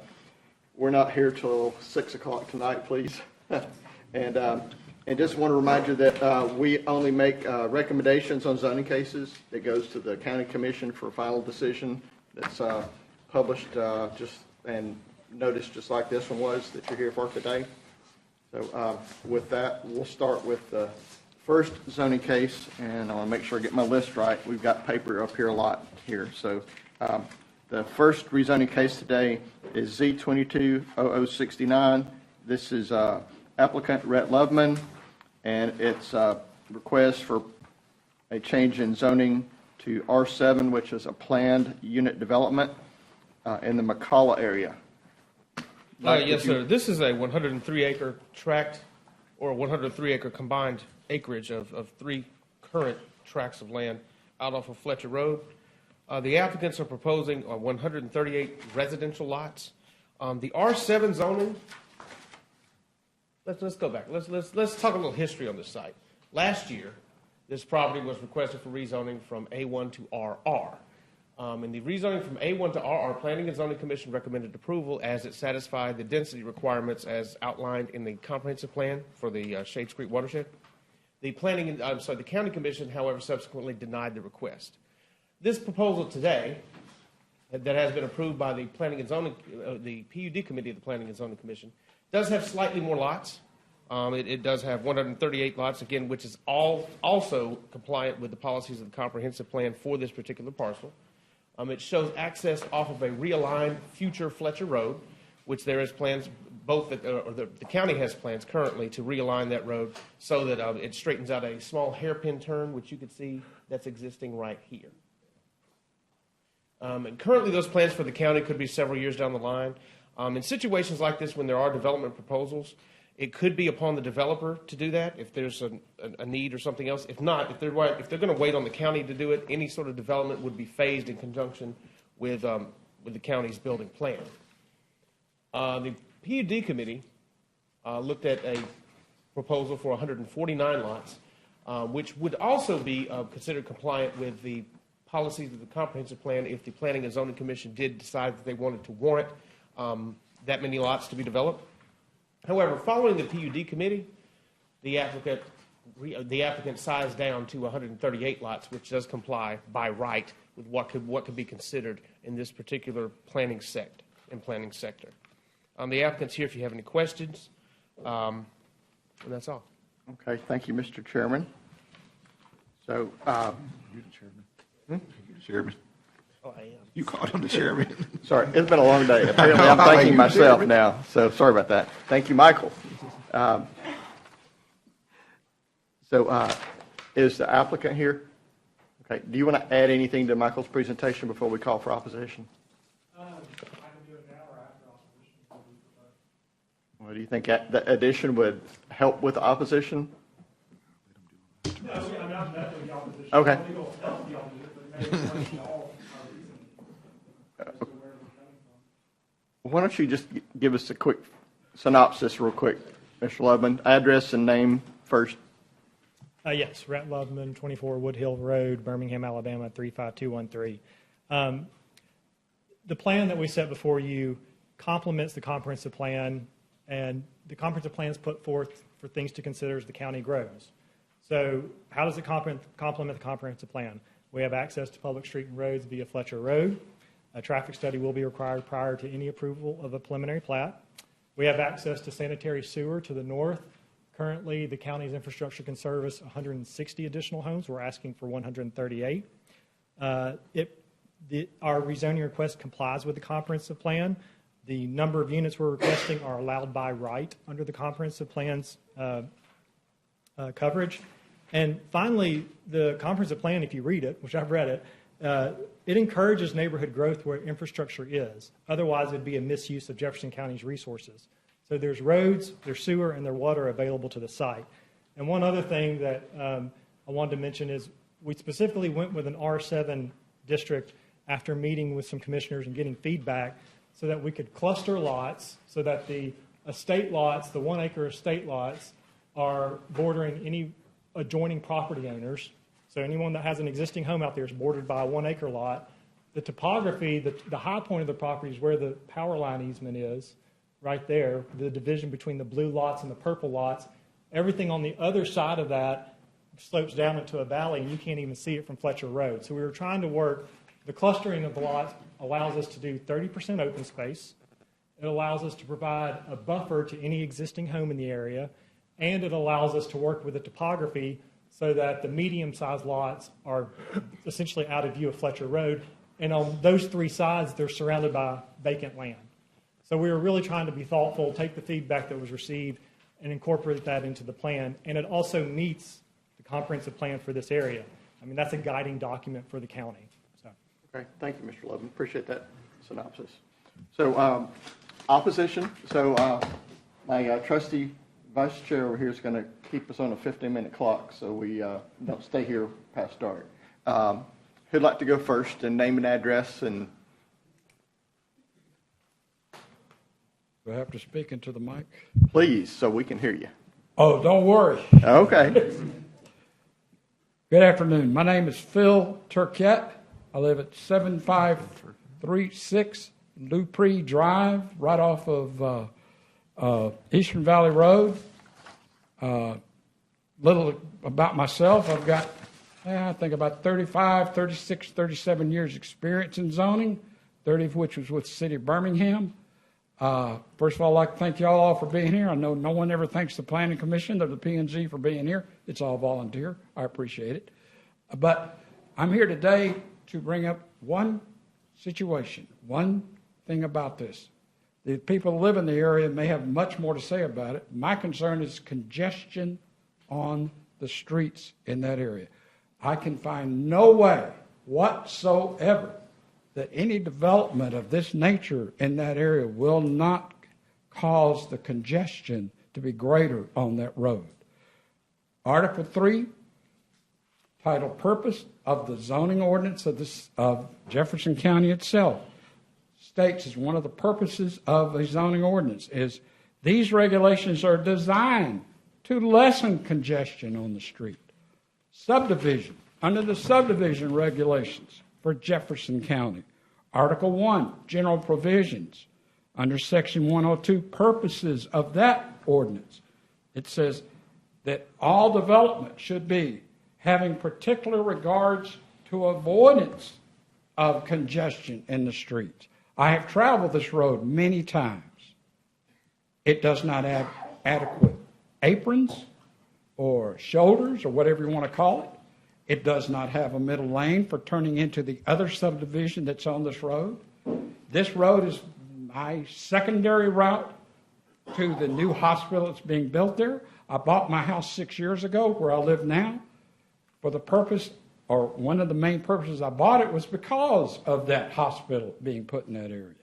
we're not here till 6 o'clock tonight, please. And just want to remind you that we only make recommendations on zoning cases. It goes to the county commission for a final decision that's published and noticed just like this one was that you're here for today. So with that, we'll start with the first zoning case, and I want to make sure I get my list right. We've got paper up here a lot here. So the first rezoning case today is Z220069. This is applicant Rhett Loveman, and it's a request for a change in zoning to R7, which is a planned unit development in the McCalla area. Yes, sir. This is a 103-acre tract, or 103-acre combined acreage of 3 current tracts of land out off of Fletcher Road. The applicants are proposing 138 residential lots. The R7 zoning. Let's go back. Let's talk a little history on this site. Last year, this property was requested for rezoning from A1 to RR. And the rezoning from A1 to RR, Planning and Zoning Commission recommended approval as it satisfied the density requirements as outlined in the comprehensive plan for the Shades Creek watershed. The County Commission, however, subsequently denied the request. This proposal today, that has been approved by the Planning and Zoning, the PUD Committee of the Planning and Zoning Commission, does have slightly more lots. It does have 138 lots, again, which is also compliant with the policies of the comprehensive plan for this particular parcel. It shows access off of a realigned future Fletcher Road, which there is plans, the county has plans currently to realign that road so that it straightens out a small hairpin turn, which you can see that's existing right here. And currently those plans for the county could be several years down the line. In situations like this, when there are development proposals, it could be upon the developer to do that if there's a need or something else. If not, if they're going to wait on the county to do it, any sort of development would be phased in conjunction with the county's building plan. The PUD committee looked at a proposal for 149 lots, which would also be considered compliant with the policies of the comprehensive plan if the Planning and Zoning Commission did decide that they wanted to warrant that many lots to be developed. However, following the PUD committee, the applicant sized down to 138 lots, which does comply by right with what could be considered in this particular planning sector. The applicant's here if you have any questions, and that's all. Okay, thank you, Mr. Chairman. So, you're the chairman. You're the chairman. Oh, I am. You called him the chairman. Sorry, it's been a long day. Apparently, I'm thanking myself now, so sorry about that. Thank you, Michael. Is the applicant here? Okay, do you want to add anything to Michael's presentation before we call for opposition? I can do it now or after opposition. Well, do you think the addition would help with opposition? No, I mean, I'm not with the opposition. Okay. I don't think it'll help the opposition, but maybe it's like all our reason as to where we're coming from. Why don't you just give us a quick synopsis real quick, Mr. Loveman? Address and name first. Yes, Rhett Loveman, 24 Woodhill Road, Birmingham, Alabama, 35213. The plan that we set before you complements the comprehensive plan, and the comprehensive plan is put forth for things to consider as the county grows. So how does it complement the comprehensive plan? We have access to public street and roads via Fletcher Road. A traffic study will be required prior to any approval of a preliminary plat. We have access to sanitary sewer to the north. Currently, the county's infrastructure can service 160 additional homes. We're asking for 138. Our rezoning request complies with the comprehensive plan. The number of units we're requesting are allowed by right under the comprehensive plan's coverage. And finally, the comprehensive plan, if you read it, which I've read it, it encourages neighborhood growth where infrastructure is. Otherwise, it'd be a misuse of Jefferson County's resources. So there's roads, there's sewer, and there's water available to the site. And one other thing that I wanted to mention is we specifically went with an R7 district after meeting with some commissioners and getting feedback so that we could cluster lots so that the estate lots, the 1 acre estate lots, are bordering any adjoining property owners. So anyone that has an existing home out there is bordered by a 1 acre lot. The topography, the high point of the property is where the power line easement is, right there, the division between the blue lots and the purple lots. Everything on the other side of that slopes down into a valley, and you can't even see it from Fletcher Road. So we were trying to work, the clustering of the lots allows us to do 30% open space. It allows us to provide a buffer to any existing home in the area, and it allows us to work with the topography so that the medium-sized lots are essentially out of view of Fletcher Road. And on those three sides, they're surrounded by vacant land. So we were really trying to be thoughtful, take the feedback that was received, and incorporate that into the plan. And it also meets the comprehensive plan for this area. I mean, that's a guiding document for the county. So. Okay, thank you, Mr. Loveman. Appreciate that synopsis. So opposition. So my trusty vice chair over here is going to keep us on a 15-minute clock so we don't stay here past dark. Who'd like to go first and name and address and... Do I have to speak into the mic? Please, so we can hear you. Oh, don't worry. Okay. Good afternoon. My name is Phil Turquette. I live at 7536 Dupree Drive, right off of Eastern Valley Road. Little about myself. I've got, I think, about 35, 36, 37 years experience in zoning, 30 of which was with the city of Birmingham. First of all, I'd like to thank you all for being here. I know no one ever thanks the Planning Commission or the P&Z for being here. It's all volunteer. I appreciate it. But I'm here today to bring up one situation, one thing about this. The people who live in the area may have much more to say about it. My concern is congestion on the streets in that area. I can find no way whatsoever that any development of this nature in that area will not cause the congestion to be greater on that road. Article 3, title Purpose of the Zoning Ordinance of Jefferson County itself, states as one of the purposes of a zoning ordinance is these regulations are designed to lessen congestion on the street. Subdivision, under the subdivision regulations for Jefferson County. Article 1, general provisions. Under Section 102, purposes of that ordinance. It says that all development should be having particular regards to avoidance of congestion in the streets. I have traveled this road many times. It does not have adequate aprons or shoulders or whatever you want to call it. It does not have a middle lane for turning into the other subdivision that's on this road. This road is my secondary route to the new hospital that's being built there. I bought my house 6 years ago where I live now for the purpose or one of the main purposes I bought it was because of that hospital being put in that area.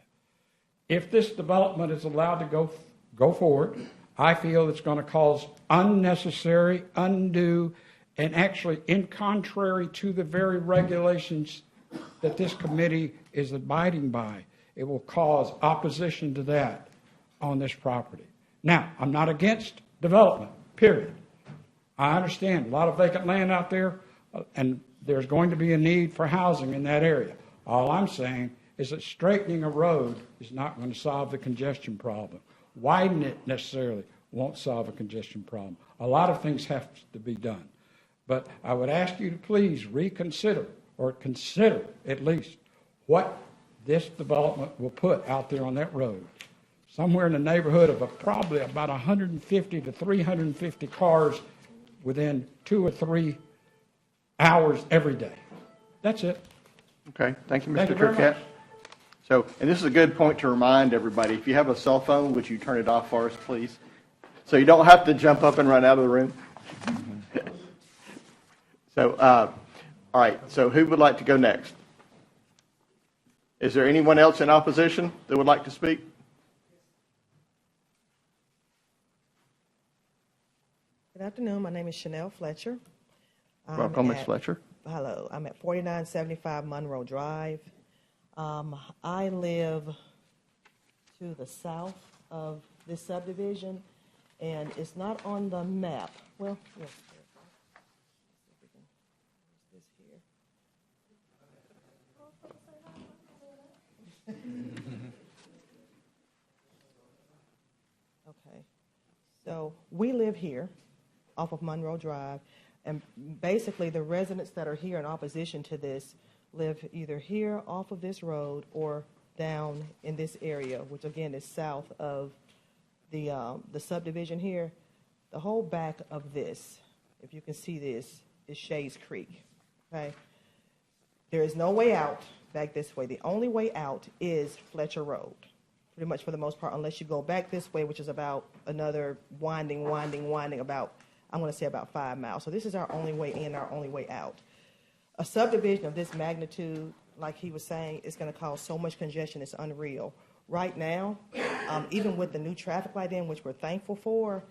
If this development is allowed to go forward, I feel it's going to cause unnecessary, undue, and actually in contrary to the very regulations that this committee is abiding by. It will cause opposition to that on this property. Now, I'm not against development, period. I understand a lot of vacant land out there, and there's going to be a need for housing in that area. All I'm saying is that straightening a road is not going to solve the congestion problem. Widen it necessarily won't solve a congestion problem. A lot of things have to be done. But I would ask you to please reconsider, or consider at least, what this development will put out there on that road. Somewhere in the neighborhood of probably about 150 to 350 cars within 2 or 3 hours every day. That's it. Okay, thank you, Thank Mr. you very Turcat. much. So, and this is a good point to remind everybody, if you have a cell phone, would you turn it off for us, please? So you don't have to jump up and run out of the room. So, all right, so who would like to go next? Is there anyone else in opposition that would like to speak? Good afternoon. My name is Chanel Fletcher. Welcome, Ms. Fletcher. Hello. I'm at 4975 Monroe Drive. I live to the south of this subdivision, and it's not on the map. Well, yes. Okay. So we live here off of Monroe Drive, and basically the residents that are here in opposition to this live either here off of this road or down in this area, which again is south of the subdivision here. The whole back of this, if you can see this, is Shays Creek. Okay, there is no way out back this way. The only way out is Fletcher Road, pretty much for the most part, unless you go back this way, which is about another winding about, I'm going to say about 5 miles. So this is our only way in, our only way out. A subdivision of this magnitude, like he was saying, is going to cause so much congestion, it's unreal. Right now, even with the new traffic light in, which we're thankful for,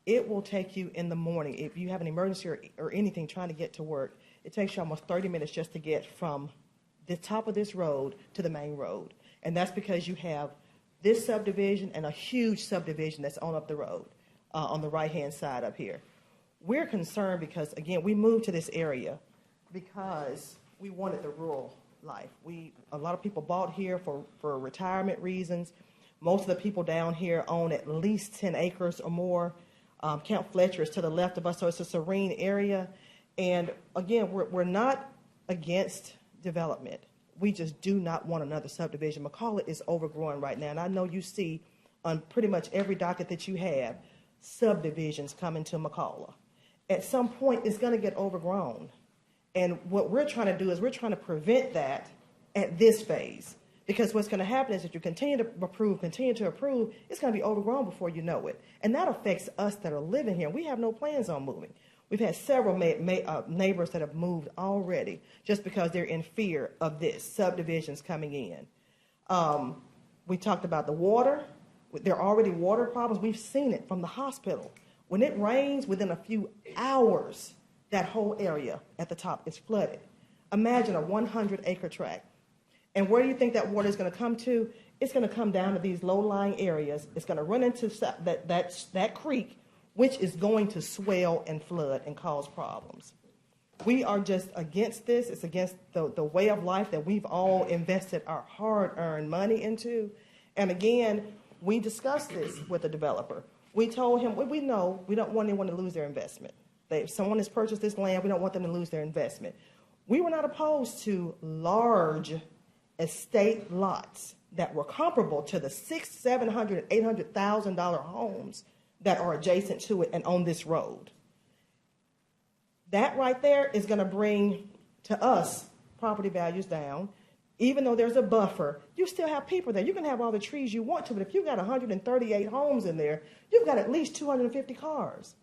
it will take you in the morning. If you have an emergency or anything trying to get to work, it takes you almost 30 minutes just to get from the top of this road to the main road. And that's because you have this subdivision and a huge subdivision that's on up the road, on the right-hand side up here. We're concerned because, again, we moved to this area because we wanted the rural life. A lot of people bought here for retirement reasons. Most of the people down here own at least 10 acres or more. Camp Fletcher is to the left of us, so it's a serene area. And again, we're not against development. We just do not want another subdivision. McCalla is overgrown right now, and I know you see on pretty much every docket that you have subdivisions coming to McCalla. At some point, it's going to get overgrown. And what we're trying to do is we're trying to prevent that at this phase. Because what's going to happen is if you continue to approve, it's going to be overgrown before you know it. And that affects us that are living here. We have no plans on moving. We've had several neighbors that have moved already just because they're in fear of this, subdivisions coming in. We talked about the water. There are already water problems. We've seen it from the hospital. When it rains, within a few hours, that whole area at the top is flooded. Imagine a 100-acre tract. And where do you think that water is going to come to? It's going to come down to these low-lying areas. It's going to run into that creek, which is going to swell and flood and cause problems. We are just against this. It's against the way of life that we've all invested our hard-earned money into. And again, we discussed this with the developer. We told him, we know we don't want anyone to lose their investment. If someone has purchased this land, we don't want them to lose their investment. We were not opposed to large estate lots that were comparable to the $600,000, $700,000, and $800,000 homes that are adjacent to it and on this road. That right there is going to bring to us property values down. Even though there's a buffer, you still have people there. You can have all the trees you want to, but if you've got 138 homes in there, you've got at least 250 cars.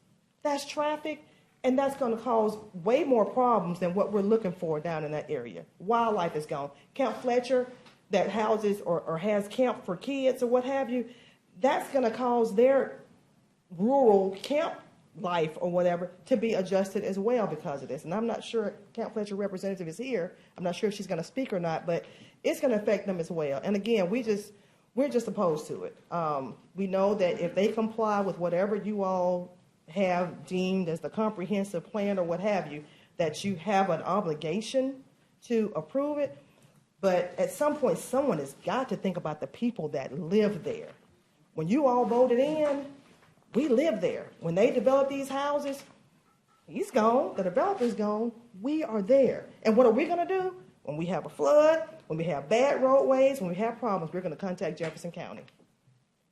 That's traffic. And that's going to cause way more problems than what we're looking for down in that area. Wildlife is gone. Camp Fletcher, that houses or has camp for kids or what have you, that's going to cause their rural camp life or whatever to be adjusted as well because of this. And I'm not sure Camp Fletcher representative is here. I'm not sure if she's going to speak or not, but it's going to affect them as well. And again, we're just opposed to it. We know that if they comply with whatever you all have deemed as the comprehensive plan or what have you, that you have an obligation to approve it. But at some point, someone has got to think about the people that live there. When you all voted in, we live there. When they develop these houses, he's gone, the developer's gone, we are there. And what are we going to do? When we have a flood, when we have bad roadways, when we have problems, we're going to contact Jefferson County.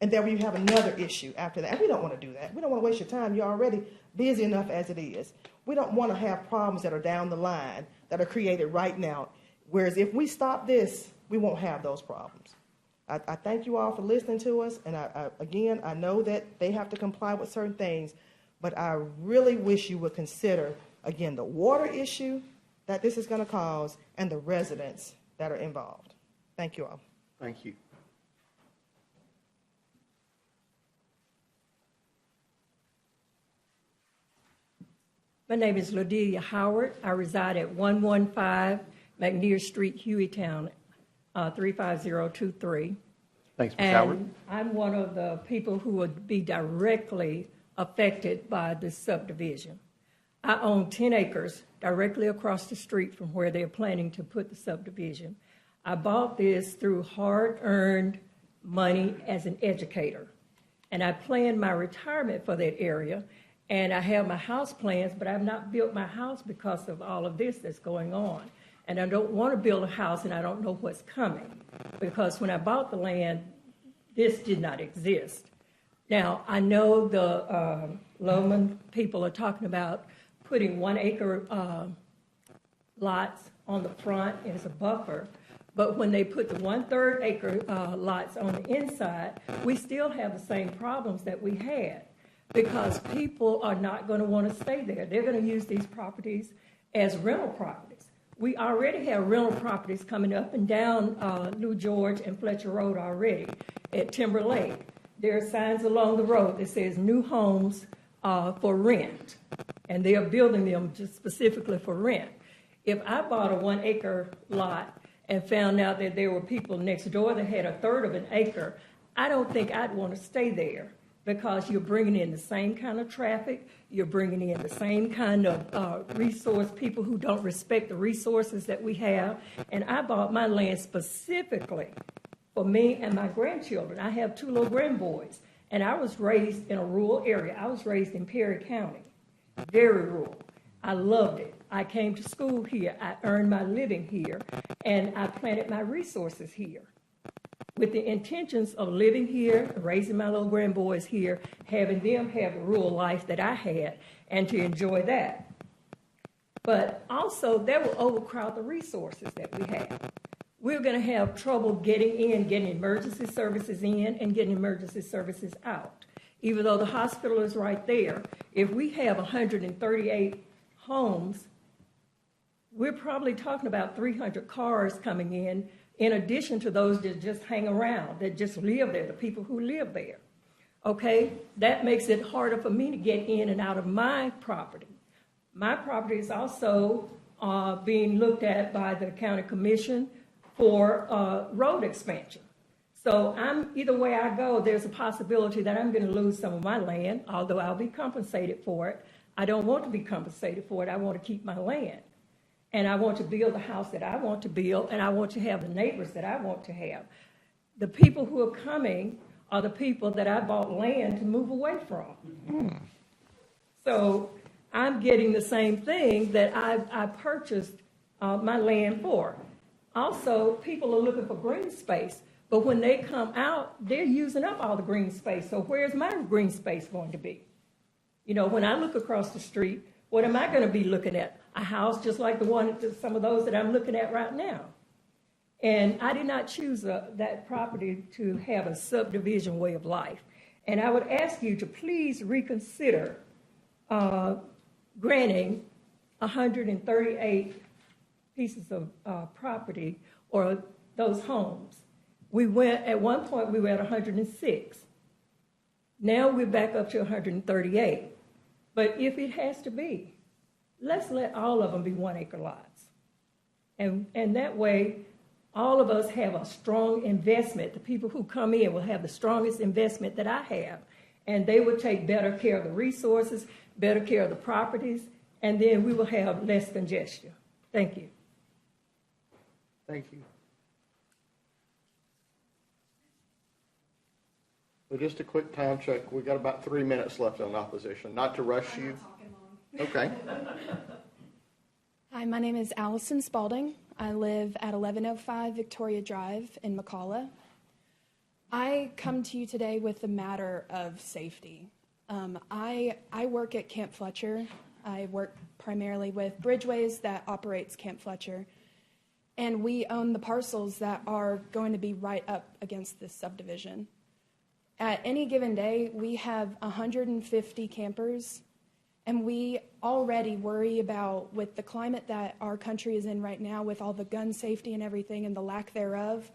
And then we have another issue after that. And we don't want to do that. We don't want to waste your time. You're already busy enough as it is. We don't want to have problems that are down the line that are created right now. Whereas if we stop this, we won't have those problems. I thank you all for listening to us. And again, I know that they have to comply with certain things, but I really wish you would consider, again, the water issue that this is going to cause and the residents that are involved. Thank you all. Thank you. My name is Ladelia Howard. I reside at 115 McNear Street, Hueytown, 35023. Thanks, Ms. Howard. And I'm one of the people who would be directly affected by this subdivision. I own 10 acres directly across the street from where they're planning to put the subdivision. I bought this through hard-earned money as an educator. And I planned my retirement for that area. And I have my house plans, but I've not built my house because of all of this that's going on. And I don't want to build a house and I don't know what's coming. Because when I bought the land, this did not exist. Now, I know the Loman people are talking about putting 1 acre lots on the front as a buffer. But when they put the 1/3 acre lots on the inside, we still have the same problems that we had. Because people are not going to want to stay there. They're going to use these properties as rental properties. We already have rental properties coming up and down New George and Fletcher Road already at Timber Lake. There are signs along the road that says new homes for rent, and they are building them just specifically for rent. If I bought a 1 acre lot and found out that there were people next door that had 1/3 of an acre, I don't think I'd want to stay there. Because you're bringing in the same kind of traffic, you're bringing in the same kind of resource, people who don't respect the resources that we have. And I bought my land specifically for me and my grandchildren. I have 2 little grandboys, and I was raised in a rural area. I was raised in Perry County, very rural. I loved it. I came to school here. I earned my living here, and I planted my resources here, with the intentions of living here, raising my little grandboys here, having them have the rural life that I had, and to enjoy that. But also, that will overcrowd the resources that we have. We're going to have trouble getting emergency services in and getting emergency services out. Even though the hospital is right there, if we have 138 homes, we're probably talking about 300 cars coming in addition to those that just hang around, that just live there, the people who live there. Okay? That makes it harder for me to get in and out of my property. My property is also being looked at by the county commission for road expansion. So either way I go, there's a possibility that I'm going to lose some of my land, although I'll be compensated for it. I don't want to be compensated for it. I want to keep my land. And I want to build the house that I want to build, and I want to have the neighbors that I want to have. The people who are coming are the people that I bought land to move away from. So I'm getting the same thing that I purchased my land for. Also, people are looking for green space, but when they come out, they're using up all the green space. So where's my green space going to be? You know, when I look across the street, what am I going to be looking at? A house just like some of those that I'm looking at right now. And I did not choose that property to have a subdivision way of life. And I would ask you to please reconsider granting 138 pieces of property or those homes. At one point, we were at 106. Now we're back up to 138. But if it has to be, let's let all of them be 1 acre lots. And that way, all of us have a strong investment. The people who come in will have the strongest investment that I have. And they will take better care of the resources, better care of the properties, and then we will have less congestion. Thank you. Thank you. So just a quick time check. We've got about 3 minutes left on opposition. Not to rush you. Okay. Hi, my name is Allison Spalding. I live at 1105 Victoria Drive in McCalla. I come to you today with the matter of safety. I work at Camp Fletcher. I work primarily with Bridgeways that operates Camp Fletcher. And we own the parcels that are going to be right up against this subdivision. At any given day, we have 150 campers, and we already worry about, with the climate that our country is in right now, with all the gun safety and everything and the lack thereof,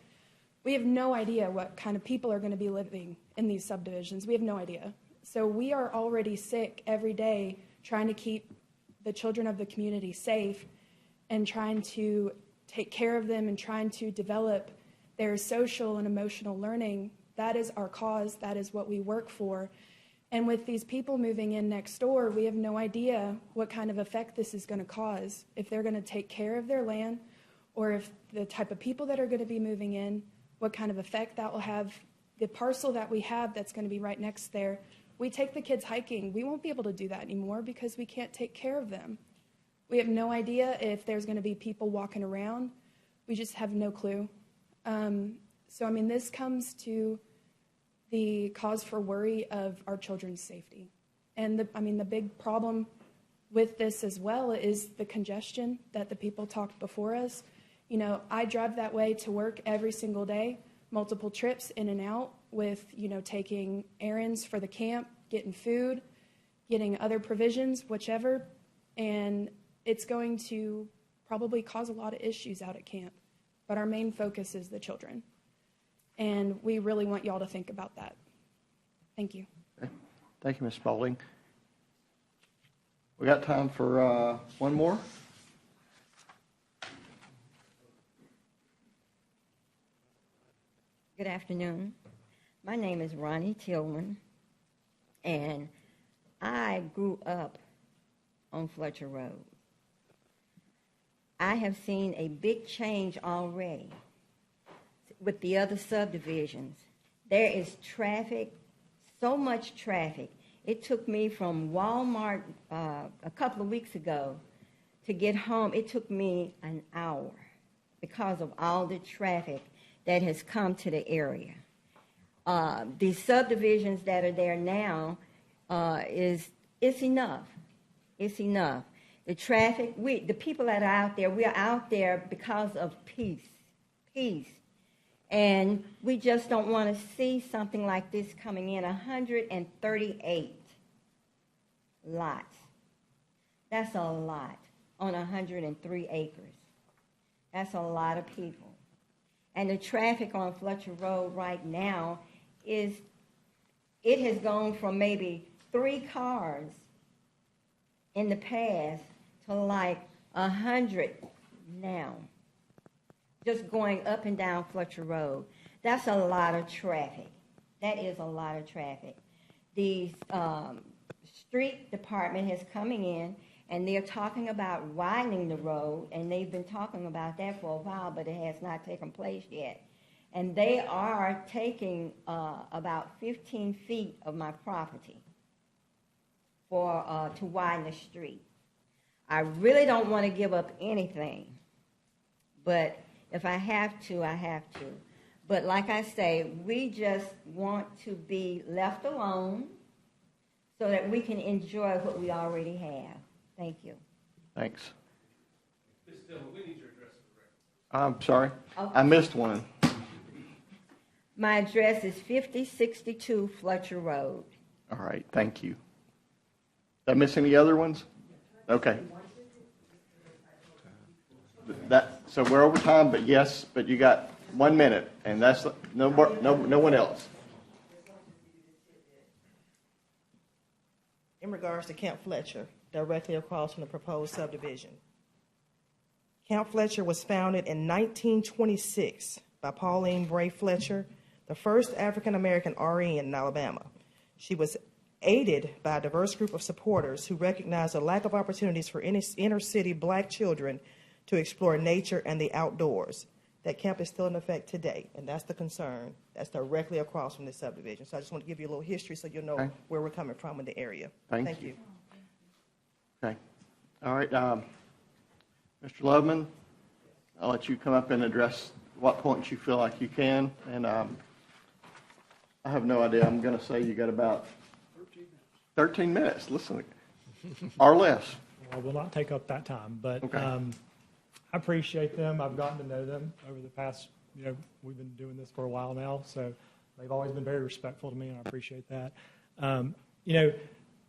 we have no idea what kind of people are going to be living in these subdivisions. We have no idea. So we are already sick every day trying to keep the children of the community safe and trying to take care of them and trying to develop their social and emotional learning. That is our cause. That is what we work for. And with these people moving in next door, we have no idea what kind of effect this is going to cause, if they're going to take care of their land, or if the type of people that are going to be moving in, what kind of effect that will have. The parcel that we have that's going to be right next there, we take the kids hiking. We won't be able to do that anymore because we can't take care of them. We have no idea if there's going to be people walking around. We just have no clue. So, I mean, this comes to the cause for worry of our children's safety. And, the big problem with this as well is the congestion that the people talked before us. You know, I drive that way to work every single day, multiple trips in and out with, taking errands for the camp, getting food, getting other provisions, whichever. And it's going to probably cause a lot of issues out at camp. But our main focus is the children. And we really want y'all to think about that. Thank you. Okay. Thank you, Ms. Spalding. We got time for one more. Good afternoon. My name is Ronnie Tillman, and I grew up on Fletcher Road. I have seen a big change already with the other subdivisions. There is traffic, so much traffic. It took me from Walmart a couple of weeks ago to get home. It took me an hour because of all the traffic that has come to the area. The subdivisions that are there now it's enough. It's enough. The traffic, the people that are out there, we are out there because of peace. And we just don't want to see something like this coming in. 138 lots. That's a lot on 103 acres. That's a lot of people. And the traffic on Fletcher Road right now it has gone from maybe 3 cars in the past to like 100 now, just going up and down Fletcher Road. That's a lot of traffic. That is a lot of traffic. The street department is coming in, and they're talking about widening the road, and they've been talking about that for a while, but it has not taken place yet. And they are taking about 15 feet of my property to widen the street. I really don't want to give up anything, but if I have to, I have to. But like I say, we just want to be left alone so that we can enjoy what we already have. Thank you. Thanks. Ms. Dillon, we need your address for the record. I'm sorry. Okay. I missed one. My address is 5062 Fletcher Road. All right. Thank you. Did I miss any other ones? Okay. So we're over time, but yes, but you got 1 minute, and that's no one else. In regards to Camp Fletcher, directly across from the proposed subdivision. Camp Fletcher was founded in 1926 by Pauline Bray Fletcher, the first African-American RN in Alabama. She was aided by a diverse group of supporters who recognized a lack of opportunities for inner-city black children to explore nature and the outdoors. That camp is still in effect today, and that's the concern. That's directly across from this subdivision. So I just want to give you a little history so you'll know where we're coming from in the area. Thank you. Okay. All right. Mr. Loveman, I'll let you come up and address what points you feel like you can. And I have no idea. I'm going to say you got about 13 minutes. Listen, or less. I will not take up that time, but Okay. I appreciate them. I've gotten to know them over the past, we've been doing this for a while now, so they've always been very respectful to me, and I appreciate that.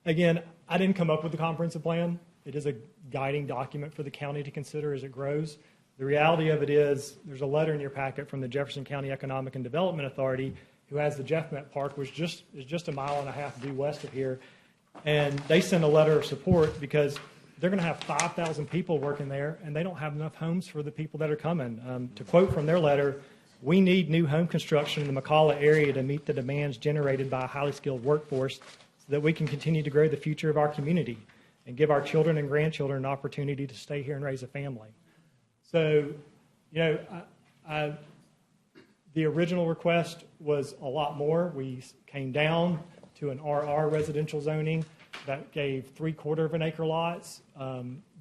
Again, I didn't come up with the comprehensive plan. It is a guiding document for the county to consider as it grows. The reality of it is there's a letter in your packet from the Jefferson County Economic and Development Authority, who has the Jeff Met Park, which is just a mile and a half due west of here. And they send a letter of support because they're going to have 5,000 people working there, and they don't have enough homes for the people that are coming. To quote from their letter, "We need new home construction in the McCalla area to meet the demands generated by a highly skilled workforce so that we can continue to grow the future of our community and give our children and grandchildren an opportunity to stay here and raise a family." So, the original request was a lot more. We came down to an RR residential zoning that gave 3/4 of an acre lots.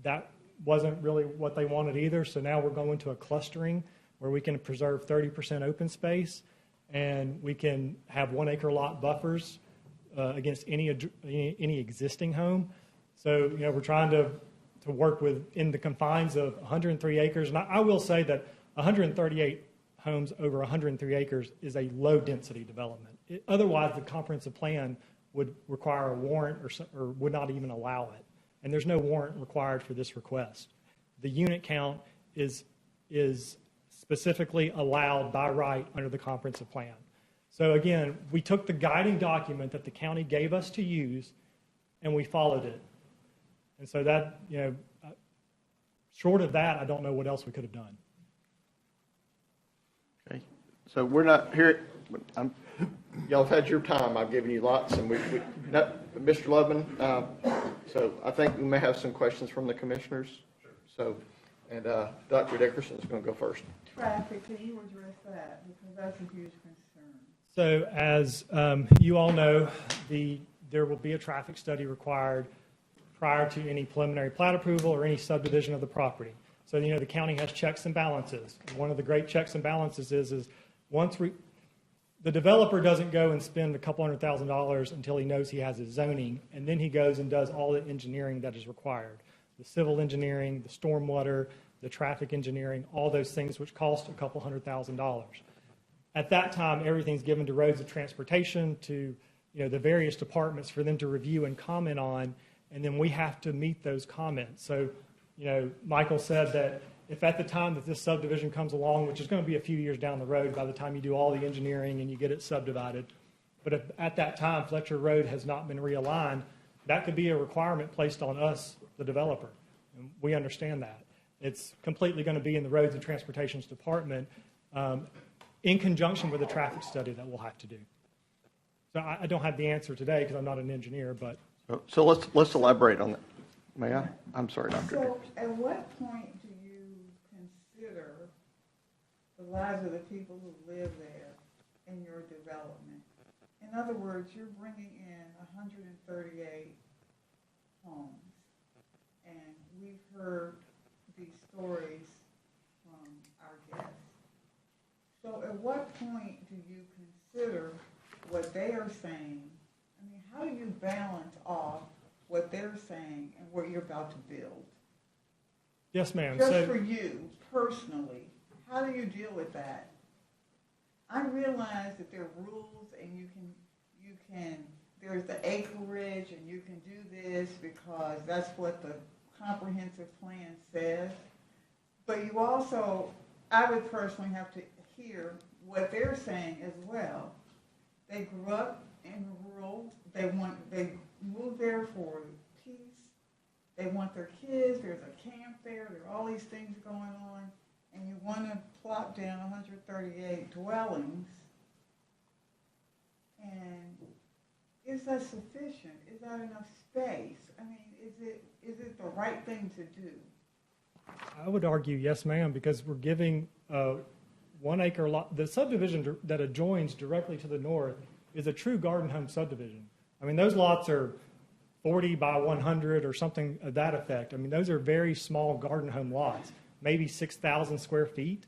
That wasn't really what they wanted either. So now we're going to a clustering where we can preserve 30% open space, and we can have 1 acre lot buffers against any existing home. So we're trying to work within the confines of 103 acres. And I will say that 138 homes over 103 acres is a low-density development. Otherwise, the comprehensive plan would require a warrant or would not even allow it. And there's no warrant required for this request. The unit count is specifically allowed by right under the comprehensive plan. So again, we took the guiding document that the county gave us to use, and we followed it. And so that, short of that, I don't know what else we could have done. Okay. So we're not here. Y'all have had your time. I've given you lots, and Mr. Loveman. So I think we may have some questions from the commissioners. So, and Dr. Dickerson is going to go first. Traffic, can you address that? Because that's a huge concern. So as you all know, there will be a traffic study required prior to any preliminary plat approval or any subdivision of the property. So, the county has checks and balances. One of the great checks and balances is once the developer doesn't go and spend a couple $100,000 until he knows he has his zoning, and then he goes and does all the engineering that is required. The civil engineering, the stormwater, the traffic engineering, all those things which cost a couple $100,000. At that time, everything's given to roads and transportation, to the various departments for them to review and comment on, and then we have to meet those comments. So, Michael said that if at the time that this subdivision comes along, which is going to be a few years down the road by the time you do all the engineering and you get it subdivided, but if at that time Fletcher Road has not been realigned, that could be a requirement placed on us, the developer. And we understand that. It's completely going to be in the Roads and Transportation's department in conjunction with a traffic study that we'll have to do. So I don't have the answer today because I'm not an engineer, but. So let's elaborate on that. May I? I'm sorry, Dr. So at what point do you consider the lives of the people who live there in your development? In other words, you're bringing in 138 homes, and we've heard these stories from our guests. So at what point do you consider what they are saying? I mean, how do you balance off what they're saying and what you're about to build? Yes, ma'am. Just for you, personally, how do you deal with that? I realize that there are rules and there's the acreage and you can do this because that's what the comprehensive plan says, but you also, I would personally have to hear what they're saying as well. They grew up in rural, they moved there for peace, they want their kids, there's a camp there are all these things going on, and you want to plop down 138 dwellings, and is that sufficient? Is that enough space? I mean, is it the right thing to do? I would argue yes, ma'am, because we're giving 1 acre lot. The subdivision that adjoins directly to the north is a true garden home subdivision. I mean, those lots are 40 by 100 or something of that effect. I mean, those are very small garden home lots, maybe 6,000 square feet.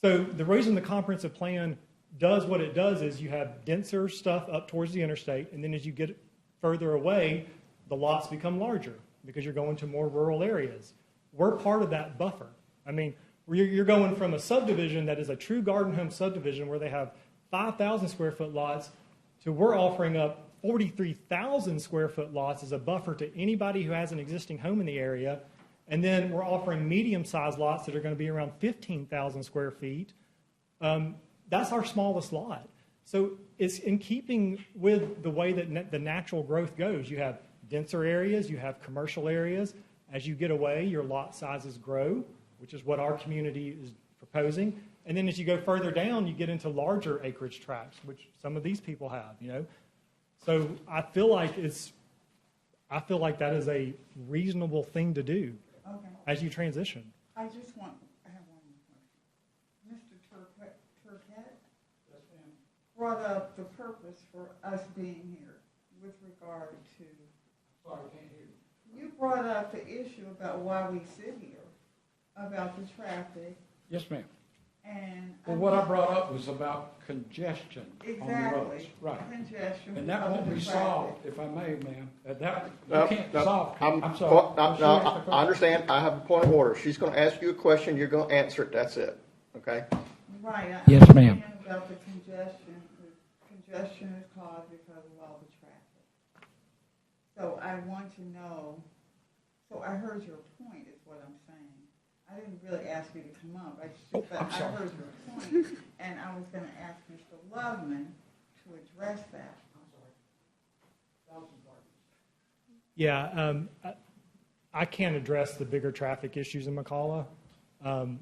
So the reason the comprehensive plan does what it does is you have denser stuff up towards the interstate, and then as you get further away, the lots become larger because you're going to more rural areas. We're part of that buffer. I mean, you're going from a subdivision that is a true garden home subdivision where they have 5,000 square foot lots to we're offering up 43,000 square foot lots as a buffer to anybody who has an existing home in the area. And then we're offering medium-sized lots that are going to be around 15,000 square feet. That's our smallest lot. So it's in keeping with the way that the natural growth goes. You have denser areas, you have commercial areas. As you get away, your lot sizes grow, which is what our community is proposing. And then as you go further down, you get into larger acreage tracts, which some of these people have, you know. So I feel like that is a reasonable thing to do as you transition. I have one more question. Mr. Turkett brought up the purpose for us being here with regard to. Sorry, I can't hear you. You brought up the issue about why we sit here, about the traffic. Yes, ma'am. And well, what I brought up was about congestion exactly. on the roads. Right. Congestion. And that won't be solved, if I may, ma'am. No, you can't no, solve. I'm sorry. I understand. I have a point of order. She's going to ask you a question. You're going to answer it. That's it. Okay? Right. Yes, ma'am. About the congestion. The congestion is caused because of all the traffic. So I want to know, so I heard your point is what I'm saying. I didn't really ask you to come up. I heard your point, and I was going to ask Mr. Loveman to address that. Yeah, I can't address the bigger traffic issues in McCalla.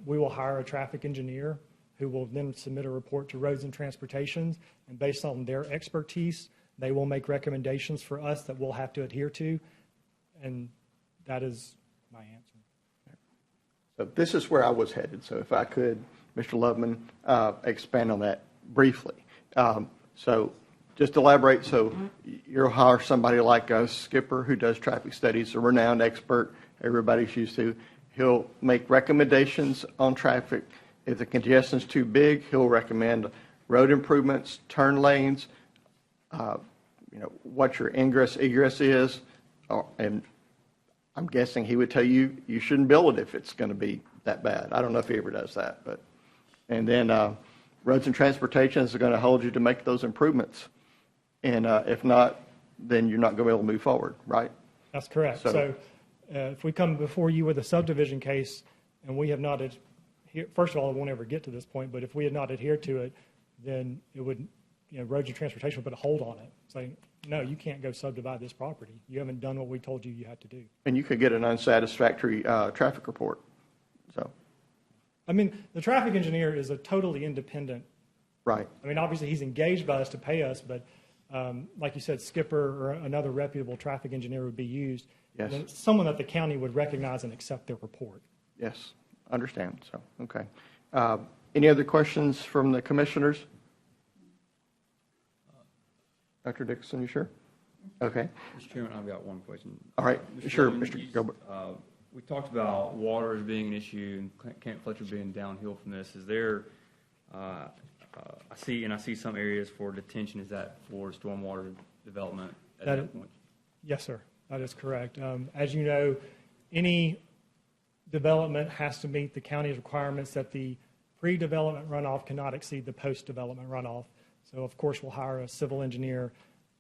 We will hire a traffic engineer who will then submit a report to Roads and Transportation, and based on their expertise, they will make recommendations for us that we'll have to adhere to, and that is my answer. So this is where I was headed. So if I could, Mr. Loveman, expand on that briefly. So just elaborate. So you'll hire somebody like us, Skipper, who does traffic studies, a renowned expert everybody's used to. He'll make recommendations on traffic. If the congestion's too big, he'll recommend road improvements, turn lanes, what your ingress, egress is, and I'm guessing he would tell you you shouldn't build it if it's going to be that bad. I don't know if he ever does that, but and then Roads and Transportation is going to hold you to make those improvements, and if not, then you're not going to be able to move forward, right? That's correct. So if we come before you with a subdivision case and we have not, first of all, it won't ever get to this point, but if we had not adhered to it, then it would, Roads and Transportation would put a hold on it, saying, no, you can't go subdivide this property. You haven't done what we told you had to do. And you could get an unsatisfactory traffic report. So, I mean, the traffic engineer is a totally independent. Right. I mean, obviously he's engaged by us to pay us, but like you said, Skipper or another reputable traffic engineer would be used. Yes. And someone that the county would recognize and accept their report. Yes, understand. So, okay. Any other questions from the commissioners? Dr. Dixon, you sure? Okay. Mr. Chairman, I've got one question. All right. Sure, Mr. Gilbert. We talked about water as being an issue and Camp Fletcher being downhill from this. Is there, I see some areas for detention. Is that for stormwater development at that point? Yes, sir. That is correct. As you know, any development has to meet the county's requirements that the pre-development runoff cannot exceed the post-development runoff. So, of course, we'll hire a civil engineer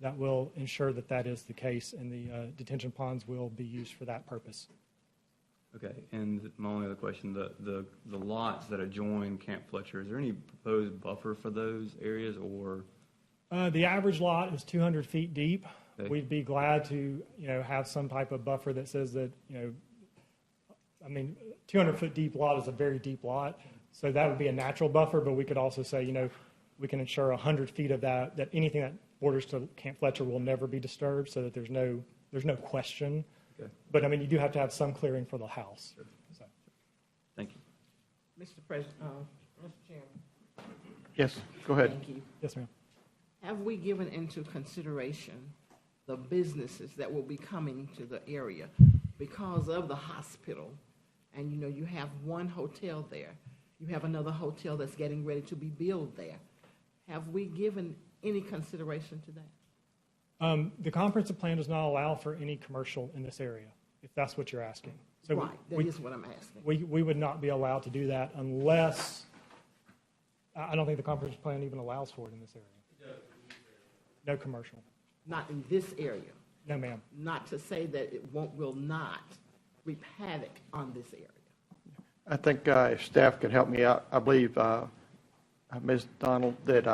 that will ensure that that is the case, and the detention ponds will be used for that purpose. Okay, and my only other question, the lots that adjoin Camp Fletcher, is there any proposed buffer for those areas, or? The average lot is 200 feet deep. Okay. We'd be glad to, have some type of buffer that says that, 200-foot deep lot is a very deep lot, so that would be a natural buffer, but we could also say, we can ensure 100 feet of that anything that borders to Camp Fletcher will never be disturbed, so that there's no question. Okay. But, you do have to have some clearing for the house. Sure. So. Thank you. Mr. President, Mr. Chairman. Yes, go ahead. Thank you. Yes, ma'am. Have we given into consideration the businesses that will be coming to the area because of the hospital? And, you have one hotel there. You have another hotel that's getting ready to be built there. Have we given any consideration to that? The comprehensive plan does not allow for any commercial in this area, if that's what you're asking. So Right, that is what I'm asking. We would not be allowed to do that unless, I don't think the comprehensive plan even allows for it in this area. No commercial. Not in this area. No, ma'am. Not to say that it will not reap havoc on this area. I think if staff could help me out, I believe, Ms. Donald, that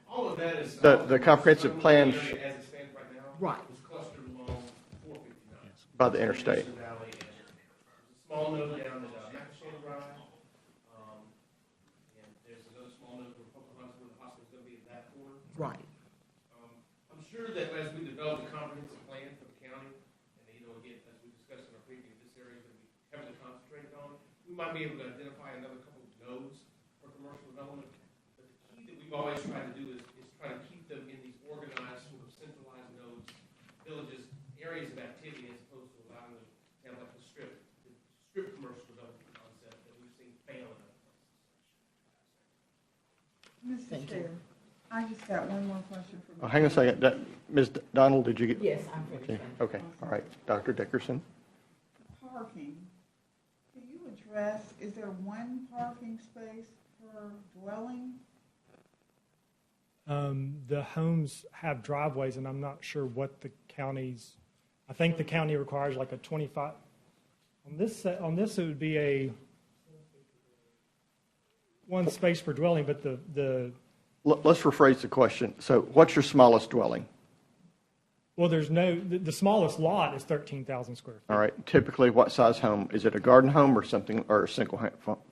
All of that is. the comprehensive plan As it stands right now. Right. Is clustered along 459. by the interstate. There's a small node down at Macashan Drive. And there's another small node where Pocahontas, where the hospital's going to be in that corner. Right. I'm sure that as we develop the comprehensive plan for the county, and again, as we discussed in our preview, this area is going to be heavily concentrated on, we might be able to identify another couple of nodes for commercial development. But the key that we've always tried to do is try to keep them in these organized, sort of centralized nodes, villages, areas of activity, as opposed to allowing them to have like the strip commercial development concept that we've seen fail in other places. Mr. Chair, I just got one more question for Hang on a second. Ms. Donald, did you get? Yes, I'm finished. Okay, all right. Dr. Dickerson? parking. Can you address, is there one parking space per dwelling? The homes have driveways, and I'm not sure what the county's, I think the county requires like a 25, on this it would be a one space per dwelling, but Let's rephrase the question. So what's your smallest dwelling? well, there's no, the smallest lot is 13,000 square feet. All right. Typically, what size home? Is it a garden home or something, or a single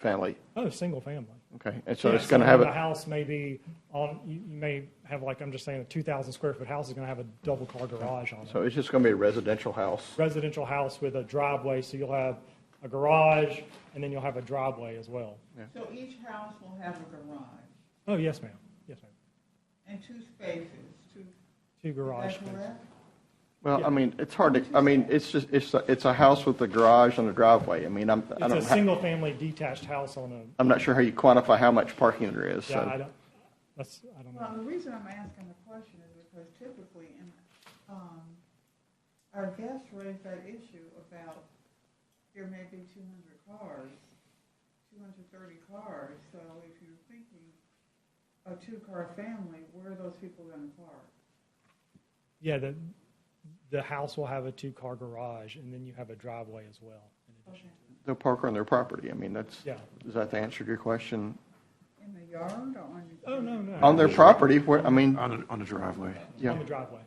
family? Oh, single family. Okay. And so Yeah, it's going to have the a, house may be on, you may have, like, I'm just saying, a 2,000 square foot house is going to have a double car garage on it. so it's just going to be a residential house. Residential house with a driveway, so you'll have a garage, and then you'll have a driveway as well. So each house will have a garage Oh, yes, ma'am. Yes, ma'am. and two spaces, Two garage is that spaces. correct? Well, I mean, it's hard to, I mean, it's a house with a garage and a driveway. I mean, I It's don't, a single-family detached house on a, I'm not sure how you quantify how much parking there is, yeah, so. I don't know. Well, the reason I'm asking the question is because typically in, our guests raised that issue about there may be 200 cars, 230 cars, so if you're thinking a two-car family, where are those people going to park? Yeah, the house will have a two-car garage, and then you have a driveway as well. in addition. They'll park on their property. I mean, that's, Yeah. does that answer your question? In the yard or on your? Oh, no. On their property, where, I mean, On the driveway. yeah. On the driveway.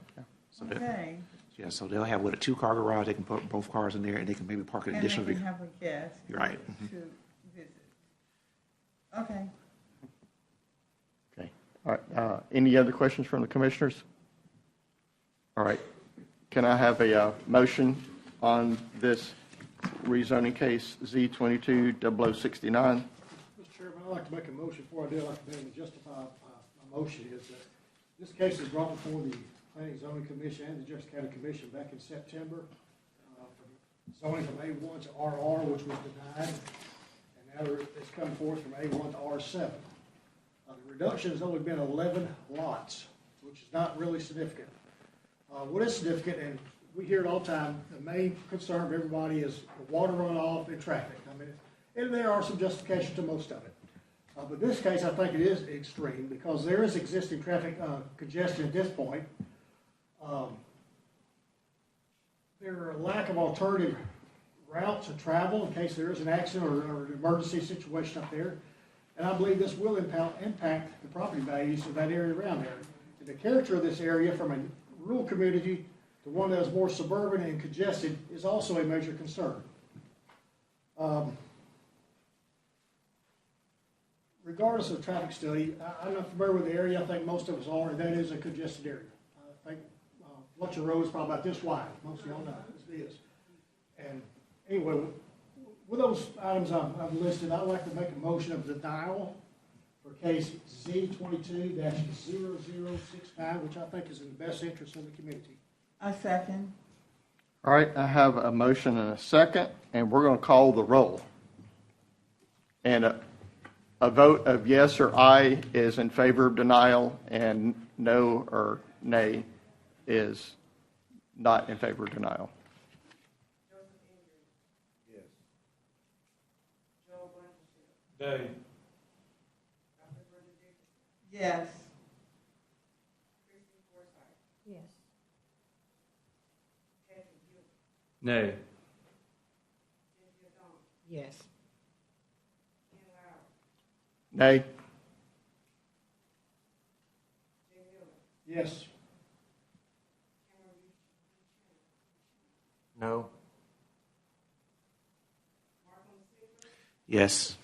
So that, Okay, yeah, so they'll have what, a two-car garage, they can put both cars in there, and they can maybe park an and they additional can vehicle. have a guest You're right. to visit. Okay. Okay. All right. Any other questions from the commissioners? All right. Can I have a motion on this rezoning case Z22-0069? Mr. Chairman, I'd like to make a motion. Before I do, I'd like to be able to justify my motion is that this case was brought before the Planning and Zoning Commission and the Jefferson County Commission back in September. Zoning from A1 to RR, which was denied, and now it's come forth from A1 to R7. The reduction has only been 11 lots, which is not really significant. What is significant, and we hear it all the time, the main concern of everybody is the water runoff and traffic. I mean, and there are some justifications to most of it. But in this case, I think it is extreme because there is existing traffic congestion at this point. There are a lack of alternative routes of travel in case there is an accident or an emergency situation up there. And I believe this will impact the property values of that area around there. And the character of this area from a rural community to one that is more suburban and congested is also a major concern. Regardless of traffic study, I'm not familiar with the area. I think most of us are, and that is a congested area. I think Fletcher Road is probably about this wide. Most of y'all know it is. And anyway, with those items I've listed, I'd like to make a motion of denial for case Z22-0069, which I think is in the best interest of the community. I second. All right, I have a motion and a second, and we're going to call the roll. And a vote of yes or aye is in favor of denial, and no or nay is not in favor of denial. Day. Yes. Yes. Nay. Yes. Nay? Yes. No. Yes.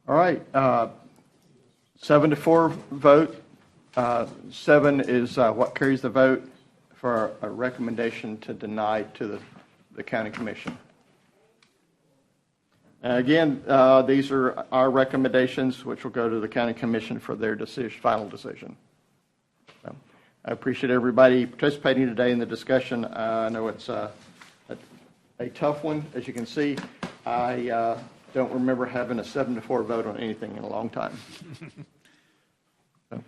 All right, 7-4 vote. 7 is what carries the vote for a recommendation to deny to the county commission. Again, these are our recommendations, which will go to the county commission for their final decision. So, I appreciate everybody participating today in the discussion. I know it's a tough one, as you can see. I don't remember having a 7-4 vote on anything in a long time. So,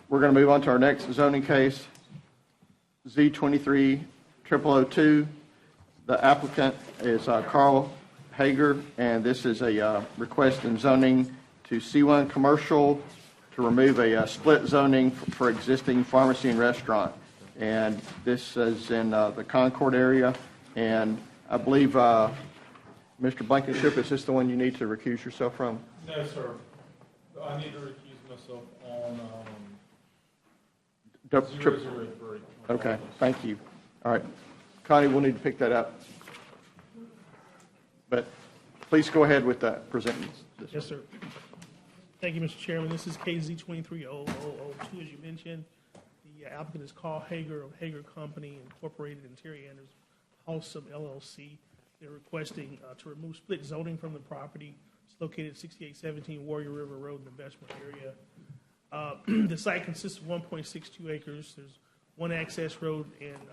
we're going to move on to our next zoning case, Z23-0002. The applicant is Carl Hager, and this is a request in zoning to C1 commercial to remove a split zoning for existing pharmacy and restaurant. And this is in the Concord area, and I believe Mr. Blankenship, is this the one you need to recuse yourself from? No, sir. I need to recuse myself on 003. Okay, thank you. All right. Connie, we'll need to pick that up. But please go ahead with presenting this. Yes, sir. Thank you, Mr. Chairman. This is KZ 23-0002, as you mentioned. The applicant is Carl Hager of Hager Company Incorporated in Terry Anders Halsum LLC. They're requesting to remove split zoning from the property. It's located at 6817 Warrior River Road in the investment area. The site consists of 1.62 acres. There's one access road and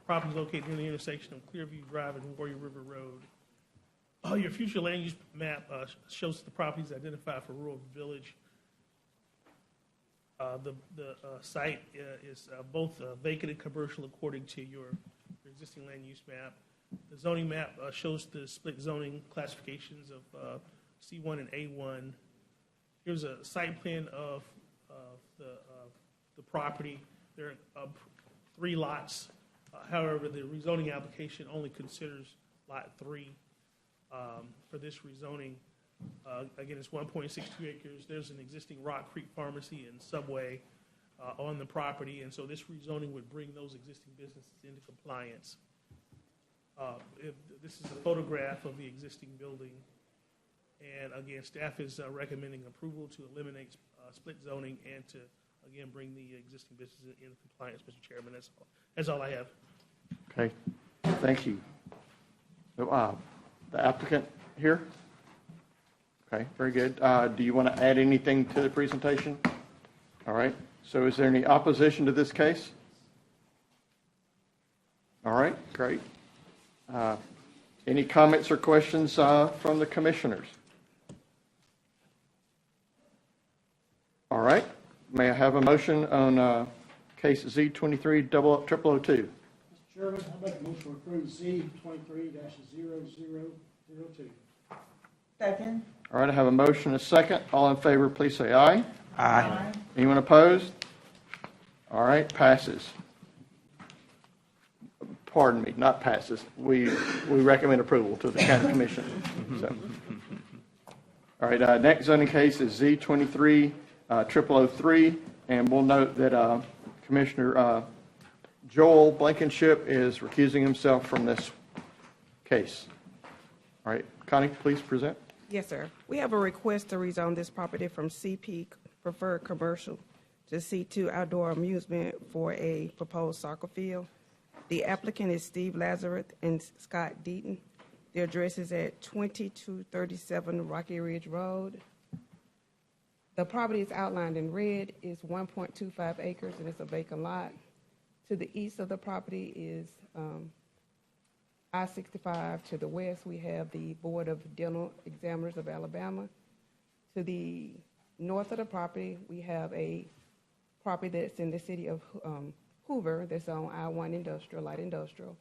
property located near the intersection of Clearview Drive and Warrior River Road. Your future land use map shows the properties identified for rural village. The site is both vacant and commercial according to your existing land use map. The zoning map shows the split zoning classifications of C1 and A1. Here's a site plan of the property. There are 3 lots. However, the rezoning application only considers lot 3 for this rezoning. Again, it's 1.62 acres. There's an existing Rock Creek Pharmacy and Subway on the property, and so this rezoning would bring those existing businesses into compliance. This is a photograph of the existing building, and again, staff is recommending approval to eliminate split zoning and to, again, bring the existing businesses into compliance, Mr. Chairman. That's all I have. Okay, thank you. So, the applicant here? Okay, very good. Do you want to add anything to the presentation? All right, so is there any opposition to this case? All right, great. Any comments or questions from the commissioners? All right, may I have a motion on case Z23-002? Mr. Chairman, I make a motion to approve Z 23-0002. Second. All right, I have a motion and a second. All in favor, please say aye. Aye. Anyone opposed? All right, passes. Pardon me, not passes. We recommend approval to the county commission. So. All right, next zoning case is Z23-003, and we'll note that Commissioner Joel Blankenship is recusing himself from this case. All right, Connie, please present. Yes, sir. We have a request to rezone this property from CP Preferred Commercial to C2 Outdoor Amusement for a proposed soccer field. The applicant is Steve Lazarus and Scott Deaton. The address is at 2237 Rocky Ridge Road. The property is outlined in red. It's 1.25 acres, and it's a vacant lot. To the east of the property is I-65. To the west, we have the Board of Dental Examiners of Alabama. To the north of the property, we have a property that's in the city of Hoover that's on I-1 Industrial, Light Industrial.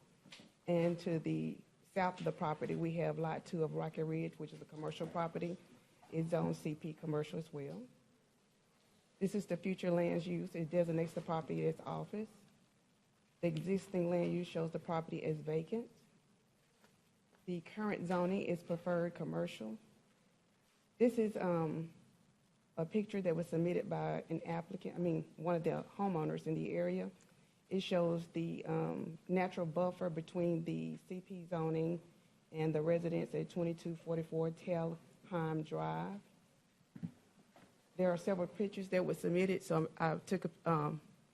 And to the south of the property, we have Lot 2 of Rocky Ridge, which is a commercial property. It's zone CP Commercial as well. This is the future land use. It designates the property as office. The existing land use shows the property as vacant. The current zoning is preferred commercial. This is a picture that was submitted by an applicant, one of the homeowners in the area. It shows the natural buffer between the CP zoning and the residents at 2244 Telheim Drive. There are several pictures that were submitted, so I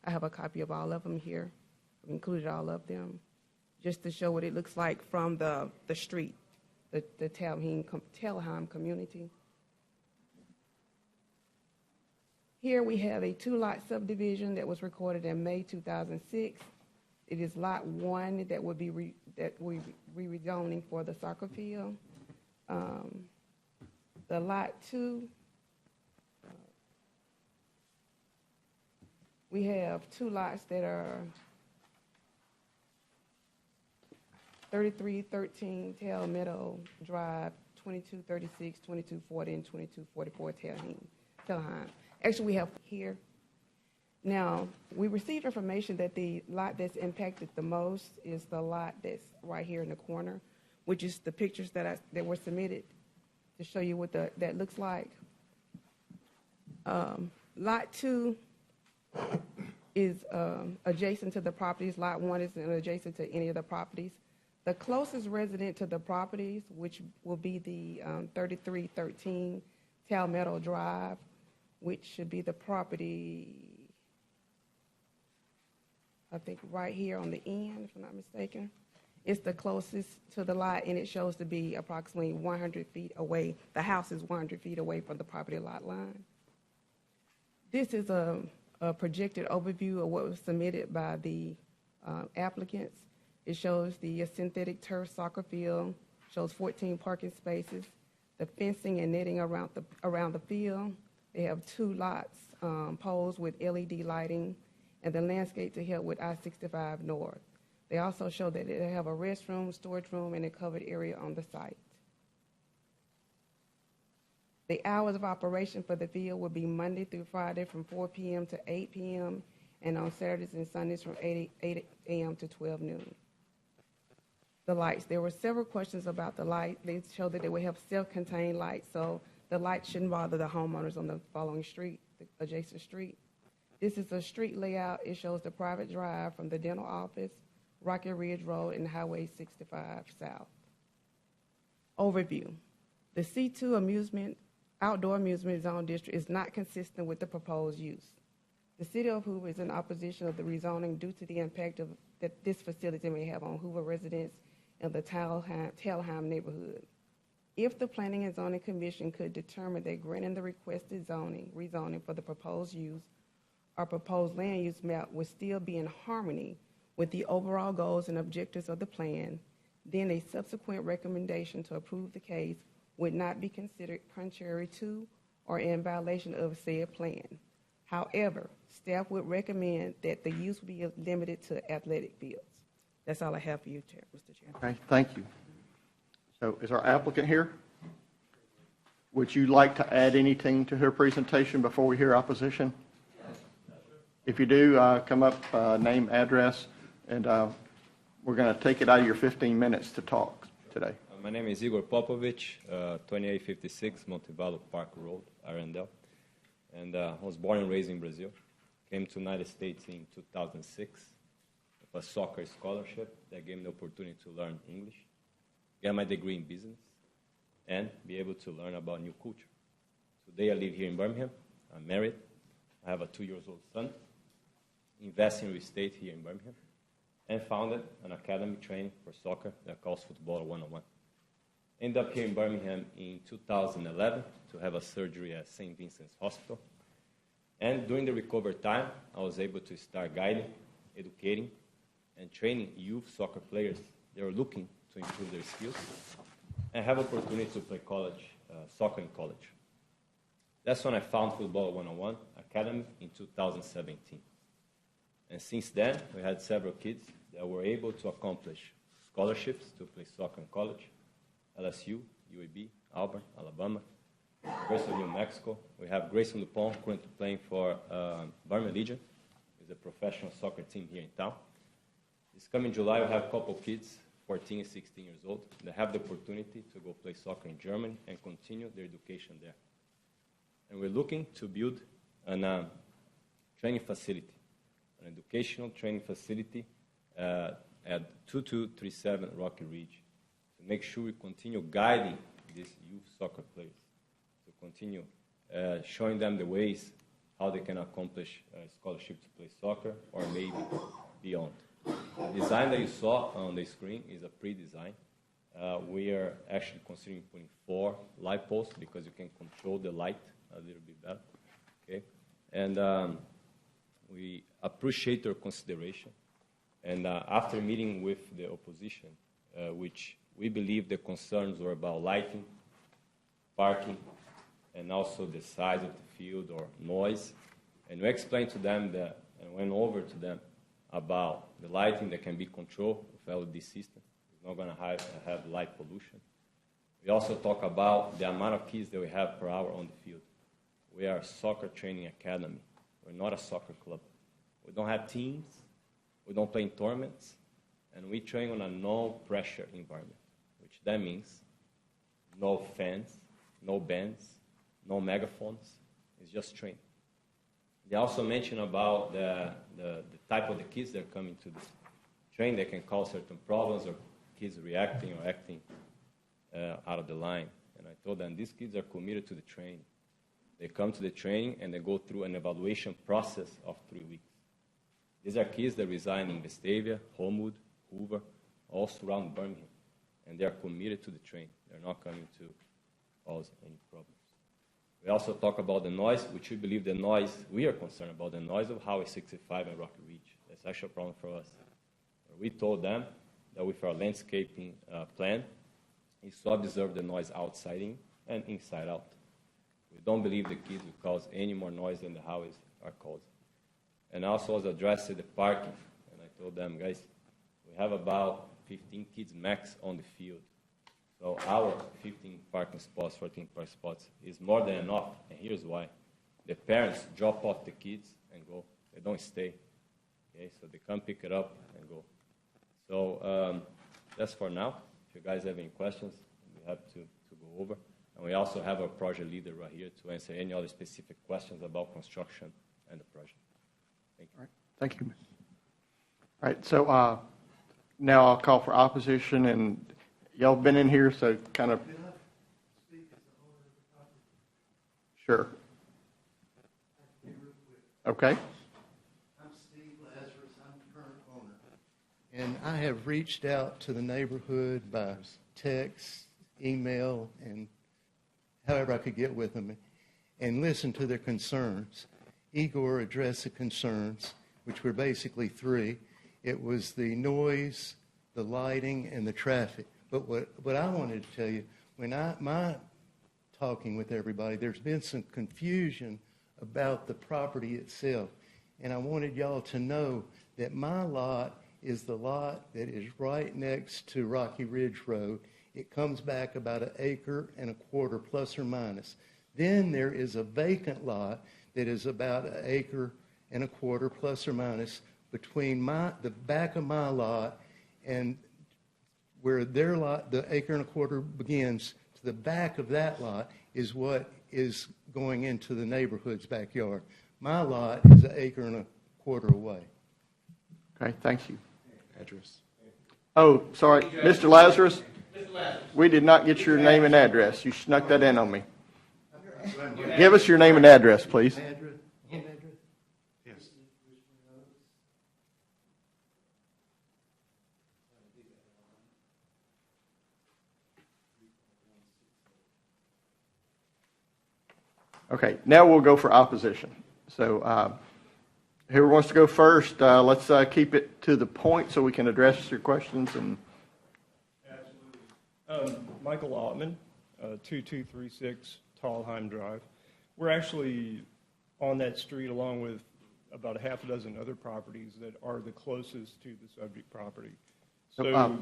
have a copy of all of them here. I've included all of them, just to show what it looks like from the street, the Telheim community. Here we have a 2-lot subdivision that was recorded in May 2006. It is Lot 1 that would be rezoning for the soccer field. The Lot 2, we have 2 lots that are 3313 Tail Meadow Drive, 2236, 2240, and 2244 Telheim. Actually, we have here. Now, we received information that the lot that's impacted the most is the lot that's right here in the corner, which is the pictures that were submitted to show you what that looks like. Lot 2 is adjacent to the properties. Lot 1 is adjacent to any of the properties. The closest resident to the properties, which will be the 3313 Talmeadow Drive, which should be the property, I think, right here on the end, if I'm not mistaken. It's the closest to the lot, and it shows to be approximately 100 feet away. The house is 100 feet away from the property lot line. This is a projected overview of what was submitted by the applicants. It shows the synthetic turf soccer field, shows 14 parking spaces, the fencing and netting around the field. They have 2 lots, poles with LED lighting, and the landscape to help with I-65 North. They also show that they have a restroom, storage room, and a covered area on the site. The hours of operation for the field will be Monday through Friday from 4 p.m. to 8 p.m., and on Saturdays and Sundays from 8 a.m. to 12 noon. The lights, there were several questions about the light. They show that they will have self-contained lights, so the lights shouldn't bother the homeowners on the following street, the adjacent street. This is a street layout. It shows the private drive from the dental office, Rocky Ridge Road, and Highway 65 South. Overview. The C2 Outdoor Amusement Zone District is not consistent with the proposed use. The City of Hoover is in opposition of the rezoning due to the impact that this facility may have on Hoover residents in the Telheim neighborhood. If the Planning and Zoning Commission could determine that granting the requested rezoning for the proposed use or proposed land use map would still be in harmony with the overall goals and objectives of the plan, then a subsequent recommendation to approve the case would not be considered contrary to or in violation of said plan. However, staff would recommend that the use be limited to athletic fields. That's all I have for you, Mr. Chairman. Okay, thank you. So is our applicant here? Would you like to add anything to her presentation before we hear opposition? If you do, come up, name, address, and we're going to take it out of your 15 minutes to talk today. My name is Igor Popovich, 2856 Montevallo Park Road, Arundel. And I was born and raised in Brazil. Came to the United States in 2006 with a soccer scholarship that gave me the opportunity to learn English, get my degree in business, and be able to learn about new culture. Today I live here in Birmingham. I'm married. I have a 2-year-old son. Invest in real estate here in Birmingham, and founded an academy training for soccer that calls Football 101. Ended up here in Birmingham in 2011 to have a surgery at St. Vincent's Hospital. And during the recovery time, I was able to start guiding, educating, and training youth soccer players that are looking to improve their skills and have opportunity to play soccer in college. That's when I found Football 101 Academy in 2017. And since then, we had several kids that were able to accomplish scholarships to play soccer in college. LSU, UAB, Auburn, Alabama, University of New Mexico. We have Grayson Dupont currently playing for Birmingham Legion. It's a professional soccer team here in town. This coming July, we have a couple of kids, 14 and 16 years old, that have the opportunity to go play soccer in Germany and continue their education there. And we're looking to build a training facility, an educational training facility at 2237 Rocky Ridge, to make sure we continue guiding these youth soccer players, to continue showing them the ways how they can accomplish a scholarship to play soccer or maybe beyond. The design that you saw on the screen is a pre-design. We are actually considering putting 4 light posts because you can control the light a little bit better. Okay, and we appreciate your consideration. And after meeting with the opposition, which we believe the concerns were about lighting, parking, and also the size of the field or noise, and we explained to them that, and went over to them about the lighting that can be controlled with LED system. It's not going to have light pollution. We also talk about the amount of kids that we have per hour on the field. We are a soccer training academy. We're not a soccer club. We don't have teams. We don't play in tournaments. And we train on a no-pressure environment, which that means no fans, no bands, no megaphones. It's just training. They also mentioned about the type of the kids that are coming to this training that can cause certain problems or kids reacting or acting out of the line. And I told them these kids are committed to the training. They come to the training and they go through an evaluation process of 3 weeks. These are kids that reside in Vestavia, Homewood, Hoover, all surround Birmingham. And they are committed to the training. They're not coming to cause any problems. We also talk about the noise, which we believe the noise, we are concerned about the noise of Highway 65 and Rocky Ridge. That's actually a problem for us. We told them that with our landscaping plan, is to observe the noise outside in and inside out. We don't believe the kids will cause any more noise than the highways are causing. And also was addressing the parking. And I told them, guys, we have about 15 kids max on the field. So our 15 parking spots, 14 parking spots is more than enough. And here's why. The parents drop off the kids and go. They don't stay. Okay, so they come pick it up and go. So that's for now. If you guys have any questions, we have to go over. And we also have our project leader right here to answer any other specific questions about construction and the project. Thank you. All right. Thank you. All right, so now I'll call for opposition, and y'all have been in here, so kind of. Sure. Okay. I'm Steve Lazarus. I'm the current owner. And I have reached out to the neighborhood by text, email, and however I could get with them and listen to their concerns. Igor addressed the concerns, which were basically 3. It was the noise, the lighting, and the traffic. But what I wanted to tell you, when my talking with everybody, there's been some confusion about the property itself. And I wanted y'all to know that my lot is the lot that is right next to Rocky Ridge Road. It comes back about 1.25 acres plus or minus. Then there is a vacant lot that is about 1.25 acres plus or minus between the back of my lot and where their lot, the 1.25 acres begins, to the back of that lot is what is going into the neighborhood's backyard. My lot is 1.25 acres away. Okay, thank you. Address. Oh, sorry, Mr. Lazarus, we did not get your name and address. You snuck that in on me. Give us your name and address, please. Yes. Okay, now we'll go for opposition. So whoever wants to go first, let's keep it to the point so we can address your questions. And Michael Ottman, 2236 Tallheim Drive. We're actually on that street along with about a half a dozen other properties that are the closest to the subject property. So,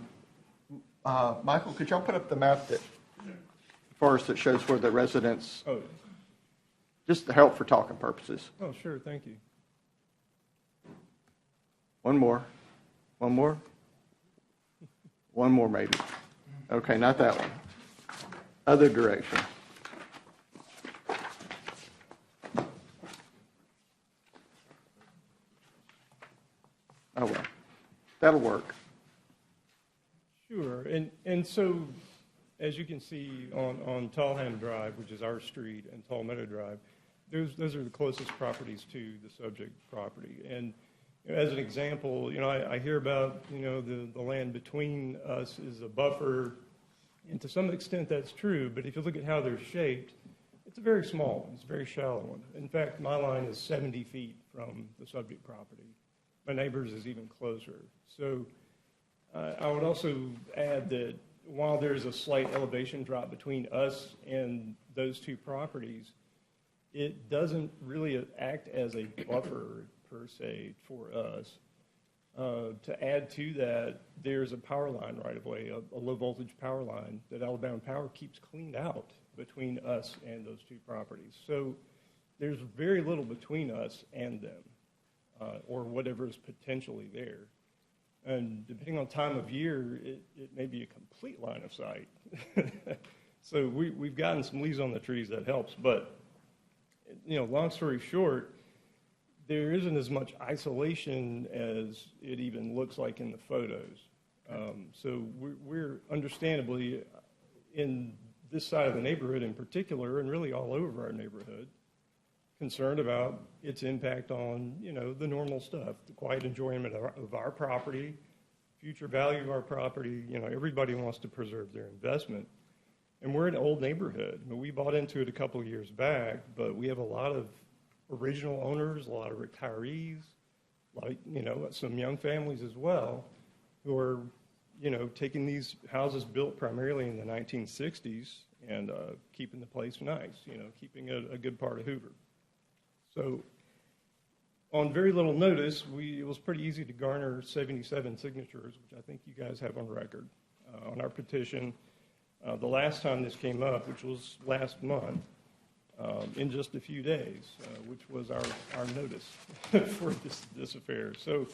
Michael, could y'all put up the map that first that shows where the residents, just to help for talking purposes. Oh, sure, thank you. One more. One more? One more, maybe. Okay, not that one. Other direction. Oh, well. That'll work. Sure, and so, as you can see on Tallham Drive, which is our street, and Tall Meadow Drive, those are the closest properties to the subject property. And as an example, I hear about, the land between us is a buffer, and to some extent that's true, but if you look at how they're shaped, it's a very small one, it's a very shallow one. In fact, my line is 70 feet from the subject property. My neighbor's is even closer. So I would also add that while there's a slight elevation drop between us and those two properties, it doesn't really act as a buffer per se for us. To add to that, there's a power line right away, a low voltage power line that Alabama Power keeps cleaned out between us and those two properties. So there's very little between us and them, or whatever is potentially there. And depending on time of year, it may be a complete line of sight. So we've gotten some leaves on the trees that helps. But, long story short, there isn't as much isolation as it even looks like in the photos. So we're understandably, in this side of the neighborhood in particular, and really all over our neighborhood, concerned about its impact on, the normal stuff, the quiet enjoyment of our property, future value of our property. Everybody wants to preserve their investment. And we're an old neighborhood. I mean, we bought into it a couple of years back, but we have a lot of original owners, a lot of retirees, some young families as well, who are, taking these houses built primarily in the 1960s and keeping the place nice, keeping a good part of Hoover. So on very little notice, it was pretty easy to garner 77 signatures, which I think you guys have on record, on our petition. The last time this came up, which was last month, in just a few days, which was our notice for this affair. So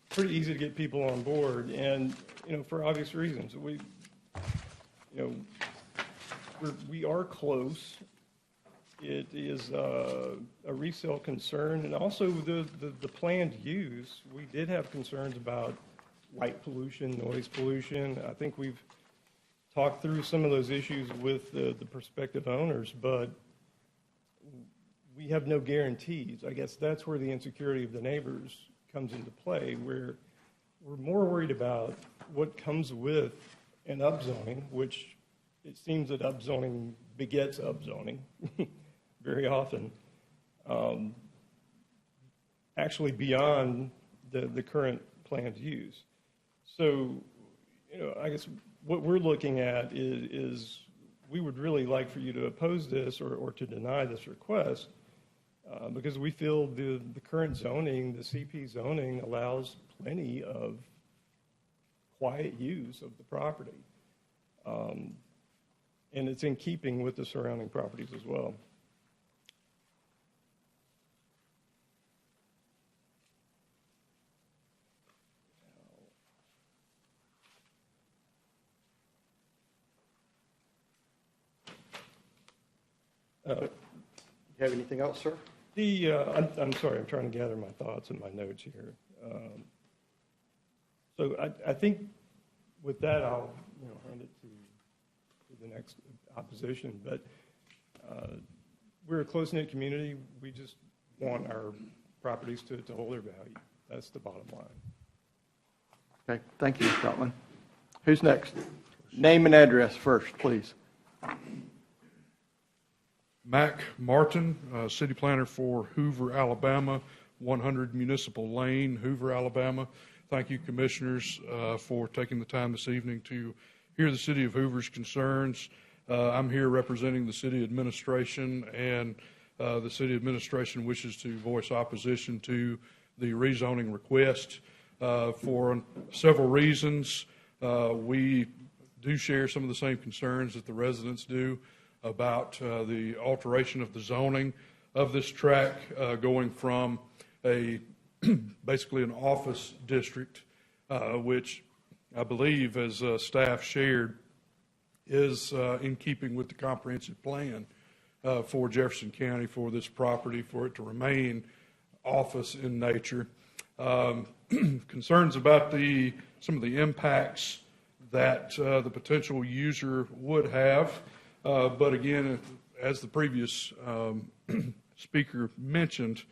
pretty easy to get people on board, and for obvious reasons. We are close. It is a resale concern, and also the planned use. We did have concerns about light pollution, noise pollution. I think we've talked through some of those issues with the prospective owners, but we have no guarantees. I guess that's where the insecurity of the neighbors comes into play, where we're more worried about what comes with an upzoning, which it seems that upzoning begets upzoning very often, actually beyond the current planned use. So, I guess what we're looking at is we would really like for you to oppose this or to deny this request because we feel the current zoning, the CP zoning, allows plenty of quiet use of the property. And it's in keeping with the surrounding properties as well. You have anything else, sir? I'm sorry, I'm trying to gather my thoughts and my notes here. So I think with that, I'll hand it to the next opposition. But we're a close-knit community. We just want our properties to hold their value. That's the bottom line. Okay, thank you, Mr. Altman. Who's next? Name and address first, please. Mac Martin, city planner for Hoover, Alabama, 100 Municipal Lane, Hoover, Alabama. Thank you, commissioners, for taking the time this evening to hear the city of Hoover's concerns. I'm here representing the city administration, and the city administration wishes to voice opposition to the rezoning request for several reasons. We do share some of the same concerns that the residents do about the alteration of the zoning of this tract, going from basically an office district, which I believe, as staff shared, is in keeping with the comprehensive plan for Jefferson County for this property, for it to remain office in nature. Concerns about some of the impacts that the potential user would have. But again, as the previous speaker mentioned,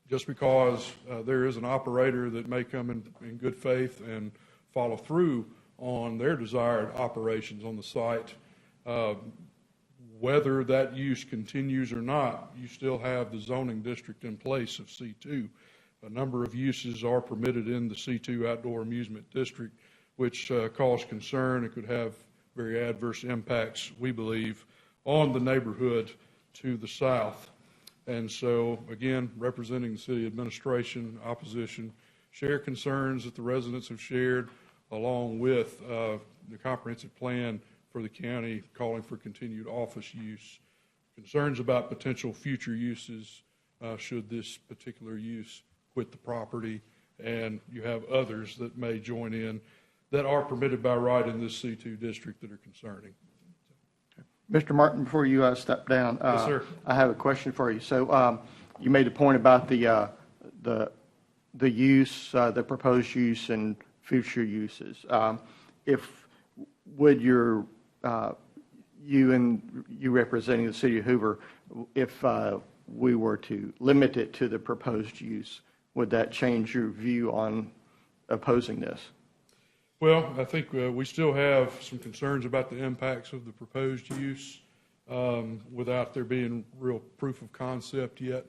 just because there is an operator that may come in good faith and follow through on their desired operations on the site, whether that use continues or not, you still have the zoning district in place of C2. A number of uses are permitted in the C2 outdoor amusement district, which cause concern. It could have very adverse impacts, we believe, on the neighborhood to the south. And so, again, representing the city administration, opposition, share concerns that the residents have shared, along with the comprehensive plan for the county calling for continued office use. Concerns about potential future uses should this particular use quit the property, and you have others that may join in that are permitted by right in this C2 district that are concerning. Mr. Martin, before you step down, Yes, sir. I have a question for you. So you made a point about the use, the proposed use and future uses. Would you representing the city of Hoover, if we were to limit it to the proposed use, would that change your view on opposing this? Well, I think we still have some concerns about the impacts of the proposed use without there being real proof of concept yet.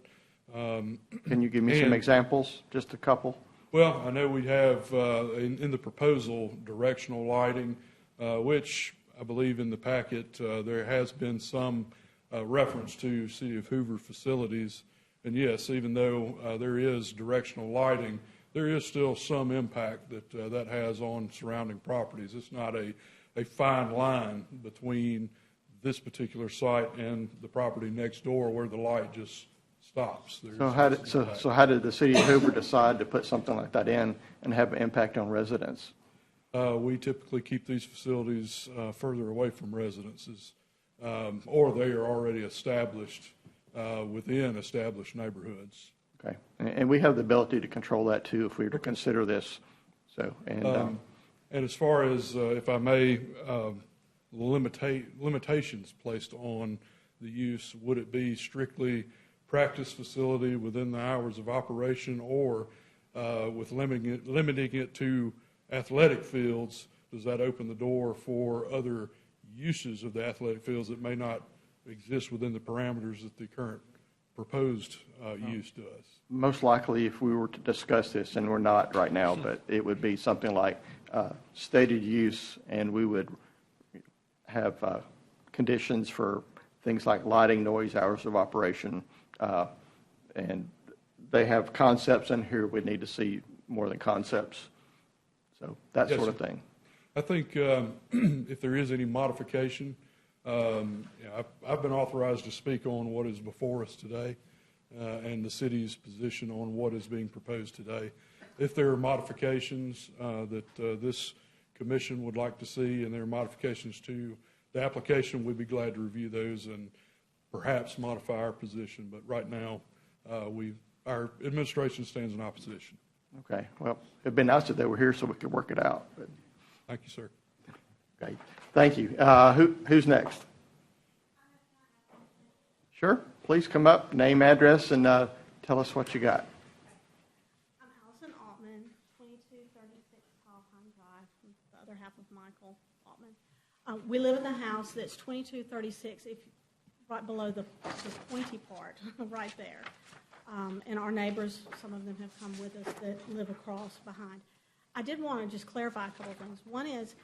Can you give me some examples, just a couple? Well, I know we have in the proposal directional lighting, which I believe in the packet there has been some reference to City of Hoover facilities. And yes, even though there is directional lighting, there is still some impact that that has on surrounding properties. It's not a fine line between this particular site and the property next door where the light just stops. So how did the city of Hoover decide to put something like that in and have an impact on residents? We typically keep these facilities further away from residences, or they are already established within established neighborhoods. Okay, and we have the ability to control that too if we were to consider this. So, and as far as, if I may, limitations placed on the use, would it be strictly practice facility within the hours of operation, or with limiting it to athletic fields? Does that open the door for other uses of the athletic fields that may not exist within the parameters that the current proposed use does? Most likely, if we were to discuss this, and we're not right now, but it would be something like stated use, and we would have conditions for things like lighting, noise, hours of operation, and they have concepts in here we need to see more than concepts. So that Yes, sort of sir. thing. I think if there is any modification, I've been authorized to speak on what is before us today and the city's position on what is being proposed today. If there are modifications that this commission would like to see, and there are modifications to the application, we'd be glad to review those and perhaps modify our position. But right now, our administration stands in opposition. Okay, well, it'd been nice if they were here so we could work it out. But, Thank you, sir. okay, thank you. Who's next? Sure, please come up, name, address, and tell us what you got. I'm Allison Altman, 2236 Tallheim Drive, the other half of Michael Altman. We live in a house that's 2236, right below the pointy part, right there. And our neighbors, some of them have come with us that live across behind. I did want to just clarify a couple of things. One is,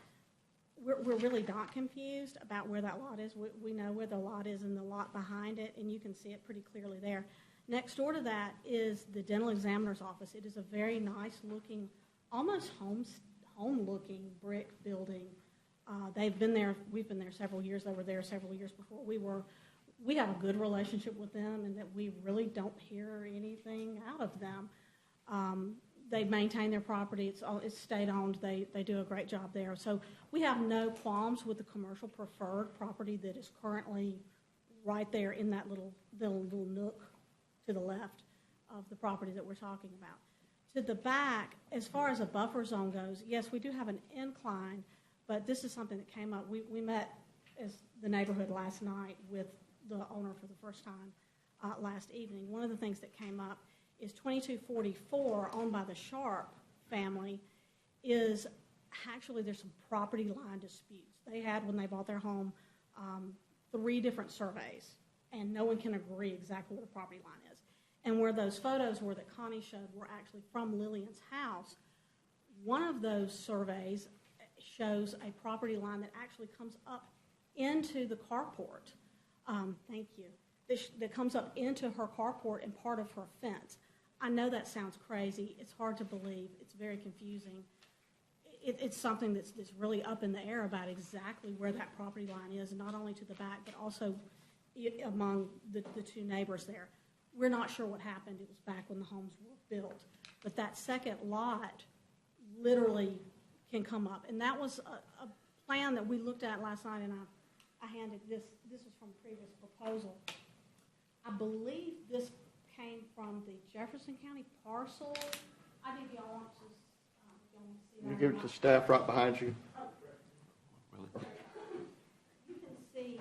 we're really not confused about where that lot is. We know where the lot is and the lot behind it, and you can see it pretty clearly there. Next door to that is the dental examiner's office. It is a very nice-looking, almost home-looking brick building. They've been there. We've been there several years. They were there several years before we were. We have a good relationship with them, and that we really don't hear anything out of them. They maintain their property. It's state-owned. They do a great job there. So we have no qualms with the commercial preferred property that is currently right there in that little nook to the left of the property that we're talking about. To the back, as far as a buffer zone goes, yes, we do have an incline, but this is something that came up. We met as the neighborhood last night with the owner for the first time last evening. One of the things that came up is 2244, owned by the Sharp family, is actually there's some property line disputes. They had, when they bought their home, 3 different surveys, and no one can agree exactly where the property line is. And where those photos were that Connie showed were actually from Lillian's house, one of those surveys shows a property line that actually comes up into the carport. Thank you. That comes up into her carport and part of her fence. I know that sounds crazy. It's hard to believe. It's very confusing. It's something that's really up in the air about exactly where that property line is, not only to the back, but also among the 2 neighbors there. We're not sure what happened. It was back when the homes were built. But that second lot literally can come up. And that was a plan that we looked at last night, and I handed this. This was from a previous proposal. I believe this came from the Jefferson County parcel. I think y'all want to see that. You give it to staff right behind you. You can see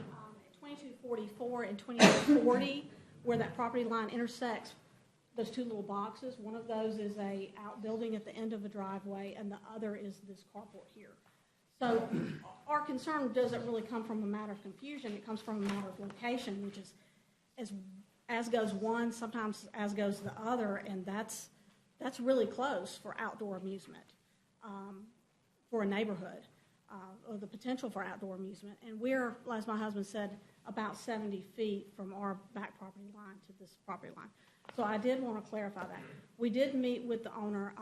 2244 and 2240 where that property line intersects those 2 little boxes. One of those is a outbuilding at the end of the driveway, and the other is this carport here. So our concern doesn't really come from a matter of confusion. It comes from a matter of location, which is as goes one, sometimes as goes the other, and that's really close for outdoor amusement for a neighborhood, or the potential for outdoor amusement. And we're, as my husband said, about 70 feet from our back property line to this property line. So I did want to clarify that. We did meet with the owner.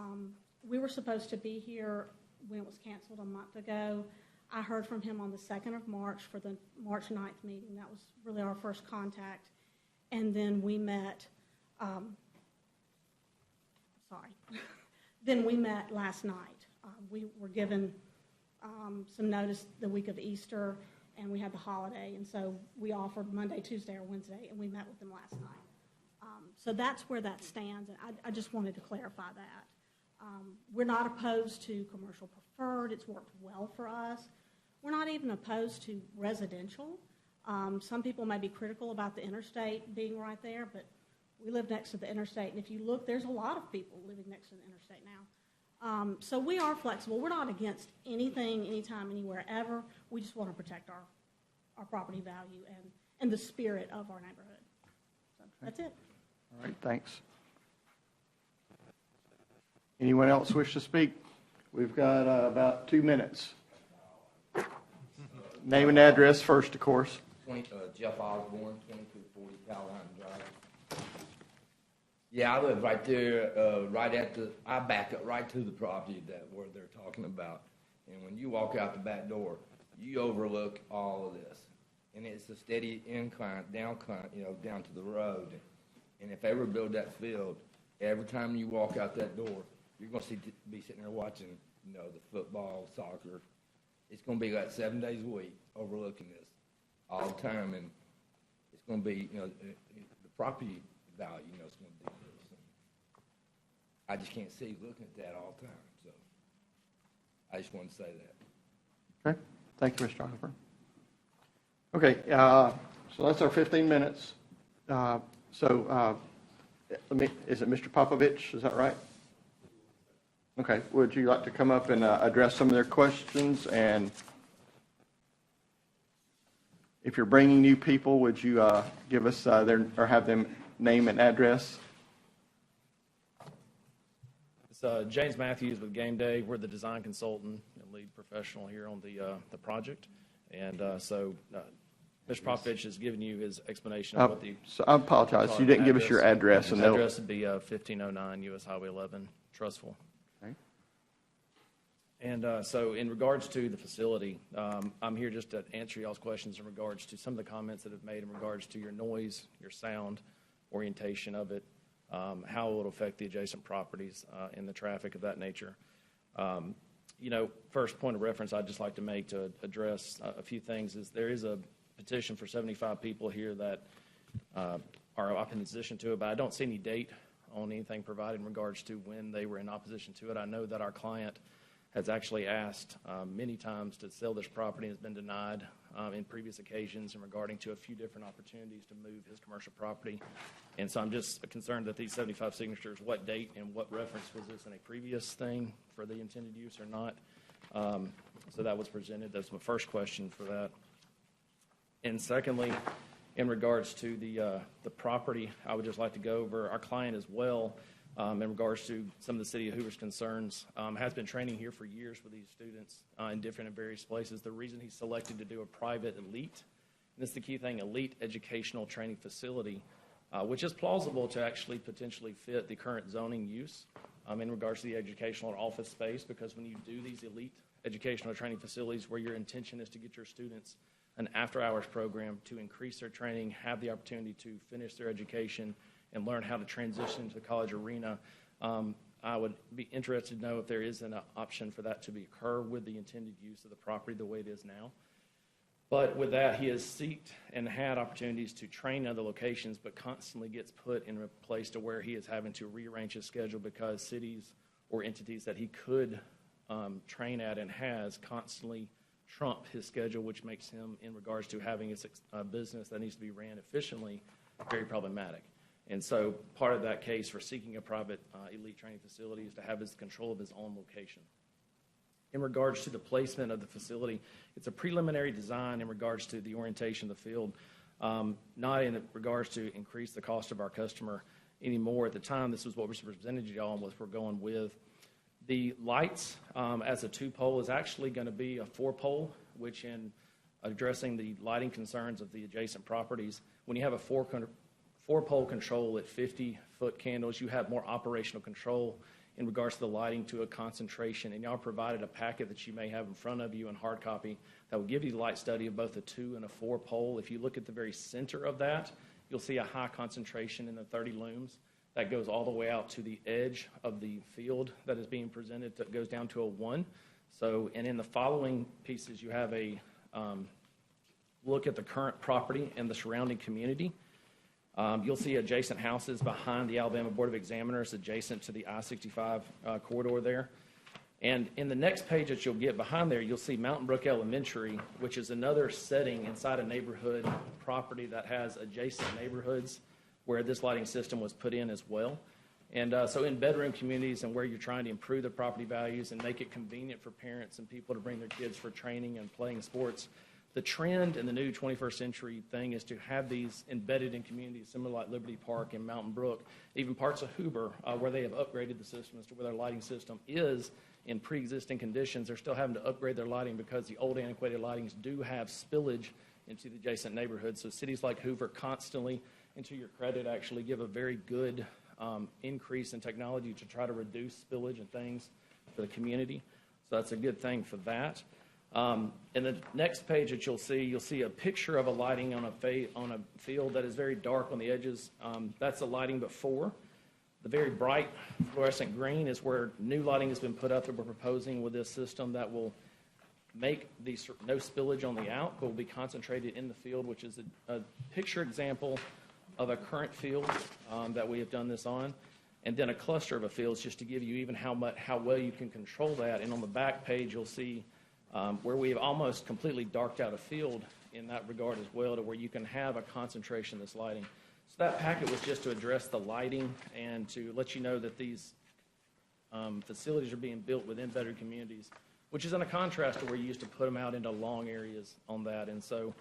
We were supposed to be here when it was canceled a month ago. I heard from him on the 2nd of March for the March 9th meeting. That was really our first contact. And then we met, then we met last night. We were given some notice the week of Easter, and we had the holiday, and so we offered Monday, Tuesday, or Wednesday, and we met with them last night. So that's where that stands, and I just wanted to clarify that. We're not opposed to commercial preferred. It's worked well for us. We're not even opposed to residential. Some people may be critical about the interstate being right there, but we live next to the interstate, and if you look, there's a lot of people living next to the interstate now. So we are flexible. We're not against anything, anytime, anywhere, ever. We just want to protect our property value and the spirit of our neighborhood. So that's it. All right, thanks. Anyone else wish to speak? We've got about 2 minutes. Name and address first, of course. Jeff Osborne, 2240 Callahan Drive. Yeah, I live right there, I back up right to the property where they're talking about. And when you walk out the back door, you overlook all of this. And it's a steady incline, down to the road. And if they ever build that field, every time you walk out that door, you're going to be sitting there watching, the football, soccer. It's going to be like 7 days a week overlooking this all the time. And it's going to be, the property value, it's going to decrease. I just can't see looking at that all the time. So I just wanted to say that. Okay. Thank you, Mr. Oliver. Okay, so that's our 15 minutes. Is it Mr. Popovich? Is that right? Okay. Would you like to come up and address some of their questions? And if you're bringing new people, would you give us have them name and address? It's James Matthews with Game Day. We're the design consultant and lead professional here on the project. And Mr. Popovich has given you his explanation of what the... So I apologize. You didn't give us your address. His address would be 1509 U.S. Highway 11, Trussville. Okay. And so in regards to the facility, I'm here just to answer y'all's questions in regards to some of the comments that have made in regards to your noise, your sound, orientation of it, how it will affect the adjacent properties and the traffic of that nature. First point of reference I'd just like to make to address a few things is there is a petition for 75 people here that are opposition to it, but I don't see any date on anything provided in regards to when they were in opposition to it. I know that our client has actually asked many times to sell this property and has been denied in previous occasions in regarding to a few different opportunities to move his commercial property. And so I'm just concerned that these 75 signatures, what date and what reference was this in a previous thing for the intended use or not? So that was presented. That's my first question for that. And secondly, in regards to the property, I would just like to go over our client as well. In regards to some of the City of Hoover's concerns, has been training here for years with these students in different and various places. The reason he selected to do a private elite, and this is the key thing, elite educational training facility, which is plausible to actually potentially fit the current zoning use in regards to the educational and office space, because when you do these elite educational training facilities where your intention is to get your students an after-hours program to increase their training, have the opportunity to finish their education, and learn how to transition into the college arena. I would be interested to know if there is an option for that to occur with the intended use of the property the way it is now. But with that, he has sought and had opportunities to train in other locations, but constantly gets put in a place to where he is having to rearrange his schedule because cities or entities that he could train at and has constantly trump his schedule, which makes him, in regards to having a business that needs to be ran efficiently, very problematic. And so part of that case for seeking a private elite training facility is to have his control of his own location. In regards to the placement of the facility, it's a preliminary design in regards to the orientation of the field, not in regards to increase the cost of our customer anymore. At the time, this was what was presented to y'all and what we're going with. The lights as a two-pole is actually going to be a four-pole, which in addressing the lighting concerns of the adjacent properties, when you have a four-pole control at 50-foot candles, you have more operational control in regards to the lighting to a concentration. And y'all provided a packet that you may have in front of you in hard copy that will give you the light study of both a 2 and a 4 pole. If you look at the very center of that, you'll see a high concentration in the 30 looms. That goes all the way out to the edge of the field that is being presented. That goes down to a 1. So, and in the following pieces, you have a look at the current property and the surrounding community. You'll see adjacent houses behind the Alabama Board of Examiners, adjacent to the I-65 corridor there. And in the next page that you'll get behind there, you'll see Mountain Brook Elementary, which is another setting inside a neighborhood property that has adjacent neighborhoods where this lighting system was put in as well. And so in bedroom communities and where you're trying to improve the property values and make it convenient for parents and people to bring their kids for training and playing sports, the trend in the new 21st century thing is to have these embedded in communities similar like Liberty Park and Mountain Brook, even parts of Hoover where they have upgraded the systems to where their lighting system is in pre-existing conditions, they're still having to upgrade their lighting because the old antiquated lightings do have spillage into the adjacent neighborhoods. So cities like Hoover constantly, and to your credit, actually give a very good increase in technology to try to reduce spillage and things for the community. So that's a good thing for that. In the next page that you'll see a picture of a lighting on a field that is very dark on the edges. That's the lighting before. The very bright fluorescent green is where new lighting has been put up that we're proposing with this system that will make no spillage on the out, but will be concentrated in the field, which is a picture example of a current field that we have done this on, and then a cluster of a fields just to give you even how well you can control that. And on the back page, you'll see where we have almost completely darked out a field in that regard as well, to where you can have a concentration of this lighting. So that packet was just to address the lighting and to let you know that these facilities are being built within better communities, which is in a contrast to where you used to put them out into long areas on that. And so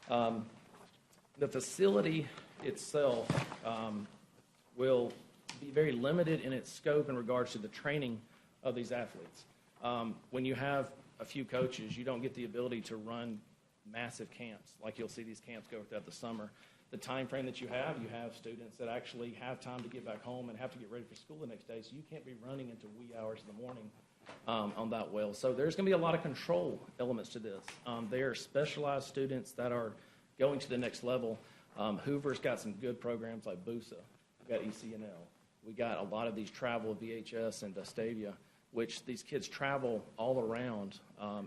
the facility itself will be very limited in its scope in regards to the training of these athletes. When you have a few coaches, you don't get the ability to run massive camps like you'll see these camps go throughout the summer. The time frame that you have students that actually have time to get back home and have to get ready for school the next day, so you can't be running into wee hours in the morning on that well. So there's going to be a lot of control elements to this. They are specialized students that are going to the next level. Hoover's got some good programs like BUSA. We've got ECNL. We got a lot of these travel, VHS and Vestavia, which these kids travel all around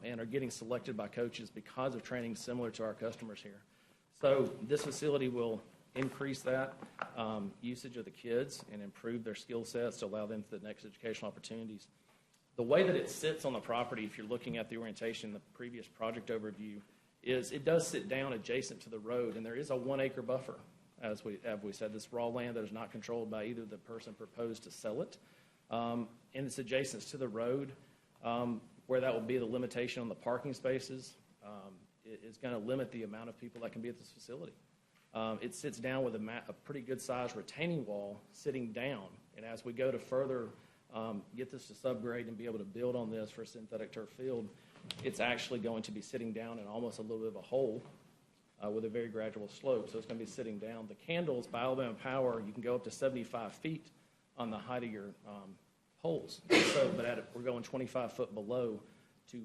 and are getting selected by coaches because of training similar to our customers here. So this facility will increase that usage of the kids and improve their skill sets to allow them to the next educational opportunities. The way that it sits on the property, if you're looking at the orientation, the previous project overview, is it does sit down adjacent to the road, and there is a 1 acre buffer, as we said. This raw land that is not controlled by either the person proposed to sell it, and it's adjacent to the road, where that will be the limitation on the parking spaces. Is going to limit the amount of people that can be at this facility. It sits down with a pretty good sized retaining wall sitting down, and as we go to further get this to subgrade and be able to build on this for a synthetic turf field, it's actually going to be sitting down in almost a little bit of a hole with a very gradual slope. So it's going to be sitting down. The candles by Alabama Power, you can go up to 75 feet on the height of your poles. But we're going 25 foot below to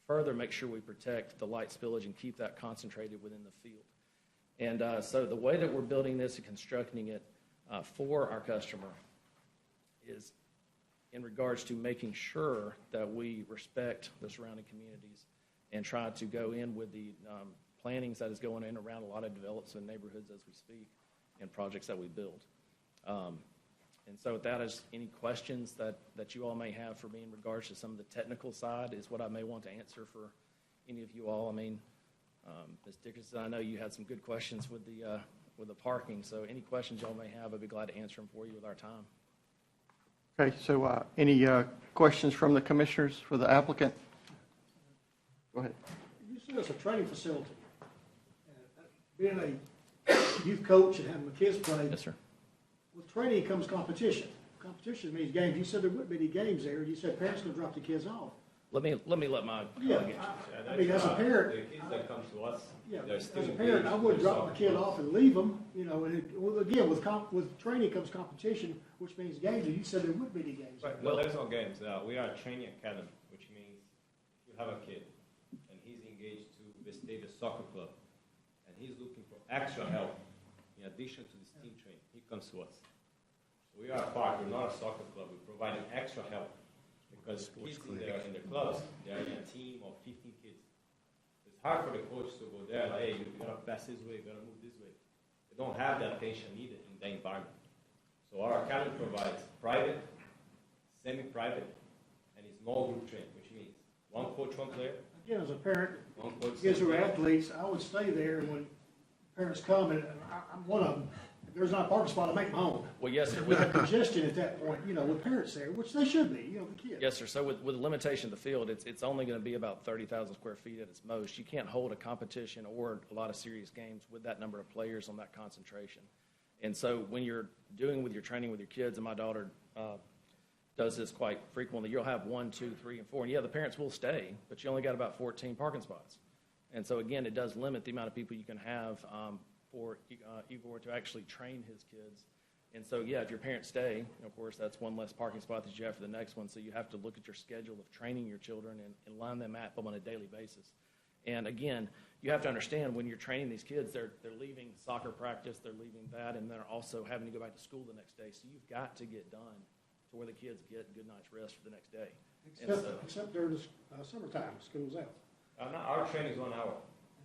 further make sure we protect the light spillage and keep that concentrated within the field. And so the way that we're building this and constructing it for our customer is in regards to making sure that we respect the surrounding communities and try to go in with the plannings that is going in around a lot of developments in neighborhoods as we speak and projects that we build. And so with that, is any questions that you all may have for me in regards to some of the technical side is what I may want to answer for any of you all. I mean, Ms. Dickerson, I know you had some good questions with the parking, so any questions y'all may have, I'd be glad to answer them for you with our time. Okay, so any questions from the commissioners for the applicant? Go ahead. You said it's a training facility. Being a youth coach and having the kids play. Yes, sir. With training comes competition. Competition means games. You said there wouldn't be any games there, and you said parents can drop the kids off. Let me let my Yeah, colleague answer. I mean, as a parent, The kids that come to us, yeah, they're as still a parent, I wouldn't engaged drop in my kid soccer off and leave them, you know, and again, with training comes competition, which means games, and you said there wouldn't be any games. Right. No, there's no games. We are a training academy, which means if you have a kid and he's engaged to Vestavia Soccer Club and he's looking for extra help in addition to this team training, he comes to us. We are a park, we're not a soccer club. We're providing extra help because kids in the clubs, they are in a team of 15 kids. It's hard for the coach to go there, like, hey, you gotta pass this way, you gotta move this way. They don't have that attention needed in that environment. So our academy provides private, semi-private, and a small group training, which means one coach, one player. Again, as a parent, One coach, kids who are athletes, I would stay there, and when parents come, and I'm one of them, if there's not a parking spot, I make them home. Well, yes, sir. We have congestion at that point, you know, with parents there, which they should be, you know, the kids. Yes, sir. So with the limitation of the field, it's only going to be about 30,000 square feet at its most. You can't hold a competition or a lot of serious games with that number of players on that concentration. And so when you're doing with your training with your kids, and my daughter does this quite frequently. You'll have 1, 2, 3, and 4, and yeah, the parents will stay, but you only got about 14 parking spots. And so again, it does limit the amount of people you can have for Igor to actually train his kids. And so, yeah, if your parents stay, of course, that's one less parking spot that you have for the next one. So you have to look at your schedule of training your children and line them up on a daily basis. And again, you have to understand when you're training these kids, they're leaving soccer practice, they're leaving that, and they're also having to go back to school the next day. So you've got to get done to where the kids get a good night's rest for the next day. Except during the summertime, school's out. Our training is 1 hour.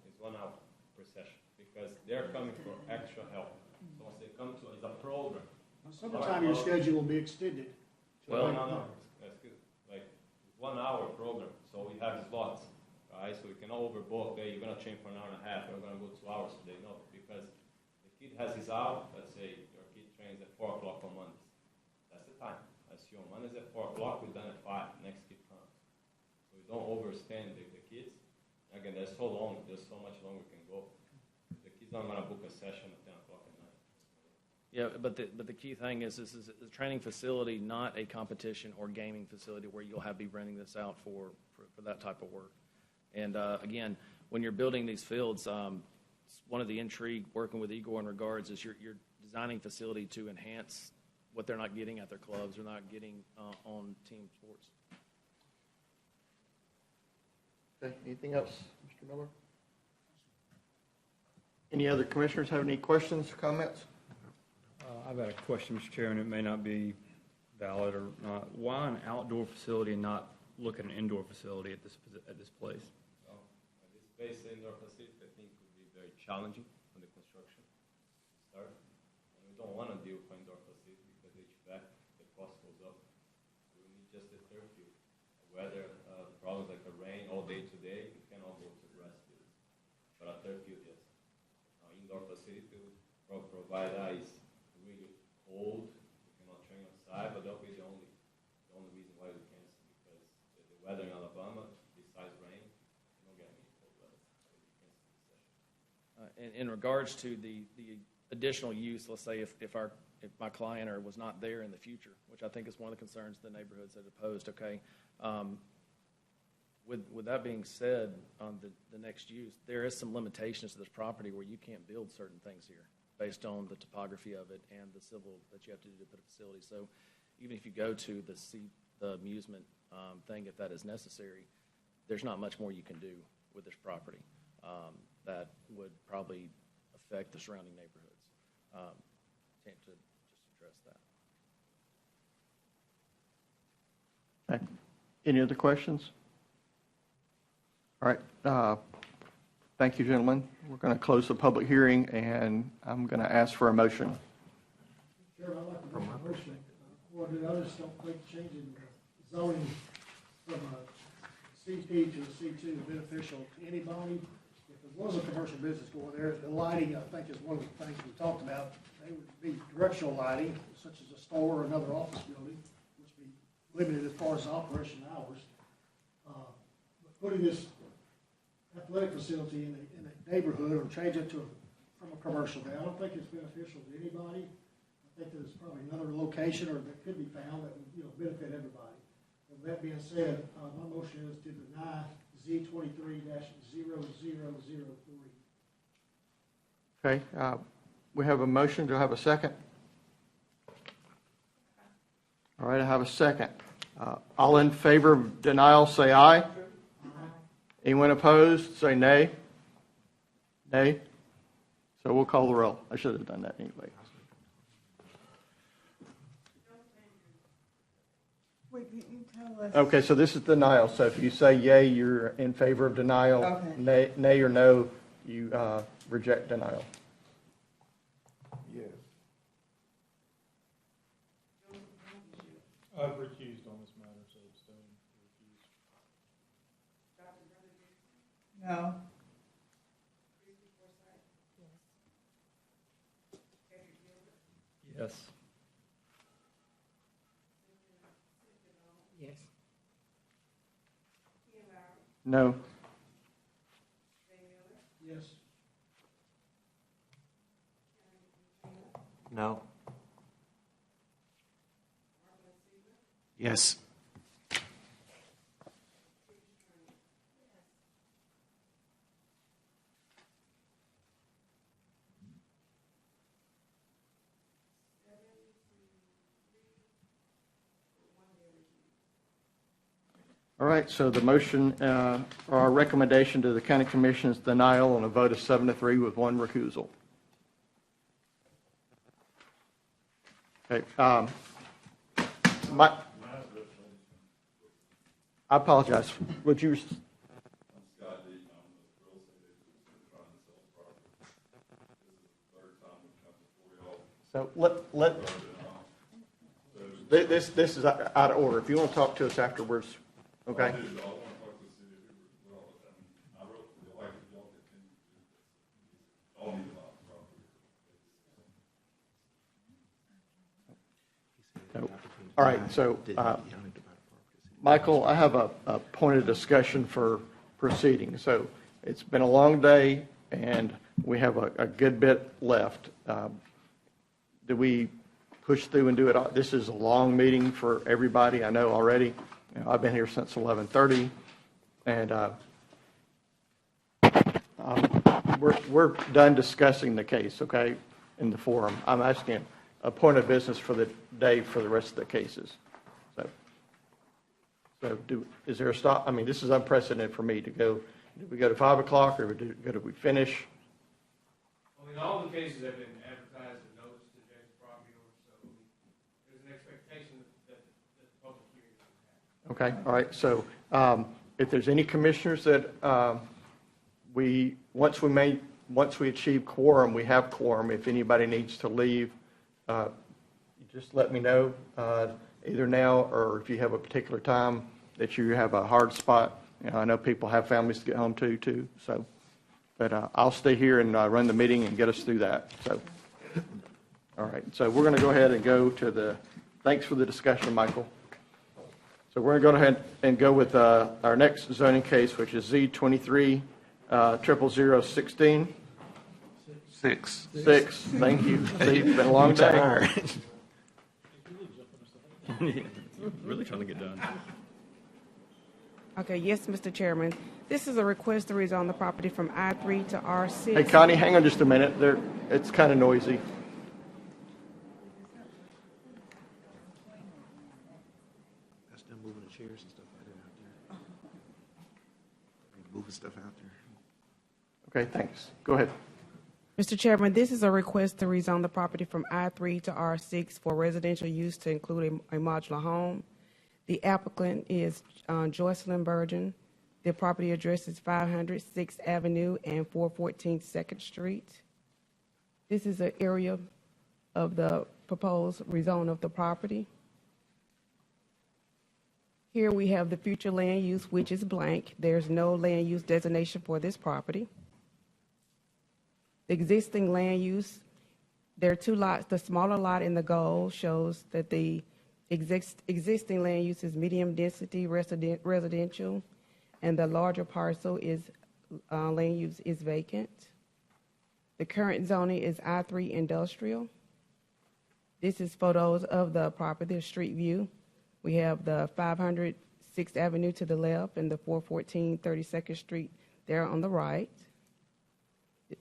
It's 1 hour per session because they're coming for extra help. So once they come to, it's a program. Summertime, your schedule will be extended. Well, no. That's good. Like, it's 1 hour program, so we have slots, right? So we cannot overbook. Hey, you're going to train for an hour and a half, we're going to go 2 hours today. No, because the kid has his hour. Let's say your kid trains at 4 o'clock on Mondays. That's the time. Assume Mondays at 4 o'clock, we're done at 5. Next kid comes. So we don't overstand the kids. Again, there's so long, there's so much longer we can go. The kids aren't going to book a session at 10 o'clock at night. Yeah, but the key thing is this is a training facility, not a competition or gaming facility where you'll be renting this out for that type of work. And again, when you're building these fields, one of the intrigue working with Igor in regards is you're designing facility to enhance what they're not getting at their clubs or not getting on team sports. Okay, anything else, Mr. Miller? Any other commissioners have any questions or comments? I've got a question, Mr. Chairman. It may not be valid or not. Why an outdoor facility and not look at an indoor facility at this place? This space indoor facility, I think, would be very challenging for the construction to start. And we don't want to deal with indoor facility because HVAC, the cost goes up. We need just a turf field. Weather problems like the rain all day today, we cannot go to the rest field. But a turf field, yes. Indoor facility will provide ice. Really cold, we cannot train outside, but that'll be the only reason why we can't, because the weather in Alabama, besides rain, you don't get any cold weather, so we can't see the session. In regards to the additional use, let's say if my client was not there in the future, which I think is one of the concerns the neighborhoods that opposed. Okay, with that being said, on the next use, there is some limitations to this property where you can't build certain things here, based on the topography of it and the civil that you have to do to put a facility. So even if you go to the amusement thing, if that is necessary, there's not much more you can do with this property that would probably affect the surrounding neighborhoods. To just address that. Okay. Any other questions? All right. Thank you, gentlemen. We're going to close the public hearing, and I'm going to ask for a motion. Chairman, I'd like to make a motion. Or the others don't think changing the zoning from a CP to a C2 is beneficial to anybody. If there was a commercial business going there, the lighting, I think, is one of the things we talked about. They would be directional lighting, such as a store or another office building, which would be limited as far as operation hours. But putting this athletic facility in the neighborhood or change it from a commercial day, I don't think it's beneficial to anybody. I think there's probably another location or that could be found that would benefit everybody. With that being said, my motion is to deny Z23-0003. Okay. We have a motion. Do I have a second? All right, I have a second. All in favor of denial, say aye. Anyone opposed, say nay. Nay. So we'll call the roll. I should have done that anyway. Wait, can you tell us? Okay, so this is denial. So if you say yay, you're in favor of denial. Okay. Nay or no, you reject denial. Yes. I've recused on this matter, so abstain. No. Yes. Yes. No. Yes. No. Yes. All right, so the motion, or our recommendation to the county commission is denial on a vote of 7-3 with one recusal. Okay, I apologize. Would you? So this is out of order. If you want to talk to us afterwards, okay? All right, so, Michael, I have a point of discussion for proceeding. So it's been a long day, and we have a good bit left. Do we push through and do it? This is a long meeting for everybody, I know already. You know, I've been here since 11:30, and we're done discussing the case, okay, in the forum. I'm asking a point of business for the day for the rest of the cases. So is there a stop? I mean, this is unprecedented for me to go. Do we go to 5 o'clock, or do we finish? Well, in all the cases have been advertised and noticed to James property owner, so there's an expectation that the public hearing will happen. Okay, all right. So if there's any commissioners that once we achieve quorum, we have quorum. If anybody needs to leave, just let me know either now or if you have a particular time that you have a hard spot. You know, I know people have families to get home to too. So, but I'll stay here and run the meeting and get us through that. So, all right. So we're going to go ahead and go to the. Thanks for the discussion, Michael. So we're going to go ahead and go with our next zoning case, which is Z23 00016. Six. Thank you. See, it's been a long day. Really trying to get done. Okay, yes, Mr. Chairman. This is a request to rezone the property from I-3 to R6. Hey, Connie, hang on just a minute. It's kind of noisy. That's them moving the chairs and stuff like that out there. Moving stuff out there. Okay, thanks. Go ahead. Mr. Chairman, this is a request to rezone the property from I-3 to R6 for residential use to include a modular home. The applicant is Joycelyn Burgeon. The property address is 500 6th Avenue and 414 2nd Street. This is an area of the proposed rezone of the property. Here we have the future land use, which is blank. There's no land use designation for this property. The existing land use, there are two lots. The smaller lot in the gold shows that the existing land use is medium density residential, and the larger parcel is land use is vacant. The current zoning is I-3 industrial. This is photos of the property, the street view. We have the 500 6th Avenue to the left and the 414 32nd Street there on the right.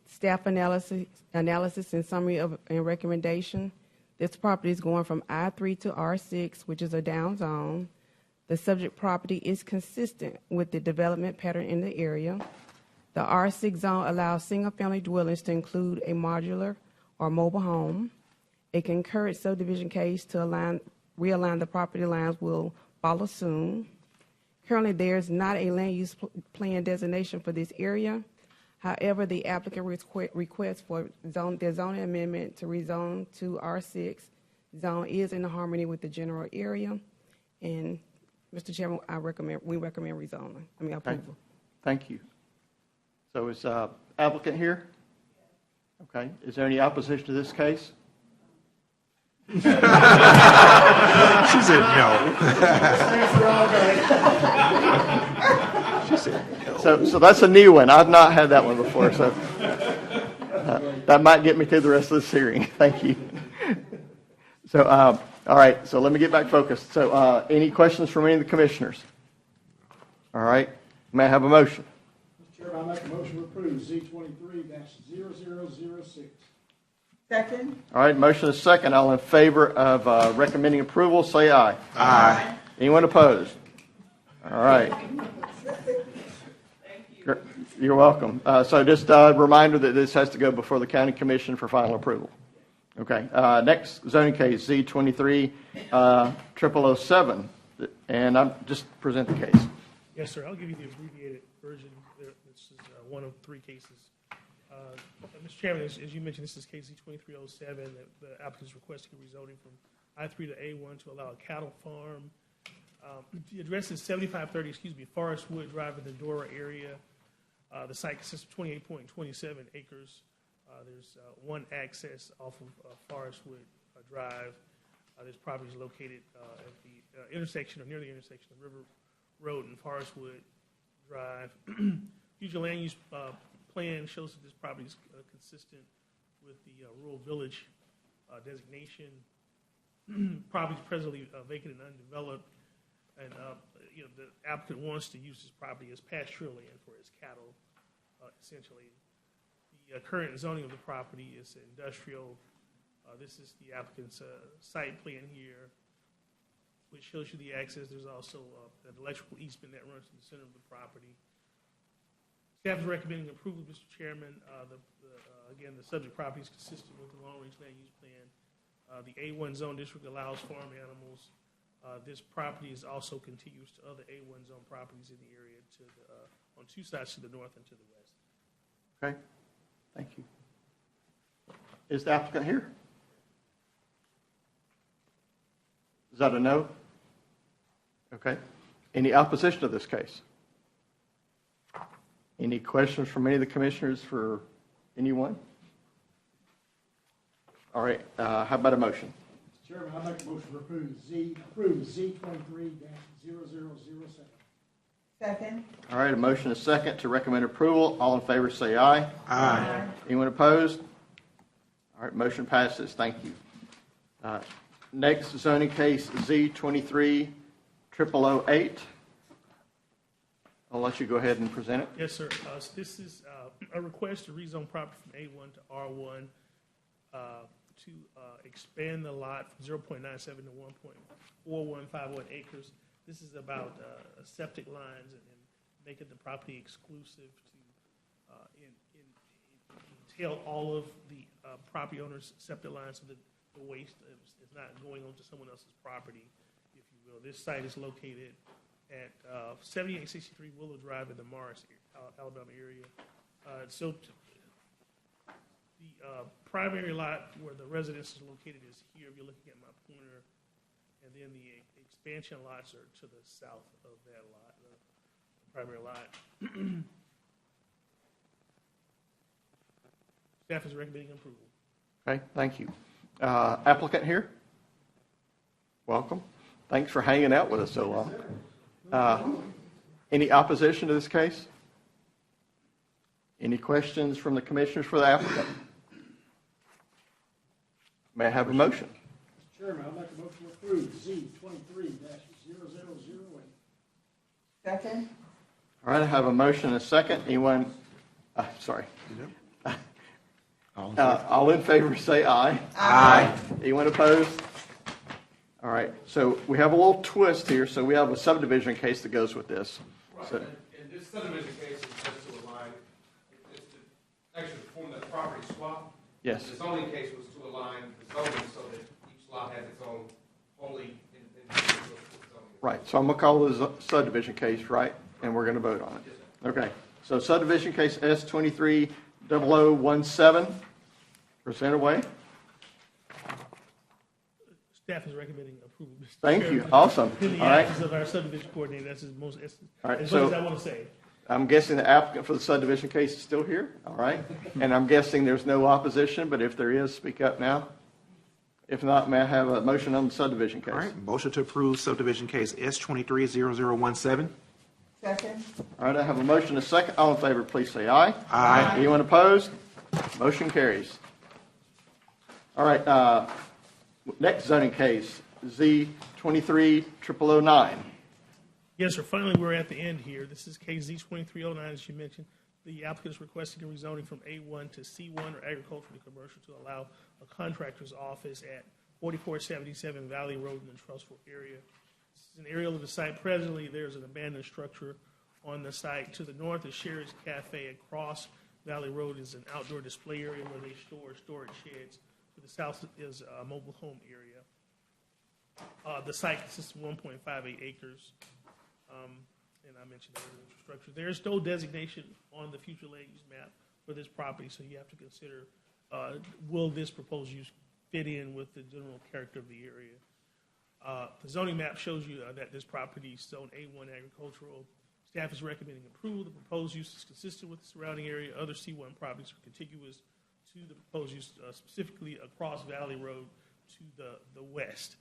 Staff analysis and summary and recommendation. This property is going from I-3 to R6, which is a down zone. The subject property is consistent with the development pattern in the area. The R6 zone allows single-family dwellings to include a modular or mobile home. A concurrent subdivision case to realign the property lines will follow soon. Currently, there's not a land use plan designation for this area. However, the applicant request for the zoning amendment to rezone to R6 zone is in harmony with the general area. And, Mr. Chairman, we recommend rezoning. Approval. Thank you. So is applicant here? Okay. Is there any opposition to this case? She said no. She said no. So that's a new one. I've not had that one before. So that might get me through the rest of this hearing. Thank you. So All right, so let me get back focused. So any questions from any of the commissioners? All right, may I have a motion? Mr. Chairman, I make a motion to approve Z23-0006. Second? All right, motion is second. All in favor of recommending approval, say aye. Aye. Anyone opposed? All right. You're welcome. So just a reminder that this has to go before the county commission for final approval. Okay. Next zoning case, Z23-0007. And I'm just present the case. Yes, sir. I'll give you the abbreviated version. This is one of three cases. Mr. Chairman, as you mentioned, this is case Z2307. The applicant's requesting rezoning from I-3 to A1 to allow a cattle farm. The address is 7530, Forest Wood Drive in the Dora area. The site consists of 28.27 acres. There's one access off of Forest Wood Drive. This property is located at the intersection or near the intersection of River Road and Forest Wood Drive. Future land use plan shows that this property is consistent with the rural village designation. Property is presently vacant and undeveloped, and the applicant wants to use this property as pasture land for his cattle, essentially. The current zoning of the property is industrial. This is the applicant's site plan here, which shows you the access. There's also an electrical easement that runs through the center of the property. Staff is recommending approval, Mr. Chairman. Again, the subject property is consistent with the long-range land use plan. The A1 zone district allows farm animals. This property is also contiguous to other A1 zone properties in the area on two sides, to the north and to the west. Okay. Thank you. Is the applicant here? Is that a no? Okay. Any opposition to this case? Any questions from any of the commissioners for anyone? All right. How about a motion? Mr. Chairman, I make a motion to approve Z23-0007. Second? All right. A motion is second to recommend approval. All in favor say aye. Aye. Anyone opposed? All right. Motion passes. Thank you. Next zoning case, Z23-0008. I'll let you go ahead and present it. Yes, sir. This is a request to rezone property from A1 to R1 to expand the lot from 0.97 to 1.4151 acres. This is about septic lines and making the property exclusive to entail all of the property owner's septic lines, so that the waste is not going onto someone else's property, if you will. This site is located at 7863 Willow Drive in the Morris, Alabama area. So the primary lot where the residence is located is here, if you're looking at my pointer, and then the expansion lots are to the south of that lot, the primary lot. Staff is recommending approval. Okay, thank you. Applicant here? Welcome. Thanks for hanging out with us so long. Any opposition to this case? Any questions from the commissioners for the applicant? May I have a motion? Mr. Chairman, I make a motion to approve Z23-0008. Second? All right, I have a motion and a second. Anyone, sorry. All in favor say aye. Aye. Anyone opposed? All right, so we have a little twist here. So we have a subdivision case that goes with this. Right, So, and this subdivision case is just to align, it's to actually form that property swap. Yes. The zoning case was to align the zoning so that each lot has its own wholly individual zoning. right, so I'm going to call this a subdivision case, right? And we're going to vote on it. Okay, so subdivision case S23-0017, present away. Staff is recommending approval, Mr. Thank you. Chairman. Awesome. In the All right. absence of our subdivision coordinator, that's as most, All right, as so- much as I want to say. I'm guessing the applicant for the subdivision case is still here, all right? And I'm guessing there's no opposition, but if there is, speak up now. If not, may I have a motion on the subdivision case? All right, motion to approve subdivision case S23-0017. Second? All right, I have a motion and a second. All in favor, please say aye. Aye. Anyone opposed? Motion carries. All right, next zoning case, Z23009. Yes, sir. Finally, we're at the end here. This is case Z2309, as you mentioned. The applicant is requesting a rezoning from A1 to C1 or agricultural to commercial to allow a contractor's office at 4477 Valley Road in the Trussville area. This is an aerial of the site. Presently, there's an abandoned structure on the site. To the north is Sherry's Cafe. Across Valley Road is an outdoor display area where they store storage sheds. To the south is a mobile home area. The site consists of 1.58 acres. And I mentioned the residential structure. There is no designation on the future land use map for this property, so you have to consider, will this proposed use fit in with the general character of the area? The zoning map shows you that this property is zoned A1 agricultural. Staff is recommending approval. The proposed use is consistent with the surrounding area. Other C1 properties are contiguous to the proposed use, specifically across Valley Road to the west.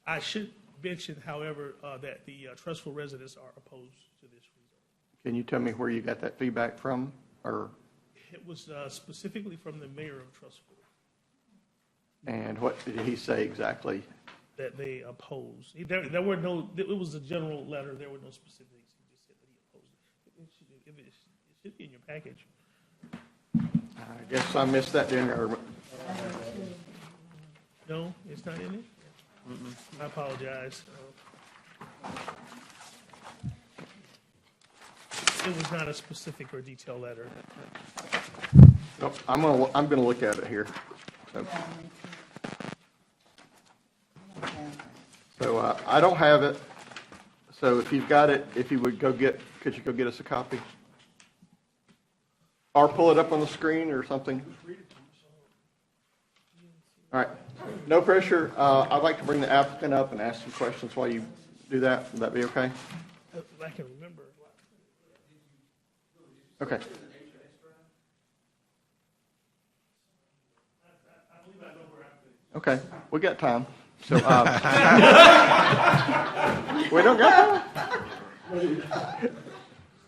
I should mention, however, that the Trussville residents are opposed to this rezone. Can you tell me where you got that feedback from? Or It was specifically from the mayor of Trussville and what did he say exactly? that they oppose. There were no. It was a general letter. There were no specifics. He just said that he opposed it. It should be in your package. I guess I missed that during our. No, it's not in it. I apologize. It was not a specific or detailed letter. Nope, I'm gonna look at it here. So I don't have it. So if you've got it, if you would could you go get us a copy? Or pull it up on the screen or something? All right, no pressure. I'd like to bring the applicant up and ask some questions while you do that. Would that be okay? I can remember. Okay. I believe I know where I'm. Okay, we got time. So we don't got time.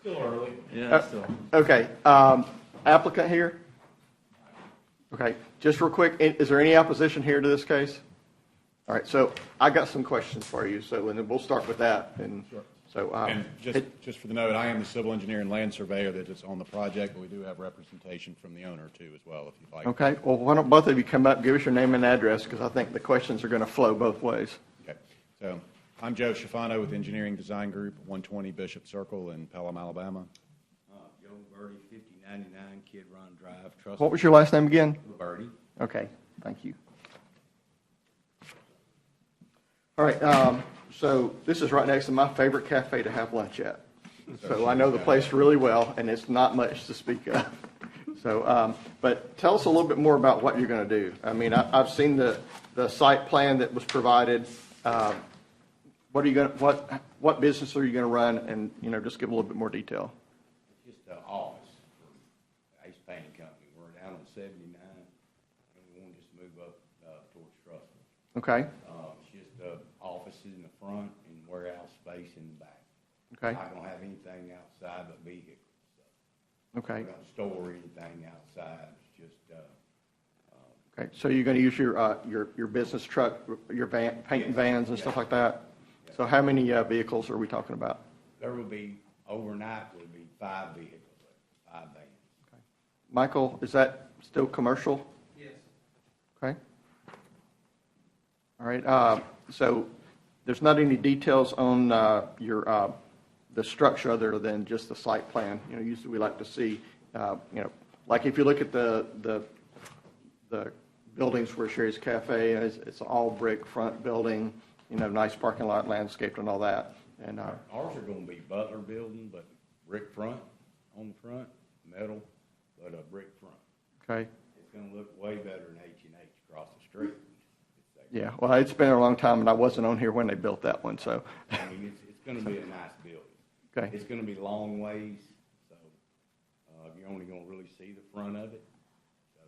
Still early. Yeah, still. Okay, applicant here? Okay, just real quick, is there any opposition here to this case? All right, so I got some questions for you, so and then we'll start with that. And sure. So, and just for the note, I am the civil engineer and land surveyor that is on the project, but we do have representation from the owner too as well, if you'd like. Okay, well, why don't both of you come up, give us your name and address, because I think the questions are going to flow both ways. Okay, so I'm Joe Schifano with Engineering Design Group, 120 Bishop Circle in Pelham, Alabama. Joe Birdie, 5099 Kid Run Drive. Trust What was your last name again? Birdie. Okay, thank you. All right, so this is right next to my favorite cafe to have lunch at. So I know the place really well, and it's not much to speak of. So, but tell us a little bit more about what you're going to do. I mean, I've seen the site plan that was provided. What are you going to, what business are you going to run? And, you know, just give a little bit more detail. Just an office for Ace Painting Company. We're down on 79, and we want to just move up towards Trussville. Okay. It's just offices in the front and warehouse space in the back. Okay. Not going to have anything outside but vehicles. Okay. We're not going to store anything outside. It's just. Okay. So you're going to use your business truck, your van, painting vans and stuff like that. So how many vehicles are we talking about? There will be overnight. Will be 5 vehicles, 5 vans. Okay. Michael, is that still commercial? Yes. Okay. All right. So there's not any details on the structure other than just the site plan. You know, usually we like to see, you know, like if you look at the buildings where Sherry's Cafe is, it's all brick front building, you know, nice parking lot, landscaped and all that. And Ours are going to be Butler building, but brick front on the front, metal, but a brick front. Okay. It's going to look way better than H&H across the street. Yeah, well, it's been a long time, and I wasn't on here when they built that one, so. I mean, it's going to be a nice building. Okay. It's going to be long ways, so you're only going to really see the front of it. So, I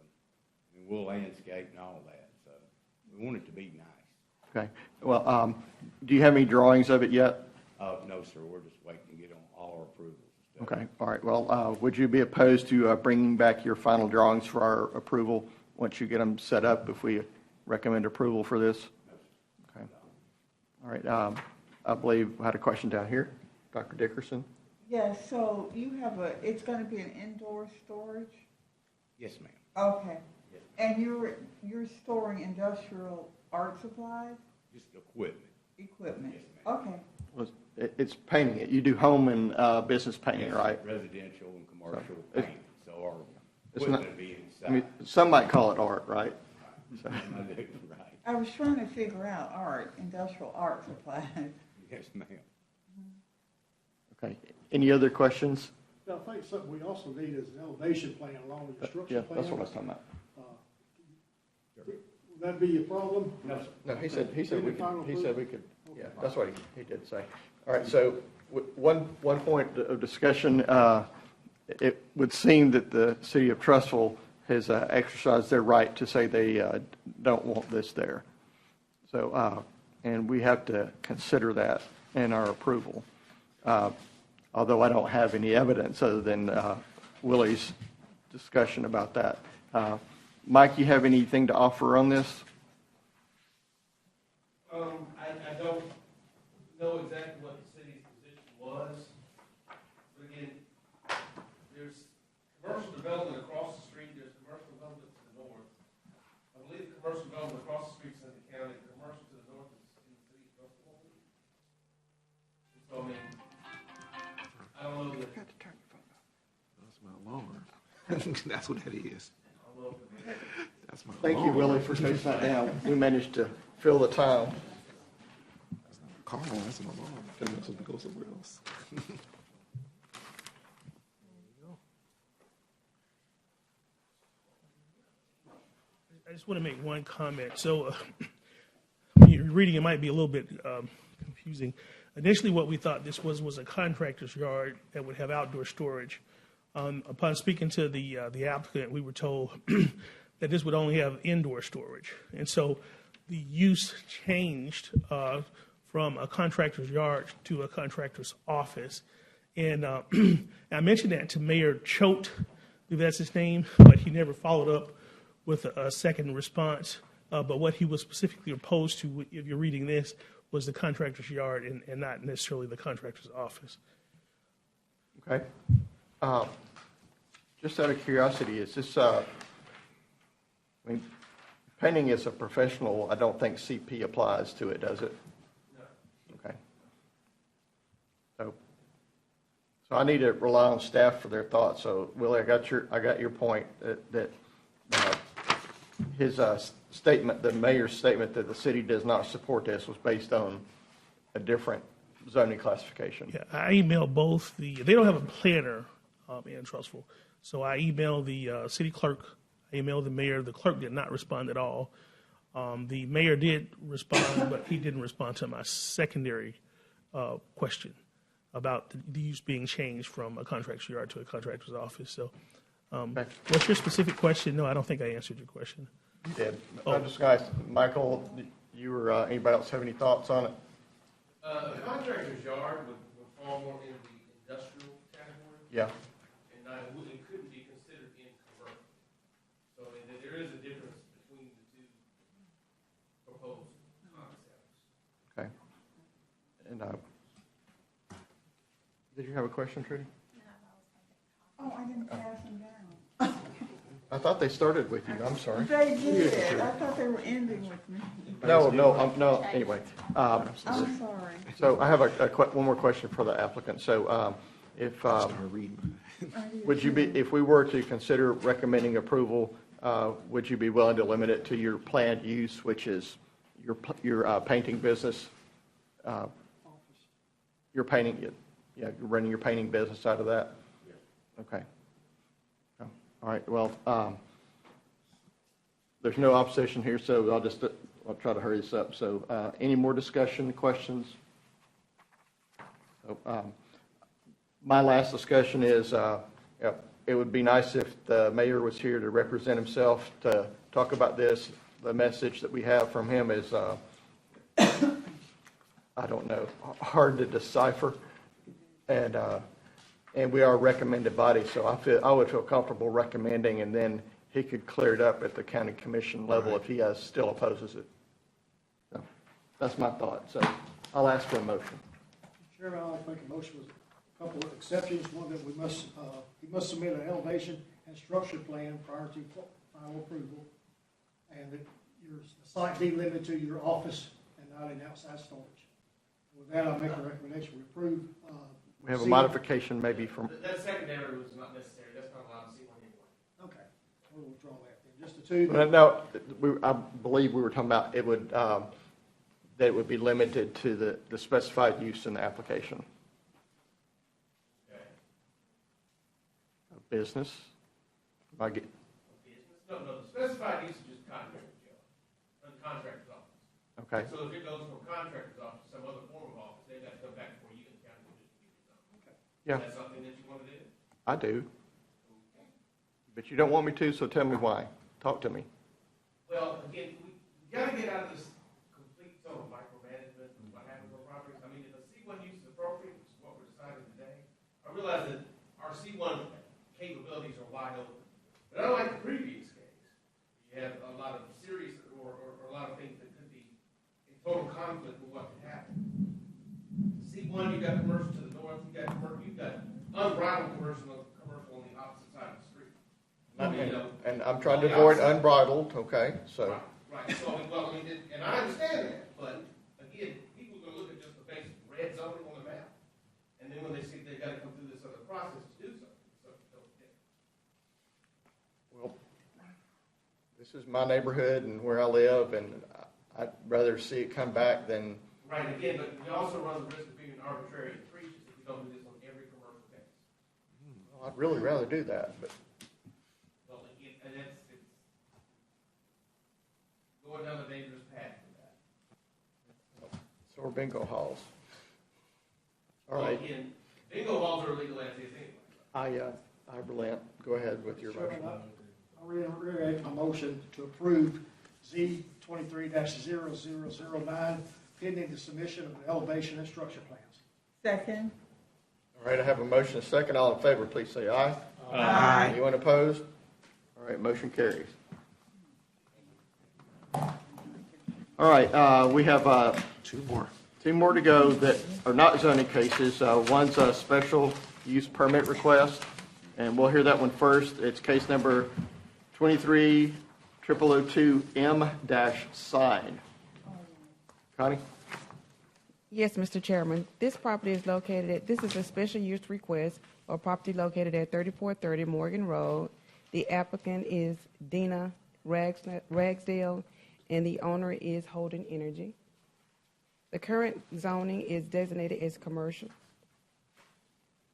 mean, we'll landscape and all that, so we want it to be nice. Okay. Well, do you have any drawings of it yet? No, sir. We're just waiting to get on all our approvals. and stuff. Okay. All right. Well, would you be opposed to bringing back your final drawings for our approval once you get them set up if we recommend approval for this? Okay. All right, I believe I had a question down here. Dr. Dickerson? Yes, so you have it's gonna be an indoor storage? Yes, ma'am. Okay. And you're storing industrial art supplies? Just equipment. Equipment? Okay. Well, it's painting it. You do home and business painting, Yes, right? residential and commercial So, paint, so our It's equipment not, would be I mean, inside. some might call it art, right? So, Right. I was trying to figure out industrial art supplies. Yes, ma'am. okay. Any other questions? I think something we also need is an elevation plan along with the structure Yeah, plan. that's what I was talking about. Would that be a problem? No, he said Any we final could, approval? yeah, that's what he did say. All right, so one point of discussion, it would seem that the city of Trussville has exercised their right to say they don't want this there. So, and we have to consider that in our approval. Although I don't have any evidence other than Willie's discussion about that. Mike, you have anything to offer on this? I don't know exactly what the city's position was. But again, there's commercial development across the street, there's commercial development to the north. I believe the commercial development across the street is in the county, the commercial to the north is in the city of Trussville. So I mean, I don't know that. That's my alarm. That's what that is. That's my Thank you, alarm. Willie, for taking that down. We managed to fill the time. Call, that's an alarm. Tell me I'm supposed to go somewhere else. I just want to make one comment. So when you're reading, it might be a little bit confusing. Initially, what we thought this was a contractor's yard that would have outdoor storage. Upon speaking to the applicant, we were told that this would only have indoor storage. And so the use changed from a contractor's yard to a contractor's office. And I mentioned that to Mayor Choate, I believe that's his name, but he never followed up with a second response. But what he was specifically opposed to, if you're reading this, was the contractor's yard and not necessarily the contractor's office. Okay. Just out of curiosity, is this, I mean, painting is a professional, I don't think CP applies to it, does it? No. Okay. So I need to rely on staff for their thoughts. So Willie, I got your point that his statement, the mayor's statement that the city does not support this was based on a different zoning classification. Yeah, I emailed both they don't have a planner in Trussville. So I emailed the city clerk, I emailed the mayor. The clerk did not respond at all. The mayor did respond, but he didn't respond to my secondary question about the use being changed from a contractor's yard to a contractor's office. So what's your specific question? No, I don't think I answered your question. You did. I'm just going to ask, Michael, you or anybody else have any thoughts on it? A contractor's yard would fall more in the industrial category. Yeah. And it couldn't be considered in commercial. So I mean, there is a difference between the two proposed concepts. Okay. And did you have a question, Trudy? Oh, I didn't pass them down. I thought they started with you. I'm sorry. They did. I thought they were ending with me. No. Anyway. I'm sorry. So I have one more question for the applicant. So if would you be, if we were to consider recommending approval, would you be willing to limit it to your planned use, which is your painting business? You're painting it. Yeah, you're running your painting business out of that? Okay. All right, well, there's no opposition here, so I'll try to hurry this up. So any more discussion, questions? So, my last discussion is it would be nice if the mayor was here to represent himself to talk about this. The message that we have from him is, I don't know, hard to decipher. And we are a recommended body, so I would feel comfortable recommending, and then he could clear it up at the county commission level if he still opposes it. So that's my thought. So I'll ask for a motion. Chairman, I'd like to make a motion with a couple of exceptions. One, that he must submit an elevation and structure plan prior to final approval, and that the site be limited to your office and not in outside storage. With that, I'll make a recommendation. We approve. We have a modification maybe from, That secondary was not necessary, that's not allowed in C1 anyway. Okay, we'll withdraw that then. Just the two. no, I believe we were talking about it would, that it would be limited to the specified use in the application. Okay. A business. If I get, No, the specified use is just contractor job, or the contractor's office. okay. So if it goes from contractor's office to some other form of office, they've got to come back before you can count it. Okay. Yeah. Is that something that you want to do? I do. But you don't want me to, so tell me why. Talk to me. Well, again, we got to get out of this complete total micromanagement of what happens on properties. I mean, if a C1 use is appropriate, which is what we're deciding today, I realize that our C1 capabilities are wide open. But unlike the previous case, you have a lot of serious or a lot of things that could be in total conflict with what could happen. C1, you've got commercial to the north, you've got unbridled commercial on the opposite side of the street. And I'm trying to avoid unbridled, okay, so. Right, so, well, I mean, and I understand that, but again, people are gonna look at just the basic red zoning on the map. And then when they see they've gotta come through this other process to do something, Well, this is my neighborhood and where I live, and I'd rather see it come back than. Right, again, but we also run the risk of being arbitrary and capricious if we don't do this on every commercial case. Well, I'd really rather do that, but. Well, again, and it's going down a dangerous path for that. So are bingo halls. All Well, right. again, bingo halls are illegal as is anyway. I relent. Go ahead with your motion. I reiterate my motion to approve Z 23-0009 pending the submission of an elevation and structure plans. Second. All right, I have a motion, a second. All in favor, please say aye. Aye. Anyone opposed? All right, motion carries. All right, we have Two more. two more to go that are not zoning cases. One's a special use permit request, and we'll hear that one first. It's case number 23-0002M-sign. Connie? Yes, Mr. Chairman. This property is this is a special use request for a property located at 3430 Morgan Road. The applicant is Dina Ragsdale, and the owner is Holden Energy. The current zoning is designated as commercial.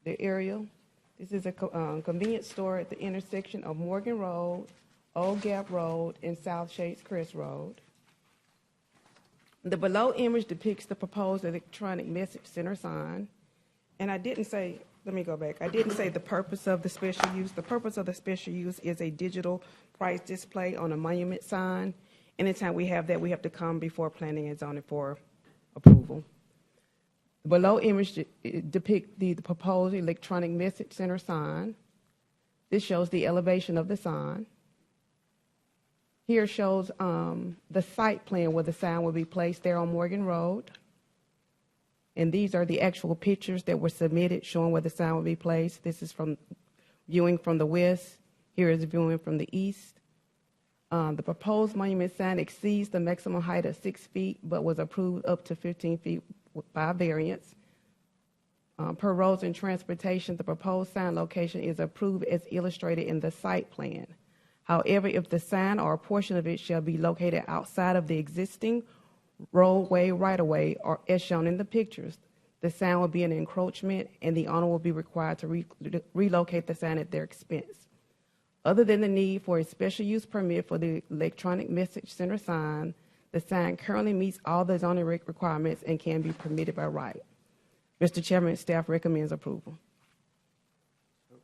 The area, this is a convenience store at the intersection of Morgan Road, Old Gap Road, and South Shades Crest Road. The below image depicts the proposed electronic message center sign. And I didn't say, let me go back. I didn't say the purpose of the special use. The purpose of the special use is a digital price display on a monument sign. Anytime we have that, we have to come before planning and zoning for approval. The below image depicts the proposed electronic message center sign. This shows the elevation of the sign. Here shows the site plan where the sign will be placed there on Morgan Road. And these are the actual pictures that were submitted showing where the sign will be placed. This is from viewing from the west. Here is viewing from the east. The proposed monument sign exceeds the maximum height of 6 feet, but was approved up to 15 feet by variance. Per Roads and Transportation, the proposed sign location is approved as illustrated in the site plan. However, if the sign or a portion of it shall be located outside of the existing roadway right-of-way, or as shown in the pictures, the sign will be an encroachment and the owner will be required to relocate the sign at their expense. Other than the need for a special use permit for the electronic message center sign, the sign currently meets all the zoning requirements and can be permitted by right. Mr. Chairman, staff recommends approval.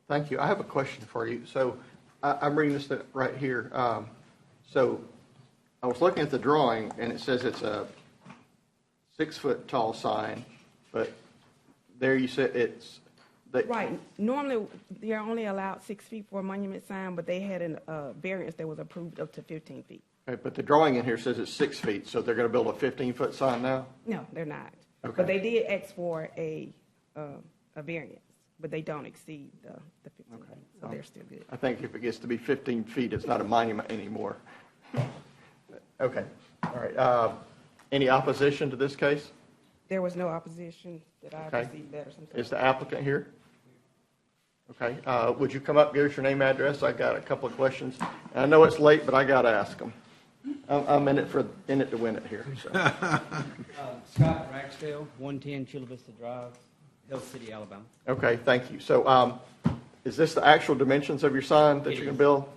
Thank you. I have a question for you. So I'm reading this right here. So I was looking at the drawing, and it says it's a 6-foot tall sign, but there you said it's... Right. Normally, they're only allowed 6 feet for a monument sign, but they had a variance that was approved up to 15 feet. Okay, but the drawing in here says it's 6 feet, so they're going to build a 15-foot sign now? No, they're not. But they did ask for a variance, but they don't exceed the 15 feet, so they're still good. I think if it gets to be 15 feet, it's not a monument anymore. Okay, all right. Any opposition to this case? There was no opposition that I Okay. received letters. Is the applicant here? Okay, would you come up, give us your name, address? I got a couple of questions. And I know it's late, but I got to ask them. I'm in it to win it here. So. Scott Ragsdale, 110 Chula Vista Drive, Hill City, Alabama. Okay, thank you. So, is this the actual dimensions of your sign that you're going to build?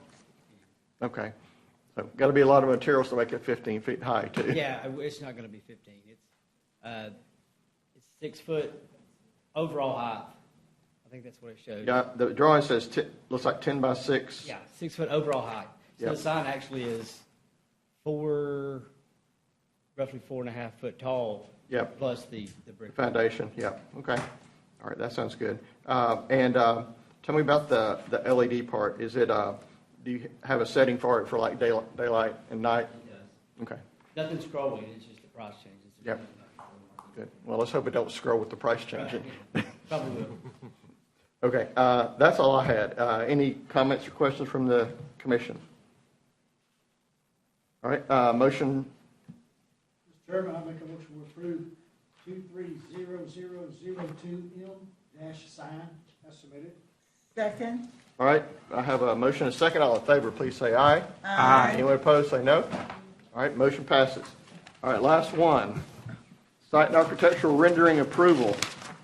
Okay, so got to be a lot of materials to make it 15 feet high, too. Yeah, it's not going to be 15. It's 6 foot overall height. I think that's what it shows. Yeah, the drawing says looks like 10 by 6. Yeah, 6 foot overall height. So Yep. the sign actually is roughly 4.5 foot tall. Yep. Plus the brick. Foundation, yep. Okay. All right, that sounds good. And tell me about the LED part. Is it, do you have a setting for it for like daylight and night? It does. Okay. Nothing's scrolling, it's just the price changes. Yep. Good. Well, let's hope it don't scroll with the price changing. Probably will. Okay, that's all I had. Any comments or questions from the commission? All right, motion. Mr. Chairman, I make a motion to approve 230002M as submitted. Second. All right, I have a motion and a second. All in favor, please say aye. Aye. Anyone opposed, say no. All right, motion passes. All right, last one. Site and architectural rendering approval.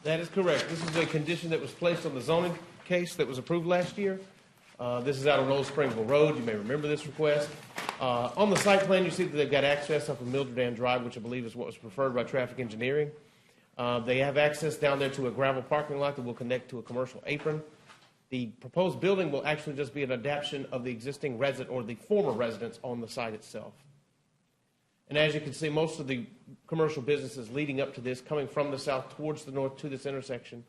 That is correct. This is a condition that was placed on the zoning case that was approved last year. This is out on Old Springville Road. You may remember this request. On the site plan, you see that they've got access up of Mildredan Drive, which I believe is what was preferred by traffic engineering. They have access down there to a gravel parking lot that will connect to a commercial apron. The proposed building will actually just be an adaptation of the existing resident or the former residence on the site itself. And as you can see, most of the commercial businesses leading up to this, coming from the south towards the north to this intersection,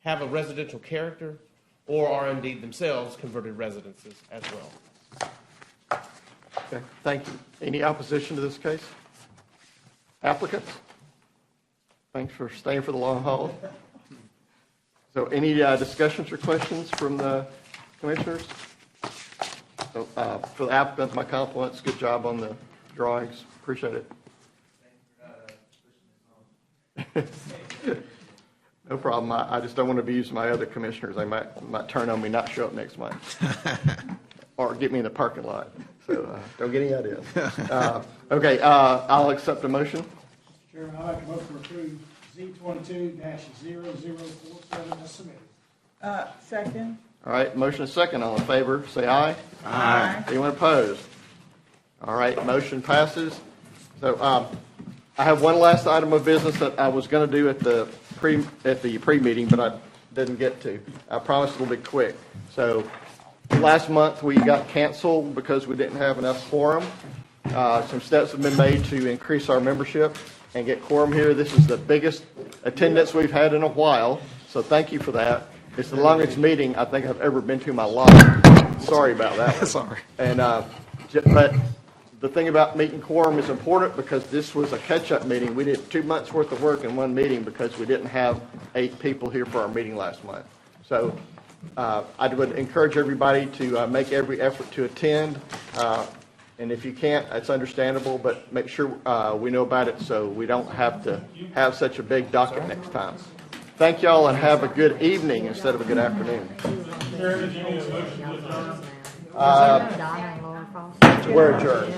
have a residential character or are indeed themselves converted residences as well. Okay, thank you. Any opposition to this case? Applicants? Thanks for staying for the long haul. So any discussions or questions from the commissioners? So, for the applicants, my compliments. Good job on the drawings. Appreciate it. No problem. I just don't want to abuse my other commissioners. They might turn on me, not show up next month, or get me in the parking lot. So don't get any ideas. Okay, I'll accept a motion. Mr. Chairman, I make a motion to approve Z22-0047 as submitted. Second. All right, motion is second. All in favor, say aye. Aye. Anyone opposed? All right, motion passes. So I have one last item of business that I was going to do at the pre-meeting, but I didn't get to. I promise it'll be quick. So last month we got canceled because we didn't have enough quorum. Some steps have been made to increase our membership and get quorum here. This is the biggest attendance we've had in a while, so thank you for that. It's the longest meeting I think I've ever been to in my life. Sorry about that. Sorry. And but the thing about meeting quorum is important because this was a catch-up meeting. We did 2 months' worth of work in one meeting because we didn't have 8 people here for our meeting last month. So I would encourage everybody to make every effort to attend. And if you can't, it's understandable, but make sure we know about it so we don't have to have such a big docket next time. Thank y'all and have a good evening instead of a good afternoon. We're adjourned.